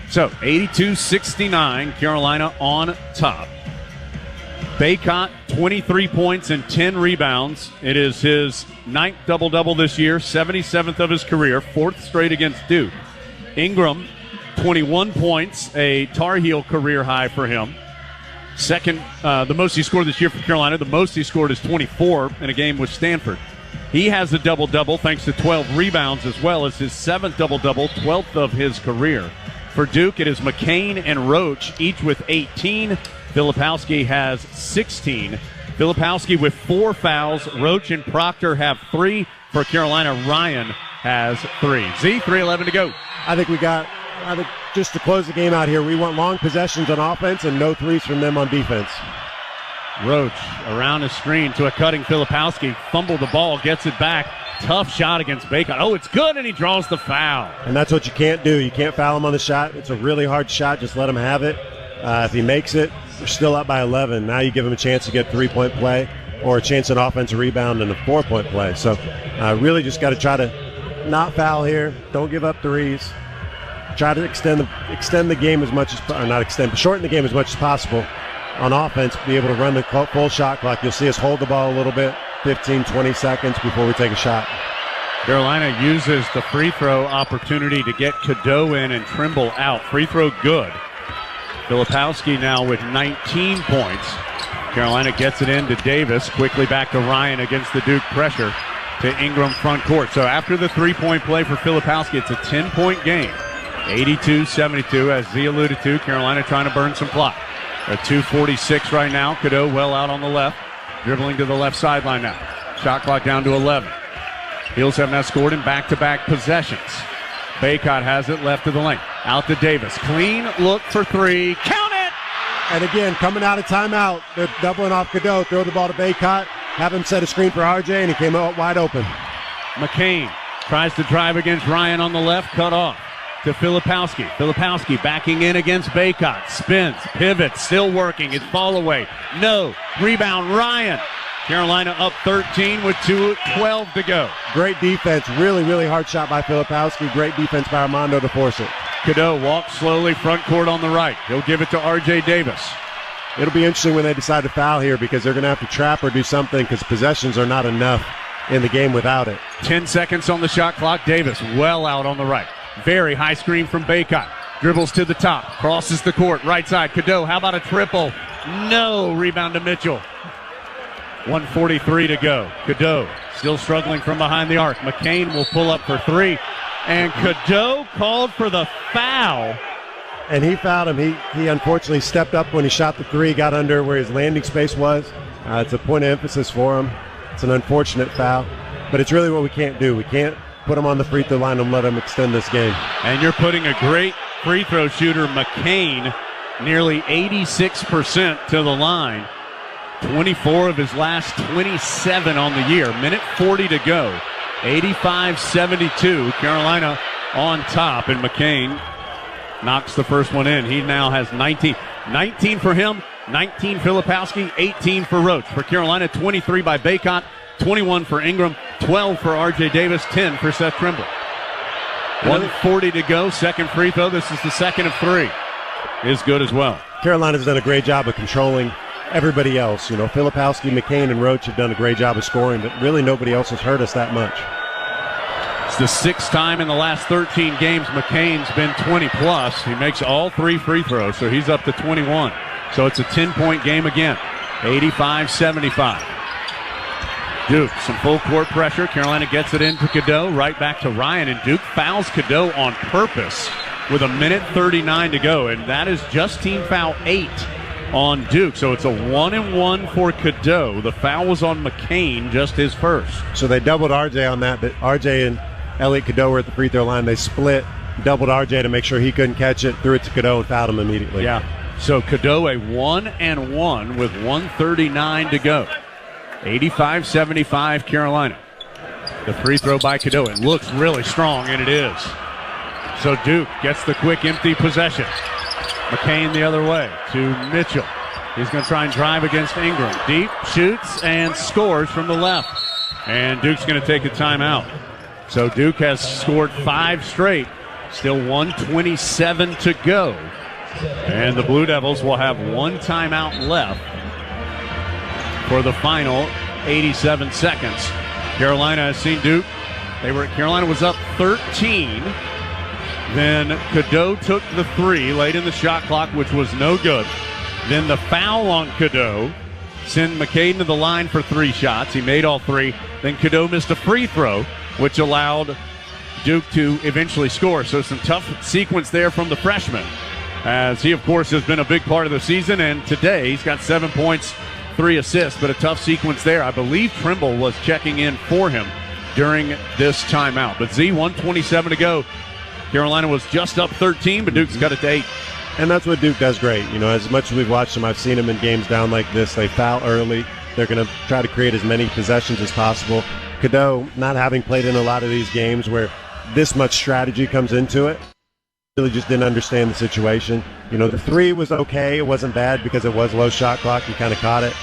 So 82-69. Carolina on top. Bacot, 23 points and 10 rebounds. It is his 9th double-double this year, 77th of his career, 4th straight against Duke. Ingram, 21 points, a Tar Heel career high for him. Second, the most he scored this year for Carolina. The most he scored is 24 in a game with Stanford. He has a double-double thanks to 12 rebounds as well as his 7th double-double, 12th of his career. For Duke, it is McCain and Roach, each with 18. Filipowski has 16. Filipowski with 4 fouls. Roach and Proctor have 3. For Carolina, Ryan has 3. 3:11 to go. I think just to close the game out here, we want long possessions on offense and no threes from them on defense. Roach around the screen to a cutting Filipowski. Fumbled the ball, gets it back. Tough shot against Bacot. Oh, it's good, and he draws the foul. And that's what you can't do. You can't foul him on the shot. It's a really hard shot. Just let him have it. If he makes it, we're still up by 11. Now you give him a chance to get 3-point play or a chance at offensive rebound and a 4-point play. So really just got to try to not foul here. Don't give up threes. Try to extend the game as much as, or not extend, but shorten the game as much as possible on offense. Be able to run the full shot clock. You'll see us hold the ball a little bit, 15, 20 seconds before we take a shot. Carolina uses the free throw opportunity to get Cadeau in and Trimble out. Free throw good. Filipowski now with 19 points. Carolina gets it in to Davis. Quickly back to Ryan against the Duke pressure to Ingram front court. So after the 3-point play for Filipowski, it's a 10-point game. 82-72, as Z alluded to. Carolina trying to burn some clock. At 2:46 right now. Cadeau well out on the left. Dribbling to the left sideline now. Shot clock down to 11. Heels have not scored in back-to-back possessions. Bacot has it left of the lane. Out to Davis. Clean look for 3. Count it! And again, coming out of timeout, they're doubling off Cadeau. Throw the ball to Bacot. Have him set a screen for RJ, and he came out wide open. McCain tries to drive against Ryan on the left. Cut off to Filipowski. Filipowski backing in against Bacot. Spins, pivots, still working. It's fall away. No. Rebound, Ryan. Carolina up 13 with 2:12 to go. Great defense. Really, really hard shot by Filipowski. Great defense by Armando to force it. Cadeau walks slowly front court on the right. He'll give it to R.J. Davis. It'll be interesting when they decide to foul here because they're going to have to trap or do something because possessions are not enough in the game without it. 10 seconds on the shot clock. Davis well out on the right. Very high screen from Bacot. Dribbles to the top. Crosses the court. Right side. Cadeau, how about a triple? No. Rebound to Mitchell. 1:43 to go. Cadeau still struggling from behind the arc. McCain will pull up for 3. And Cadeau called for the foul. And he fouled him. He unfortunately stepped up when he shot the 3, got under where his landing space was. It's a point of emphasis for him. It's an unfortunate foul, but it's really what we can't do. We can't put him on the free throw line and let him extend this game. And you're putting a great free throw shooter, McCain, nearly 86% to the line. 24 of his last 27 on the year. Minute 40 to go. 85-72. Carolina on top, and McCain knocks the first one in. He now has 19. 19 for him, 19 Filipowski, 18 for Roach. For Carolina, 23 by Bacot, 21 for Ingram, 12 for R.J. Davis, 10 for Seth Trimble. 1:40 to go. Second free throw. This is the second of three. Is good as well. Carolina's done a great job of controlling everybody else. You know, Filipowski, McCain, and Roach have done a great job of scoring, but really nobody else has hurt us that much. It's the sixth time in the last 13 games McCain's been 20-plus. He makes all three free throws, so he's up to 21. So it's a 10-point game again, 85-75. Duke, some full court pressure. Carolina gets it into Cadeau, right back to Ryan, and Duke fouls Cadeau on purpose with a minute 39 to go, and that is just team foul 8 on Duke. So it's a 1-and-1 for Cadeau. The foul was on McCain, just his first. So they doubled RJ on that, but RJ and Elliot Cadeau were at the free throw line. They split, doubled RJ to make sure he couldn't catch it, threw it to Cadeau and fouled him immediately. Yeah. So Cadeau a 1-and-1 with 1:39 to go. 85-75 Carolina. The free throw by Cadeau. It looks really strong, and it is. So Duke gets the quick empty possession. McCain the other way to Mitchell. He's going to try and drive against Ingram. Deep, shoots, and scores from the left. And Duke's going to take a timeout. So Duke has scored 5 straight. Still 1:27 to go. And the Blue Devils will have 1 timeout left for the final 87 seconds. Carolina has seen Duke. Carolina was up 13. Then Cadeau took the 3 late in the shot clock, which was no good. Then the foul on Cadeau sent McCain to the line for 3 shots. He made all 3. Then Cadeau missed a free throw, which allowed Duke to eventually score. So some tough sequence there from the freshman, as he, of course, has been a big part of the season. And today he's got 7 points, 3 assists, but a tough sequence there. I believe Trimble was checking in for him during this timeout. But 1:27 to go. Carolina was just up 13, but Duke's got it to 8. And that's what Duke does great. You know, as much as we've watched them, I've seen them in games down like this. They foul early. They're going to try to create as many possessions as possible. Cadeau, not having played in a lot of these games where this much strategy comes into it, really just didn't understand the situation. You know, the 3 was okay. It wasn't bad because it was low shot clock. He kind of caught it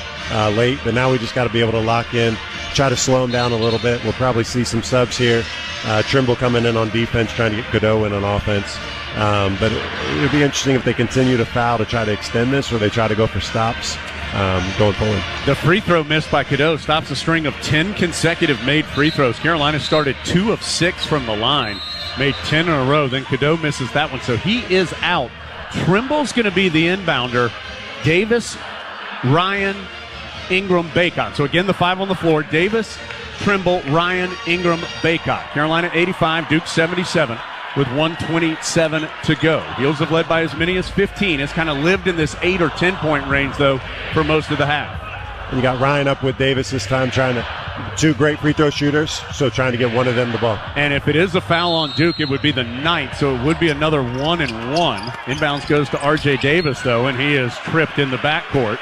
late. But now we just got to be able to lock in, try to slow him down a little bit. We'll probably see some subs here. Trimble coming in on defense, trying to get Cadeau in on offense. But it would be interesting if they continue to foul to try to extend this, or they try to go for stops going forward. The free throw missed by Cadeau stops a string of 10 consecutive made free throws. Carolina started 2 of 6 from the line, made 10 in a row. Then Cadeau misses that one, so he is out. Trimble's going to be the inbounder. Davis, Ryan, Ingram, Bacot. So again, the 5 on the floor. Davis, Trimble, Ryan, Ingram, Bacot. Carolina 85, Duke 77 with 1:27 to go. Heels have led by as many as 15. It's kind of lived in this 8 or 10 point range, though, for most of the half. And you got Ryan up with Davis this time, trying to 2 great free throw shooters, so trying to get one of them the ball. And if it is a foul on Duke, it would be the 9th, so it would be another 1-and-1. Inbounds goes to R.J. Davis, though, and he is tripped in the backcourt.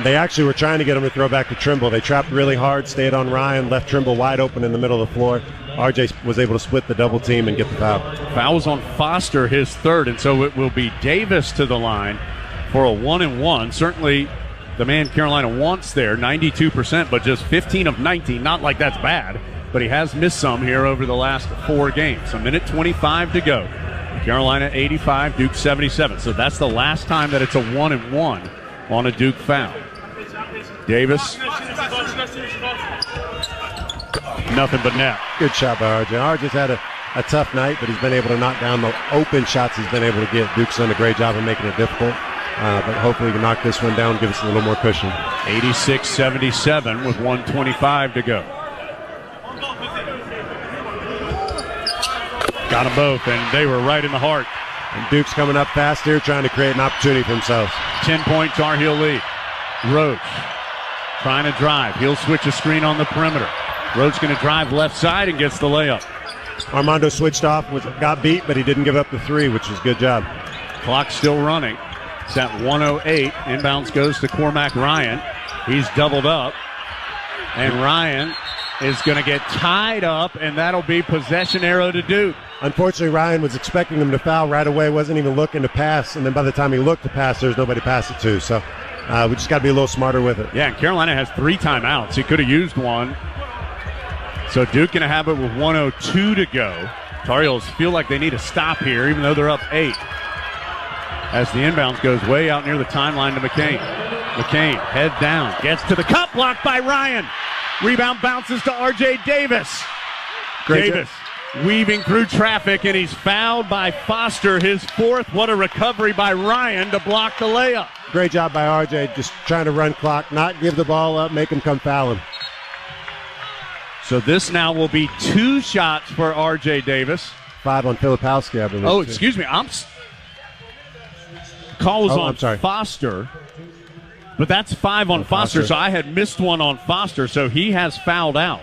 They actually were trying to get him to throw back to Trimble. They trapped really hard, stayed on Ryan, left Trimble wide open in the middle of the floor. RJ was able to split the double team and get the foul. Fouls on Foster, his 3rd, and so it will be Davis to the line for a 1-and-1. Certainly the man Carolina wants there, 92%, but just 15 of 19. Not like that's bad, but he has missed some here over the last 4 games. A minute 25 to go. Carolina 85, Duke 77. So that's the last time that it's a 1-and-1 on a Duke foul. Davis. Nothing but net. Good shot by RJ. RJ's had a tough night, but he's been able to knock down the open shots he's been able to get. Duke's done a great job of making it difficult. But hopefully we can knock this one down, give us a little more cushion. 86-77 with 1:25 to go. Got them both, and they were right in the heart. And Duke's coming up fast here, trying to create an opportunity for himself. 10-point Tar Heel lead. Roach trying to drive. He'll switch a screen on the perimeter. Roach going to drive left side and gets the layup. Armando switched off, got beat, but he didn't give up the three, which is a good job. Clock still running. It's at 1:08. Inbounds goes to Cormac Ryan. He's doubled up. And Ryan is going to get tied up, and that'll be possession arrow to Duke. Unfortunately, Ryan was expecting him to foul right away, wasn't even looking to pass, and then by the time he looked to pass, there's nobody to pass it to. So we just got to be a little smarter with it. Yeah, and Carolina has 3 timeouts. He could have used one. So Duke going to have it with 1:02 to go. Tar Heels feel like they need a stop here, even though they're up 8. As the inbounds goes way out near the timeline to McCain. McCain, head down, gets to the cup, blocked by Ryan. Rebound bounces to R.J. Davis. Davis weaving through traffic, and he's fouled by Foster, his 4th. What a recovery by Ryan to block the layup. Great job by R.J. just trying to run clock, not give the ball up, make him come foul him. So this now will be 2 shots for R.J. Davis. 5 on Filipowski, I believe. Oh, excuse me. Call was on I'm sorry. Foster. But that's 5 on Foster, so I had missed one on Foster, so he has fouled out.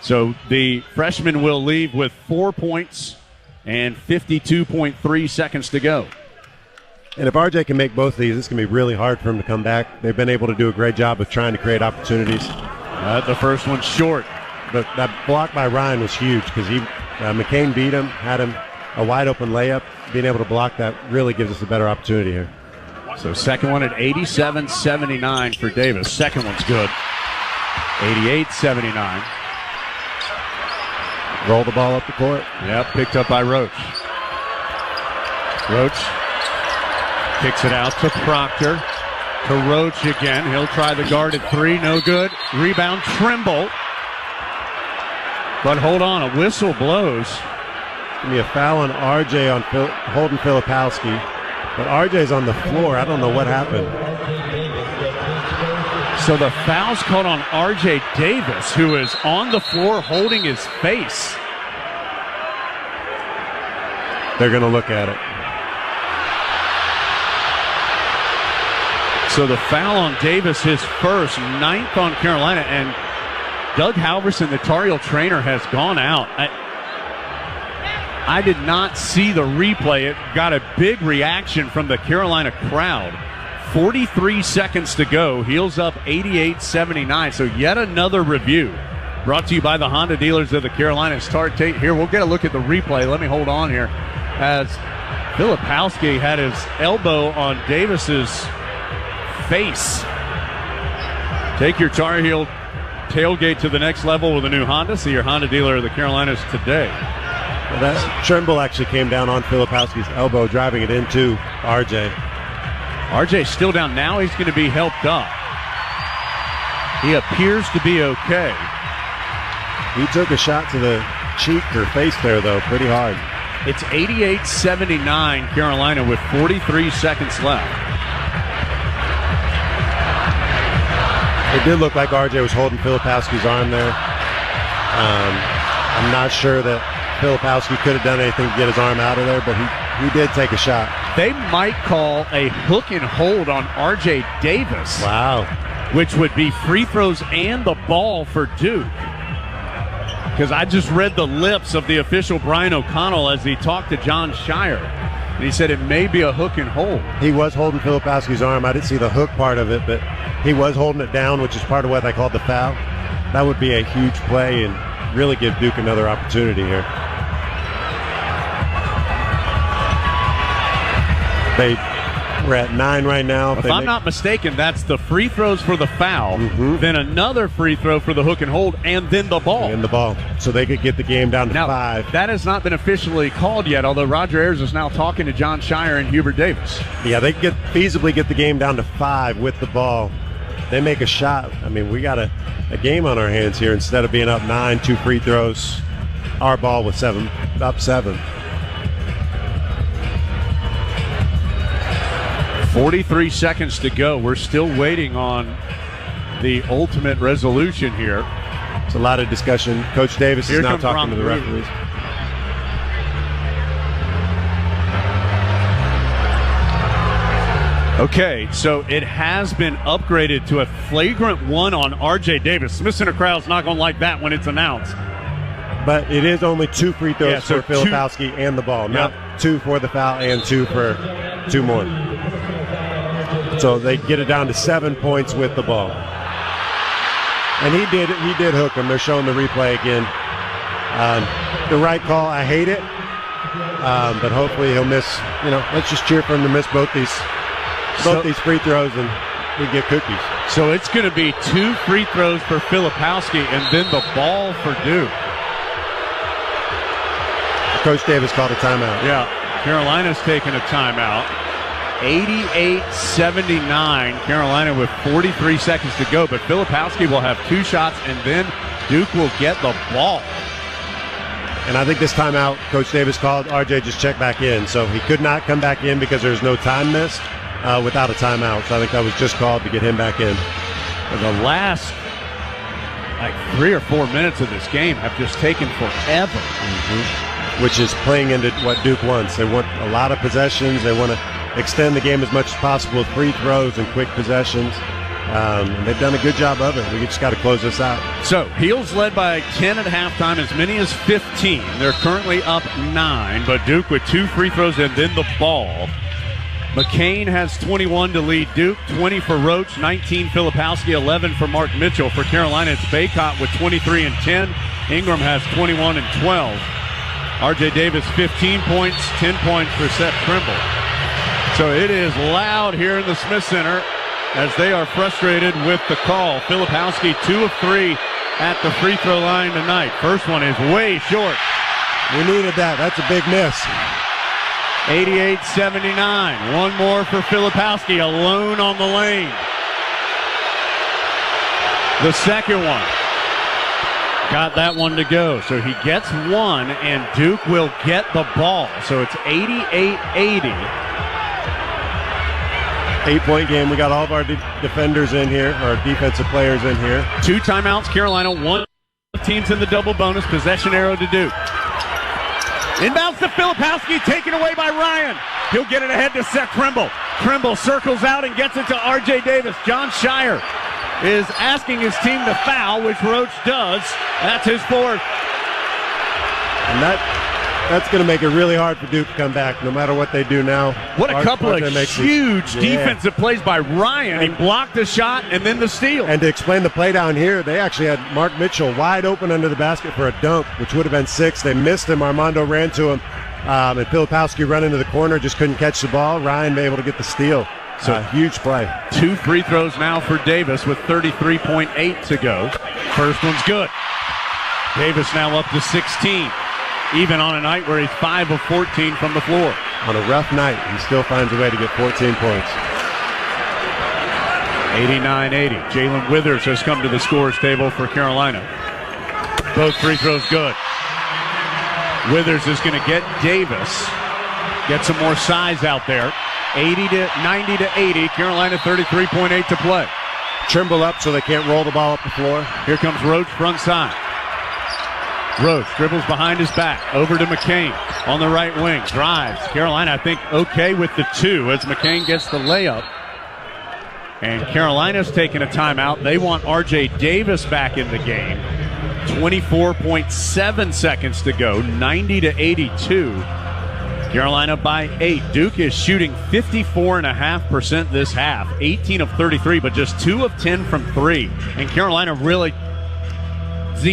So the freshman will leave with 4 points and 52.3 seconds to go. And if RJ can make both of these, it's going to be really hard for him to come back. They've been able to do a great job of trying to create opportunities. The first one's short. But that block by Ryan was huge because McCain beat him, had him a wide-open layup. Being able to block that really gives us a better opportunity here. So second one at 87-79 for Davis. Second one's good. 88-79. Roll the ball up the court. Yep, picked up by Roach. Roach kicks it out to Proctor. To Roach again. He'll try the guard at 3. No good. Rebound, Trimble. But hold on, a whistle blows. Give me a foul on RJ on holding Filipowski. But RJ's on the floor. I don't know what happened. So the foul's called on R.J. Davis, who is on the floor holding his face. They're going to look at it. So the foul on Davis, his first, 9th on Carolina, and Doug Halverson, the Tar Heel trainer, has gone out. I did not see the replay. It got a big reaction from the Carolina crowd. 43 seconds to go. Heels up 88-79. So yet another review. Brought to you by the Honda dealers of the Carolina Star. Here, we'll get a look at the replay. Let me hold on here. As Filipowski had his elbow on Davis's face. Take your Tar Heel tailgate to the next level with a new Honda. See your Honda dealer of the Carolinas today. Well, that Trimble actually came down on Filipowski's elbow, driving it into RJ. RJ's still down. Now he's going to be helped up. He appears to be okay. He took a shot to the cheek or face there, though, pretty hard. It's 88-79 Carolina with 43 seconds left. It did look like RJ was holding Filipowski's arm there. I'm not sure that Filipowski could have done anything to get his arm out of there, but he did take a shot. They might call a hook and hold on R.J. Davis. Wow. Which would be free throws and the ball for Duke. Because I just read the lips of the official Brian O'Connell as he talked to John Shire. And he said it may be a hook and hold. He was holding Filipowski's arm. I didn't see the hook part of it, but he was holding it down, which is part of what I called the foul. That would be a huge play and really give Duke another opportunity here. We're at 9 right now. If I'm not mistaken, that's the free throws for the foul, then another free throw for the hook and hold, and then the ball. And the ball. So they could get the game down to 5. That has not been officially called yet, although Roger Ayers is now talking to John Shire and Hubert Davis. Yeah, they could feasibly get the game down to 5 with the ball. They make a shot. I mean, we got a game on our hands here. Instead of being up 9, 2 free throws, our ball was up 7. 43 seconds to go. We're still waiting on the ultimate resolution here. It's a lot of discussion. Coach Davis is now talking to the referees. Okay, so it has been upgraded to a flagrant one on R.J. Davis. Smith Center crowd's not going to like that when it's announced. But it is only 2 free throws so for Filipowski and the ball, not 2 for the foul and 2 for 2 more. So they get it down to 7 points with the ball. And he did hook him. They're showing the replay again. The right call, I hate it. But hopefully he'll miss, let's just cheer for him to miss both these free throws and we get cookies. So it's going to be 2 free throws for Filipowski and then the ball for Duke. Coach Davis called a timeout. Yeah, Carolina's taking a timeout. 88-79, Carolina with 43 seconds to go, but Filipowski will have 2 shots, and then Duke will get the ball. And I think this timeout, Coach Davis called, RJ just checked back in, so he could not come back in because there's no time missed without a timeout, so I think that was just called to get him back in. And the last 3 or 4 minutes of this game have just taken forever. Mm-hmm. Which is playing into what Duke wants. They want a lot of possessions. They want to extend the game as much as possible with free throws and quick possessions. And they've done a good job of it. We just got to close this out. So, Heels led by 10 at halftime, as many as 15. They're currently up 9, but Duke with 2 free throws and then the ball. McCain has 21 to lead Duke, 20 for Roach, 19 Filipowski, 11 for Mark Mitchell. For Carolina, it's Bacot with 23 and 10. Ingram has 21 and 12. R.J. Davis, 15 points, 10 points for Seth Trimble. So it is loud here in the Smith Center as they are frustrated with the call. Filipowski, 2 of 3 at the free throw line tonight. First one is way short. We needed that. That's a big miss. 88-79. One more for Filipowski, alone on the lane. The second one. Got that one to go. So he gets 1, and Duke will get the ball. So it's 88-80. 8-point game. We got all of our defenders in here, our defensive players in here. 2 timeouts, Carolina. 1 teams in the double bonus. Possession arrow to Duke. Inbounds to Filipowski, taken away by Ryan. He'll get it ahead to Seth Trimble. Trimble circles out and gets it to R.J. Davis. John Shire is asking his team to foul, which Roach does. That's his 4th. And that's going to make it really hard for Duke to come back, no matter what they do now. What a couple of huge defensive plays by Ryan. He blocked the shot and then the steal. And to explain the play down here, they actually had Mark Mitchell wide open under the basket for a dunk, which would have been 6. They missed him. Armando ran to him. And Filipowski run into the corner, just couldn't catch the ball. Ryan be able to get the steal. So huge play. 2 free throws now for Davis with 33.8 to go. First one's good. Davis now up to 16. Even on a night where he's 5 of 14 from the floor. On a rough night, he still finds a way to get 14 points. 89-80. Jalen Withers has come to the scorers table for Carolina. Both free throws good. Withers is going to get Davis. Get some more size out there. 90-80. Carolina 33.8 to play. Trimble up so they can't roll the ball up the floor. Here comes Roach front side. Roach dribbles behind his back. Over to McCain on the right wing. Drives. Carolina, I think, okay with the 2 as McCain gets the layup. And Carolina's taking a timeout. They want R.J. Davis back in the game. 24.7 seconds to go. 90-82. Carolina by 8. Duke is shooting 54.5% this half. 18 of 33, but just 2 of 10 from 3. And Carolina really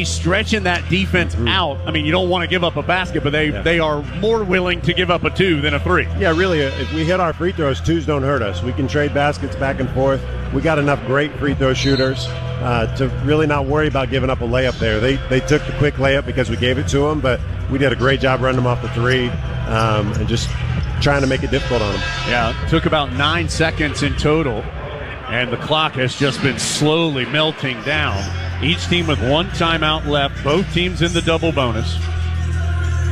stretching that defense out. I mean, you don't want to give up a basket, but they are more willing to give up a 2 than a 3. Yeah, really, if we hit our free throws, 2s don't hurt us. We can trade baskets back and forth. We got enough great free throw shooters to really not worry about giving up a layup there. They took the quick layup because we gave it to them, but we did a great job running them off the 3 and just trying to make it difficult on them. Yeah, it took about 9 seconds in total, and the clock has just been slowly melting down. Each team with 1 timeout left, both teams in the double bonus.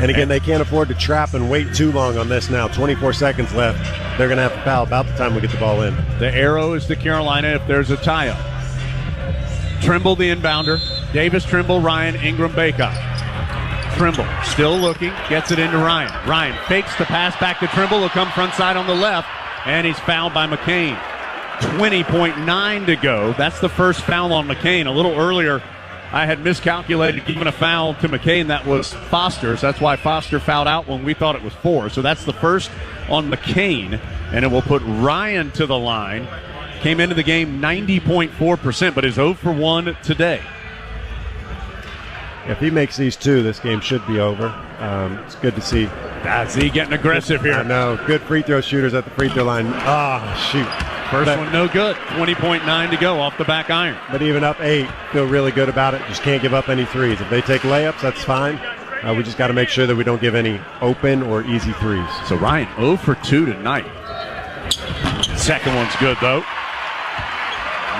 And again, they can't afford to trap and wait too long on this now. 24 seconds left. They're going to have to foul about the time we get the ball in. The arrow is to Carolina if there's a tie-up. Trimble the inbounder. Davis, Trimble, Ryan, Ingram, Bacot. Trimble still looking, gets it into Ryan. Ryan fakes the pass back to Trimble. He'll come front side on the left. and he's fouled by McCain. 20.9 to go. That's the first foul on McCain. A little earlier, I had miscalculated giving a foul to McCain. That was Foster's. That's why Foster fouled out when we thought it was 4. So that's the first on McCain, and it will put Ryan to the line. Came into the game 90.4%, but is 0 for 1 today. If he makes these 2, this game should be over. It's good to see. That's he getting aggressive here. I know. Good free throw shooters at the free throw line. Shoot. First one no good. 20.9 to go off the back iron. But even up 8, feel really good about it. Just can't give up any threes. If they take layups, that's fine. We just got to make sure that we don't give any open or easy threes. So Ryan 0 for 2 tonight. Second one's good, though.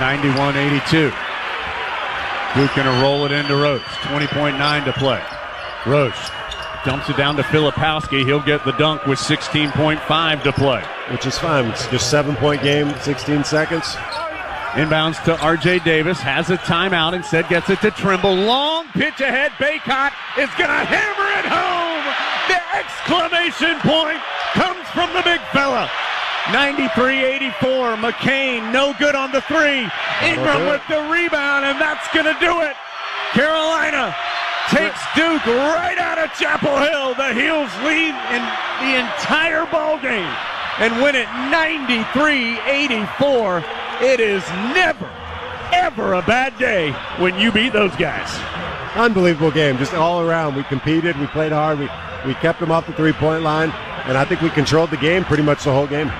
91-82. Duke going to roll it into Roach. 20.9 to play. Roach dumps it down to Filipowski. He'll get the dunk with 16.5 to play. Which is fine. It's just 7-point game, 16 seconds. Inbounds to R.J. Davis. Has a timeout. Instead gets it to Trimble. Long pitch ahead. Bacot is going to hammer it home. The exclamation point comes from the big fella. 93-84. McCain no good on the 3. Ingram with the rebound, and that's going to do it. Carolina takes Duke right out of Chapel Hill. The Heels lead in the entire ball game and win it 93-84. It is never, ever a bad day when you beat those guys. Unbelievable game, just all around. We competed, we played hard, we kept them off the three-point line, and I think we controlled the game pretty much the whole game.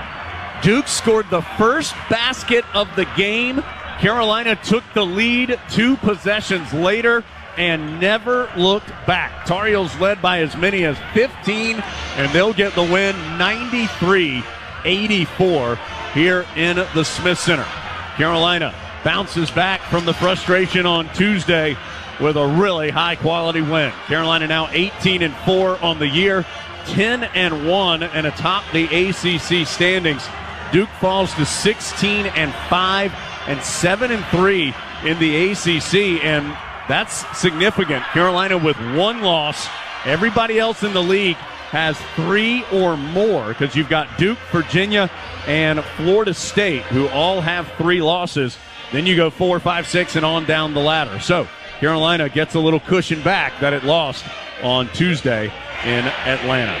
Duke scored the first basket of the game. Carolina took the lead 2 possessions later and never looked back. Tar Heels led by as many as 15, and they'll get the win 93-84 here in the Smith Center. Carolina bounces back from the frustration on Tuesday with a really high-quality win. Carolina now 18-4 on the year, 10-1, and atop the ACC standings. Duke falls to 16-5 and 7-3 in the ACC, and that's significant. Carolina with 1 loss. Everybody else in the league has 3 or more, because you've got Duke, Virginia, and Florida State, who all have 3 losses. Then you go 4, 5, 6, and on down the ladder. So Carolina gets a little cushion back that it lost on Tuesday in Atlanta.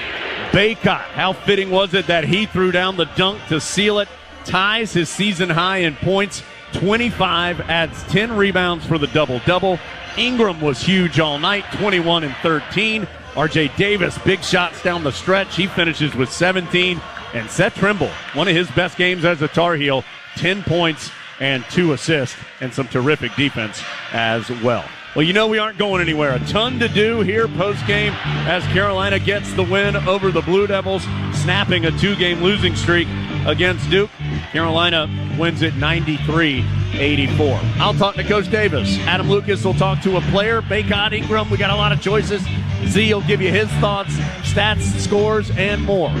Bacot, how fitting was it that he threw down the dunk to seal it? Ties his season high in points, 25, adds 10 rebounds for the double-double. Ingram was huge all night, 21 and 13. R.J. Davis, big shots down the stretch. He finishes with 17. And Seth Trimble, one of his best games as a Tar Heel, 10 points and 2 assists, and some terrific defense as well. Well, you know we aren't going anywhere. A ton to do here post-game as Carolina gets the win over the Blue Devils, snapping a 2-game losing streak against Duke. Carolina wins it 93-84. I'll talk to Coach Davis. Adam Lucas will talk to a player. Bacot, Ingram, we got a lot of choices. Z will give you his thoughts, stats, scores, and more.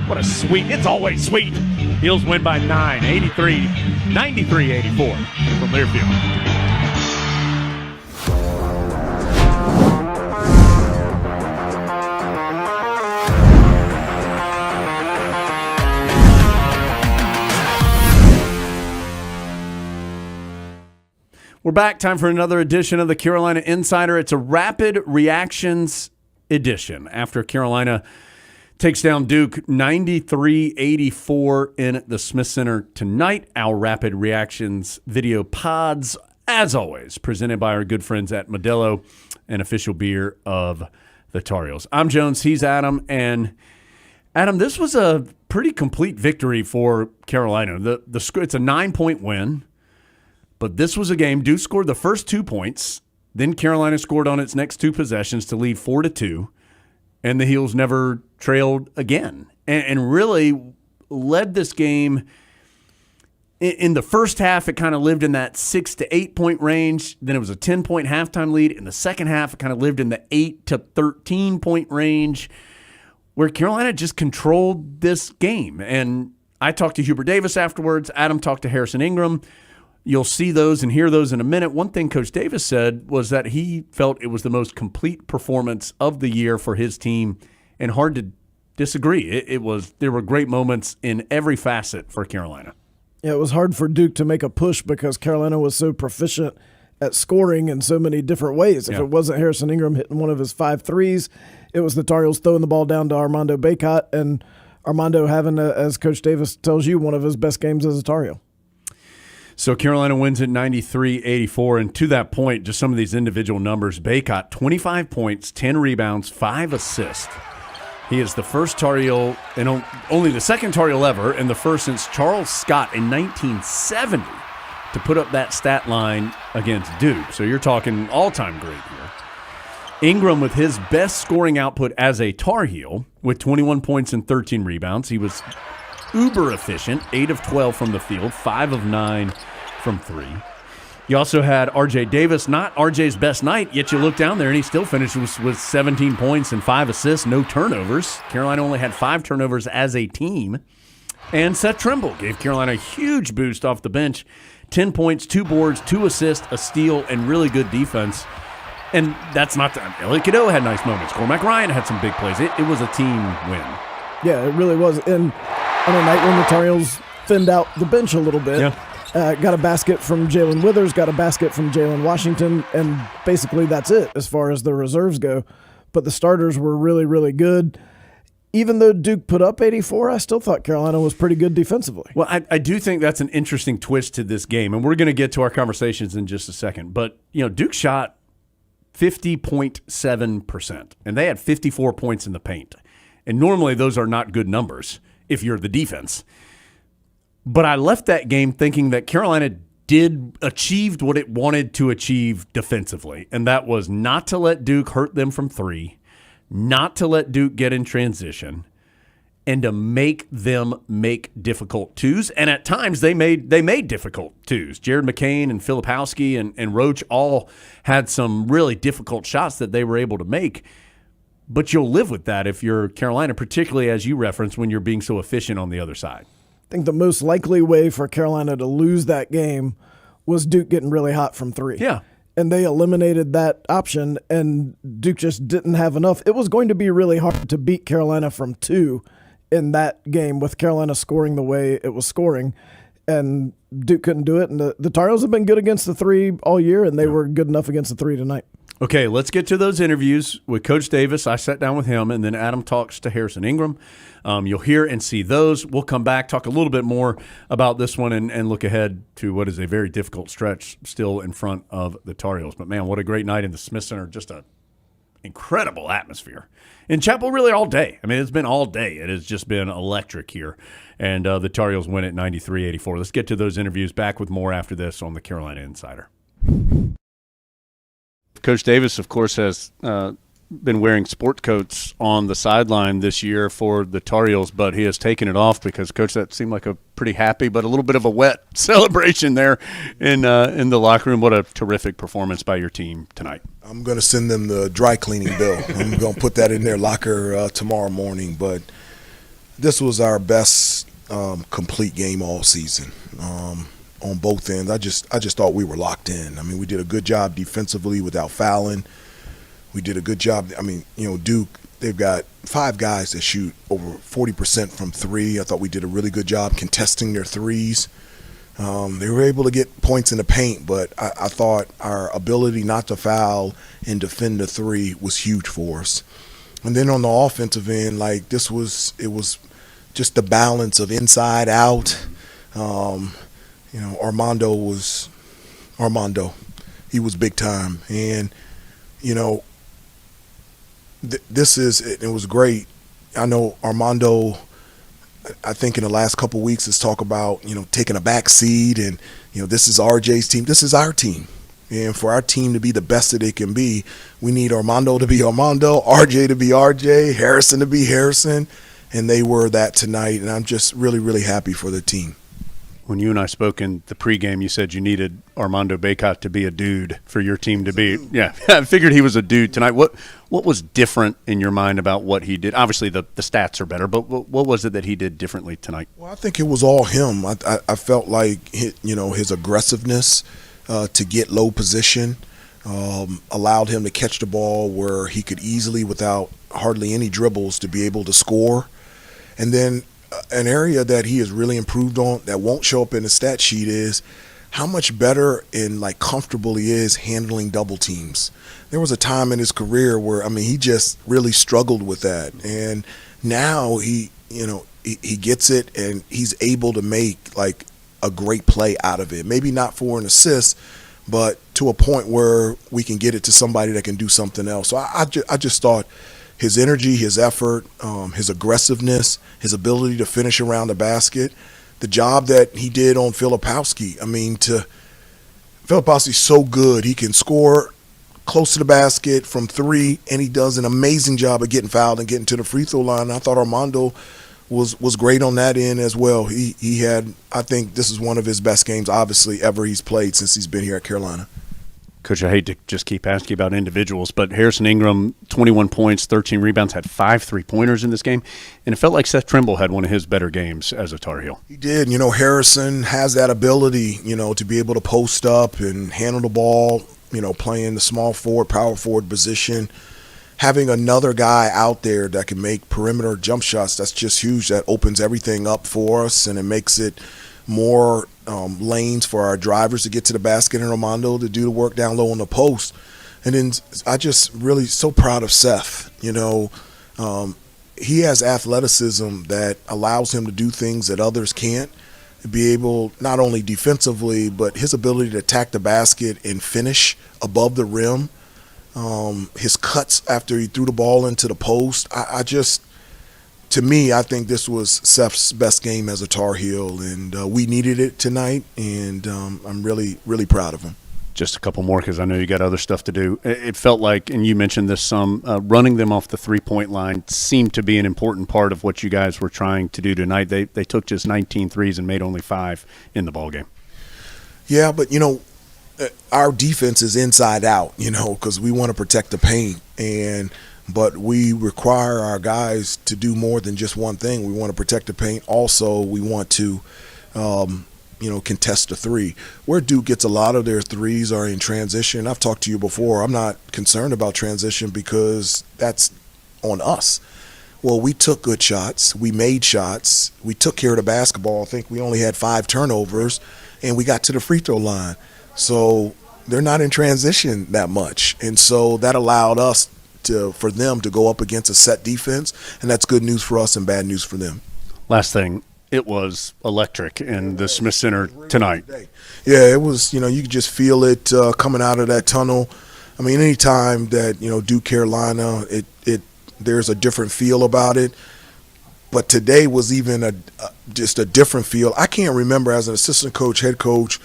What a sweet, it's always sweet. Heels win by 9, 93-84 from Learfield. We're back. Time for another edition of the Carolina Insider. It's a rapid reactions edition after Carolina takes down Duke 93-84 in the Smith Center tonight. Our rapid reactions video pods, as always, presented by our good friends at Modelo, an official beer of the Tar Heels. I'm Jones. He's Adam. And Adam, this was a pretty complete victory for Carolina. It's a 9-point win. But this was a game. Duke scored the first 2 points. Then Carolina scored on its next 2 possessions to lead 4-2. And the Heels never trailed again. And really led this game. In the first half, it kind of lived in that 6 to 8 point range. Then it was a 10-point halftime lead. In the second half, it kind of lived in the 8 to 13 point range, where Carolina just controlled this game. And I talked to Hubert Davis afterwards. Adam talked to Harrison Ingram. You'll see those and hear those in a minute. One thing Coach Davis said was that he felt it was the most complete performance of the year for his team, and hard to disagree. There were great moments in every facet for Carolina. Yeah, it was hard for Duke to make a push because Carolina was so proficient at scoring in so many different ways. If it wasn't Harrison Ingram hitting one of his 5 threes, it was the Tar Heels throwing the ball down to Armando Bacot, and Armando having, as Coach Davis tells you, one of his best games as a Tar Heel. So Carolina wins at 93-84, and to that point, just some of these individual numbers. Bacot, 25 points, 10 rebounds, 5 assists. He is the first Tar Heel, and only the second Tar Heel ever, and the first since Charles Scott in 1970 to put up that stat line against Duke. So you're talking all-time great here. Ingram with his best scoring output as a Tar Heel with 21 points and 13 rebounds. He was uber efficient, 8 of 12 from the field, 5 of 9 from 3. You also had R.J. Davis, not R.J.'s best night, yet you look down there and he still finished with 17 points and 5 assists, no turnovers. Carolina only had 5 turnovers as a team. And Seth Trimble gave Carolina a huge boost off the bench. 10 points, 2 boards, 2 assists, a steal, and really good defense. And that's not – Elliot Cadeau had nice moments. Cormac Ryan had some big plays. It was a team win. Yeah, it really was. And on a night when the Tar Heels thinned out the bench a little bit, got a basket from Jalen Withers, got a basket from Jalen Washington, and basically that's it as far as the reserves go. But the starters were really, really good. Even though Duke put up 84, I still thought Carolina was pretty good defensively. Well, I do think that's an interesting twist to this game, and we're going to get to our conversations in just a second. But, Duke shot 50.7%, and they had 54 points in the paint. And normally those are not good numbers if you're the defense. But I left that game thinking that Carolina achieved what it wanted to achieve defensively, and that was not to let Duke hurt them from 3, not to let Duke get in transition, and to make them make difficult twos. And at times they made difficult twos. Jared McCain and Filipowski and Roach all had some really difficult shots that they were able to make. But you'll live with that if you're Carolina, particularly as you referenced when you're being so efficient on the other side. I think the most likely way for Carolina to lose that game was Duke getting really hot from 3. Yeah. And they eliminated that option, and Duke just didn't have enough. It was going to be really hard to beat Carolina from 2 in that game with Carolina scoring the way it was scoring, and Duke couldn't do it. And the Tar Heels have been good against the 3 all year, and they were good enough against the 3 tonight. Okay, let's get to those interviews with Coach Davis. I sat down with him, and then Adam talks to Harrison Ingram. You'll hear and see those. We'll come back, talk a little bit more about this one, and look ahead to what is a very difficult stretch still in front of the Tar Heels. But, man, what a great night in the Smith Center. Just an incredible atmosphere. In Chapel really all day. I mean, it's been all day. It has just been electric here. And the Tar Heels win at 93-84. Let's get to those interviews. Back with more after this on the Carolina Insider. Coach Davis, of course, has been wearing sport coats on the sideline this year for the Tar Heels, but he has taken it off because, Coach, that seemed like a pretty happy but a little bit of a wet celebration there in the locker room. What a terrific performance by your team tonight. I'm going to send them the dry cleaning bill. I'm going to put that in their locker tomorrow morning. But this was our best complete game all season. On both ends, I just thought we were locked in. I mean, we did a good job defensively without fouling. We did a good job. I mean, Duke, they've got 5 guys that shoot over 40% from 3. I thought we did a really good job contesting their threes. They were able to get points in the paint, but I thought our ability not to foul and defend the 3 was huge for us. And then on the offensive end, it was just the balance of inside out. Armando was Armando. He was big time. And, it was great. I know Armando, I think in the last couple of weeks, has talked about, taking a back seat and, this is RJ's team. This is our team. And for our team to be the best that it can be, we need Armando to be Armando, RJ to be RJ, Harrison to be Harrison. And they were that tonight. And I'm just really, really happy for the team. When you and I spoke in the pregame, you said you needed Armando Bacot to be a dude for your team to be. Yeah, I figured he was a dude tonight. What was different in your mind about what he did? Obviously, the stats are better, but what was it that he did differently tonight? Well, I think it was all him. I felt like his aggressiveness to get low position, allowed him to catch the ball where he could easily, without hardly any dribbles, to be able to score. And then an area that he has really improved on that won't show up in the stat sheet is how much better and like comfortable he is handling double teams. There was a time in his career where, I mean, he just really struggled with that. And now he gets it and he's able to make like a great play out of it. Maybe not for an assist, but to a point where we can get it to somebody that can do something else. So I just thought his energy, his effort, his aggressiveness, his ability to finish around the basket, the job that he did on Filipowski. I mean, Filipowski's so good. He can score close to the basket from three, and he does an amazing job of getting fouled and getting to the free throw line. I thought Armando was great on that end as well. He had, I think this is one of his best games, obviously, ever he's played since he's been here at Carolina. Coach, I hate to just keep asking about individuals, but Harrison Ingram, 21 points, 13 rebounds, had 5 3-pointers in this game, and it felt like Seth Trimble had one of his better games as a Tar Heel. He did. Harrison has that ability, to be able to post up and handle the ball, playing the small forward, power forward position. Having another guy out there that can make perimeter jump shots, that's just huge. That opens everything up for us, and it makes it more lanes for our drivers to get to the basket and Armando to do the work down low on the post. And then I just really so proud of Seth. He has athleticism that allows him to do things that others can't, be able not only defensively, but his ability to attack the basket and finish above the rim. His cuts after he threw the ball into the post. To me, I think this was Seth's best game as a Tar Heel, and we needed it tonight, and I'm really, really proud of him. Just a couple more because I know you got other stuff to do. It felt like, and you mentioned this some, running them off the three-point line seemed to be an important part of what you guys were trying to do tonight. They took just 19 threes and made only 5 in the ballgame. Yeah, but, our defense is inside out, because we want to protect the paint, but we require our guys to do more than just one thing. We want to protect the paint. Also, we want to, contest the three. Where Duke gets a lot of their threes are in transition. I've talked to you before. I'm not concerned about transition because that's on us. Well, we took good shots. We made shots. We took care of the basketball. I think we only had 5 turnovers, and we got to the free throw line. So they're not in transition that much. And so that allowed us for them to go up against a set defense, and that's good news for us and bad news for them. Last thing, it was electric in the Smith Center tonight. Yeah, it was, you could just feel it coming out of that tunnel. I mean, anytime that, Duke Carolina, there's a different feel about it. But today was even just a different feel. I can't remember as an assistant coach, head coach,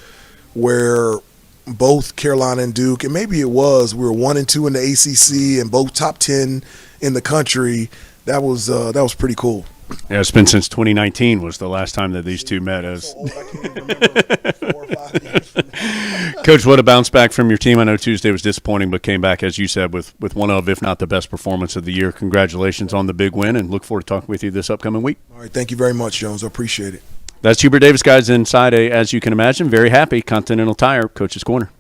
where both Carolina and Duke, and maybe it was, we were 1 and 2 in the ACC and both top 10 in the country. That was pretty cool. Yeah, it's been since 2019 was the last time that these two met. As 4 or 5 years. Coach, what a bounce back from your team. I know Tuesday was disappointing, but came back, as you said, with one of, if not the best performance of the year. Congratulations on the big win, and look forward to talking with you this upcoming week. All right, thank you very much, Jones. I appreciate it. That's Hubert Davis, guys, inside as you can imagine, very happy Continental Tire, Coach's Corner.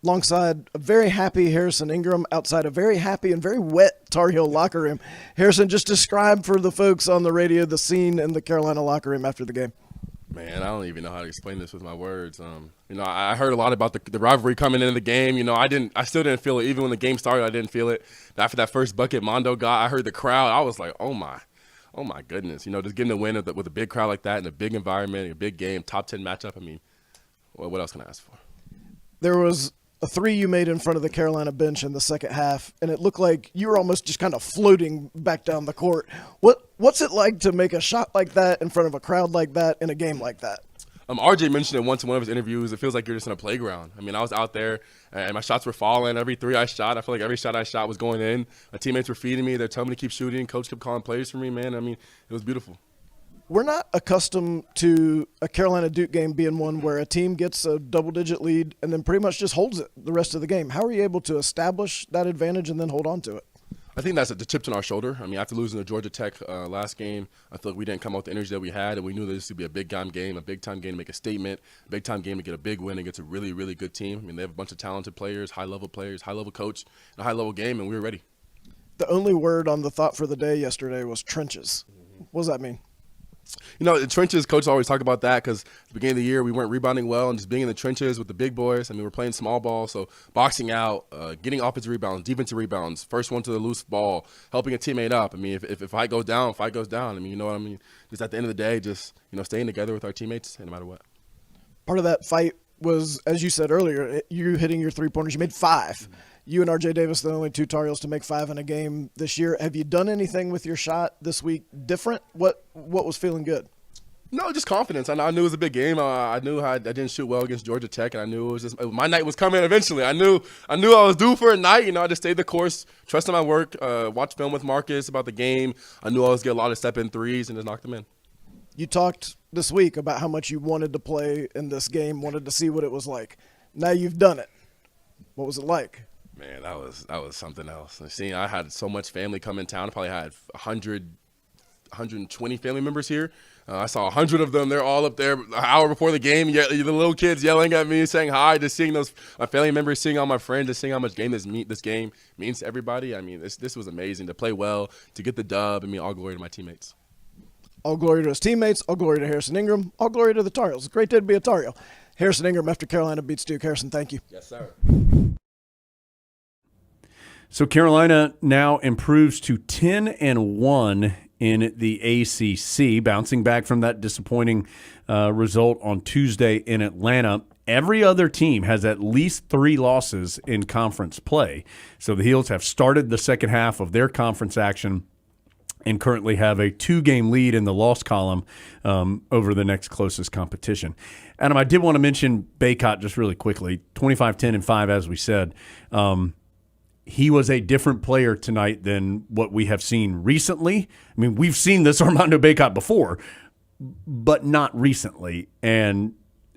Alongside a very happy Harrison Ingram, outside a very happy and very wet Tar Heel locker room. Harrison, just describe for the folks on the radio the scene in the Carolina locker room after the game. Man, I don't even know how to explain this with my words. I heard a lot about the rivalry coming into the game. I still didn't feel it. Even when the game started, I didn't feel it. After that first bucket Mondo got, I heard the crowd. I was like, oh my goodness. Just getting the win with a big crowd like that in a big environment, a big game, top 10 matchup. I mean, what else can I ask for? There was a 3 you made in front of the Carolina bench in the second half, and it looked like you were almost just kind of floating back down the court. What's it like to make a shot like that in front of a crowd like that in a game like that? RJ mentioned it once in one of his interviews. It feels like you're just in a playground. I mean, I was out there, and my shots were falling. Every 3 I shot, I felt like every shot I shot was going in. My teammates were feeding me. They're telling me to keep shooting. Coach kept calling plays for me, man. I mean, it was beautiful. We're not accustomed to a Carolina-Duke game being one where a team gets a double-digit lead and then pretty much just holds it the rest of the game. How are you able to establish that advantage and then hold on to it? I think that's the chips on our shoulder. I mean, after losing to Georgia Tech last game, I feel like we didn't come out with the energy that we had, and we knew that this would be a big-time game to make a statement, a big-time game to get a big win against a really, really good team. I mean, they have a bunch of talented players, high-level coach, and a high-level game, and we were ready. The only word on the thought for the day yesterday was trenches. What does that mean? You know, the trenches, coaches always talk about that because at the beginning of the year we weren't rebounding well, and just being in the trenches with the big boys. I mean, we're playing small ball, so boxing out, getting offensive rebounds, defensive rebounds, first one to the loose ball, helping a teammate up. I mean, if fight goes down, fight goes down. I mean, you know what I mean? Just at the end of the day, just, you know, staying together with our teammates no matter what. Part of that fight was, as you said earlier, you hitting your three-pointers. You made 5. You and R.J. Davis, the only 2 Tar Heels to make 5 in a game this year. Have you done anything with your shot this week different? What was feeling good? No, just confidence. I knew it was a big game. I knew I didn't shoot well against Georgia Tech, and I knew it was just my night was coming eventually. I knew I was due for a night. You know, I just stayed the course, trusted my work, watched film with Marcus about the game. I knew I was going to get a lot of step-in threes and just knocked them in. You talked this week about how much you wanted to play in this game, wanted to see what it was like. Now you've done it. What was it like? Man, that was something else. See, I had so much family come in town. I probably had 120 family members here. I saw 100 of them. They're all up there an hour before the game. The little kids yelling at me, saying hi, just seeing my family members, seeing all my friends, just seeing how much this game means to everybody. I mean, this was amazing to play well, to get the dub. I mean, all glory to my teammates. All glory to his teammates. All glory to Harrison Ingram. All glory to the Tar Heels. It's a great day to be a Tar Heel. Harrison Ingram after Carolina beats Duke. Harrison, thank you. Yes, sir. So Carolina now improves to 10-1 in the ACC, bouncing back from that disappointing result on Tuesday in Atlanta. Every other team has at least 3 losses in conference play. So the Heels have started the second half of their conference action and currently have a 2-game lead in the loss column over the next closest competition. Adam, I did want to mention Bacot just really quickly, 25, 10, and 5, as we said. He was a different player tonight than what we have seen recently. I mean, we've seen this Armando Bacot before, but not recently. And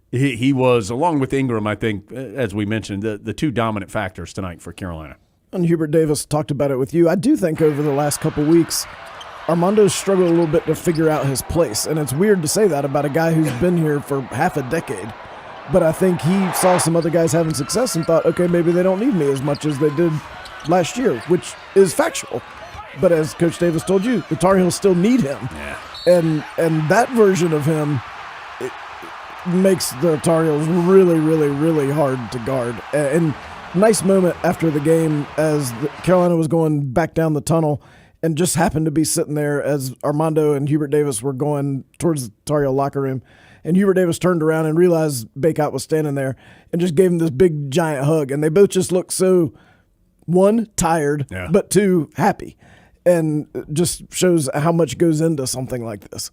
he was, along with Ingram, I think, as we mentioned, the 2 dominant factors tonight for Carolina. And Hubert Davis talked about it with you. I do think over the last couple weeks, Armando's struggled a little bit to figure out his place. And it's weird to say that about a guy who's been here for half a decade. But I think he saw some other guys having success and thought, okay, maybe they don't need me as much as they did last year, which is factual. But as Coach Davis told you, the Tar Heels still need him. Yeah. And that version of him makes the Tar Heels really, really, really hard to guard. And nice moment after the game as Carolina was going back down the tunnel and just happened to be sitting there as Armando and Hubert Davis were going towards the Tar Heel locker room. And Hubert Davis turned around and realized Bacot was standing there and just gave him this big, giant hug. And they both just looked so, 1, tired, but 2, happy. And just shows how much goes into something like this.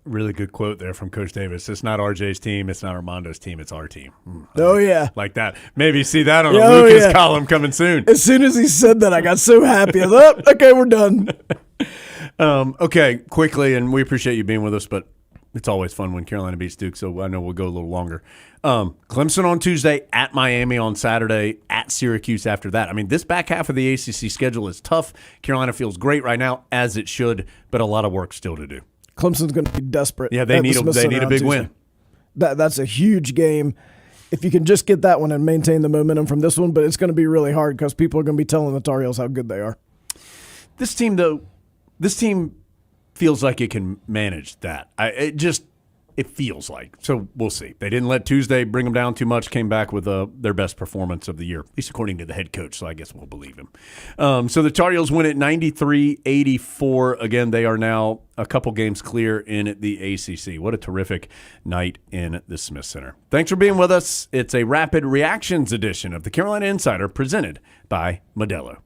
Really good quote there from Coach Davis. It's not RJ's team. It's not Armando's team. It's our team. Like that. Maybe see that on a Lucas column coming soon. As soon as he said that, I got so happy. I was like, okay, we're done. Okay, quickly, and we appreciate you being with us, but it's always fun when Carolina beats Duke, so I know we'll go a little longer. Clemson on Tuesday, at Miami on Saturday, at Syracuse after that. I mean, this back half of the ACC schedule is tough. Carolina feels great right now, as it should, but a lot of work still to do. Clemson's going to be desperate. Yeah, they need a big win. That's a huge game. If you can just get that one and maintain the momentum from this one, but it's going to be really hard because people are going to be telling the Tar Heels how good they are. This team feels like it can manage that. It feels like. So we'll see. They didn't let Tuesday bring them down too much, came back with their best performance of the year, at least according to the head coach, so I guess we'll believe him. So the Tar Heels win at 93-84. Again, they are now a couple games clear in the ACC. What a terrific night in the Smith Center. Thanks for being with us. It's a rapid reactions edition of the Carolina Insider presented by Modelo.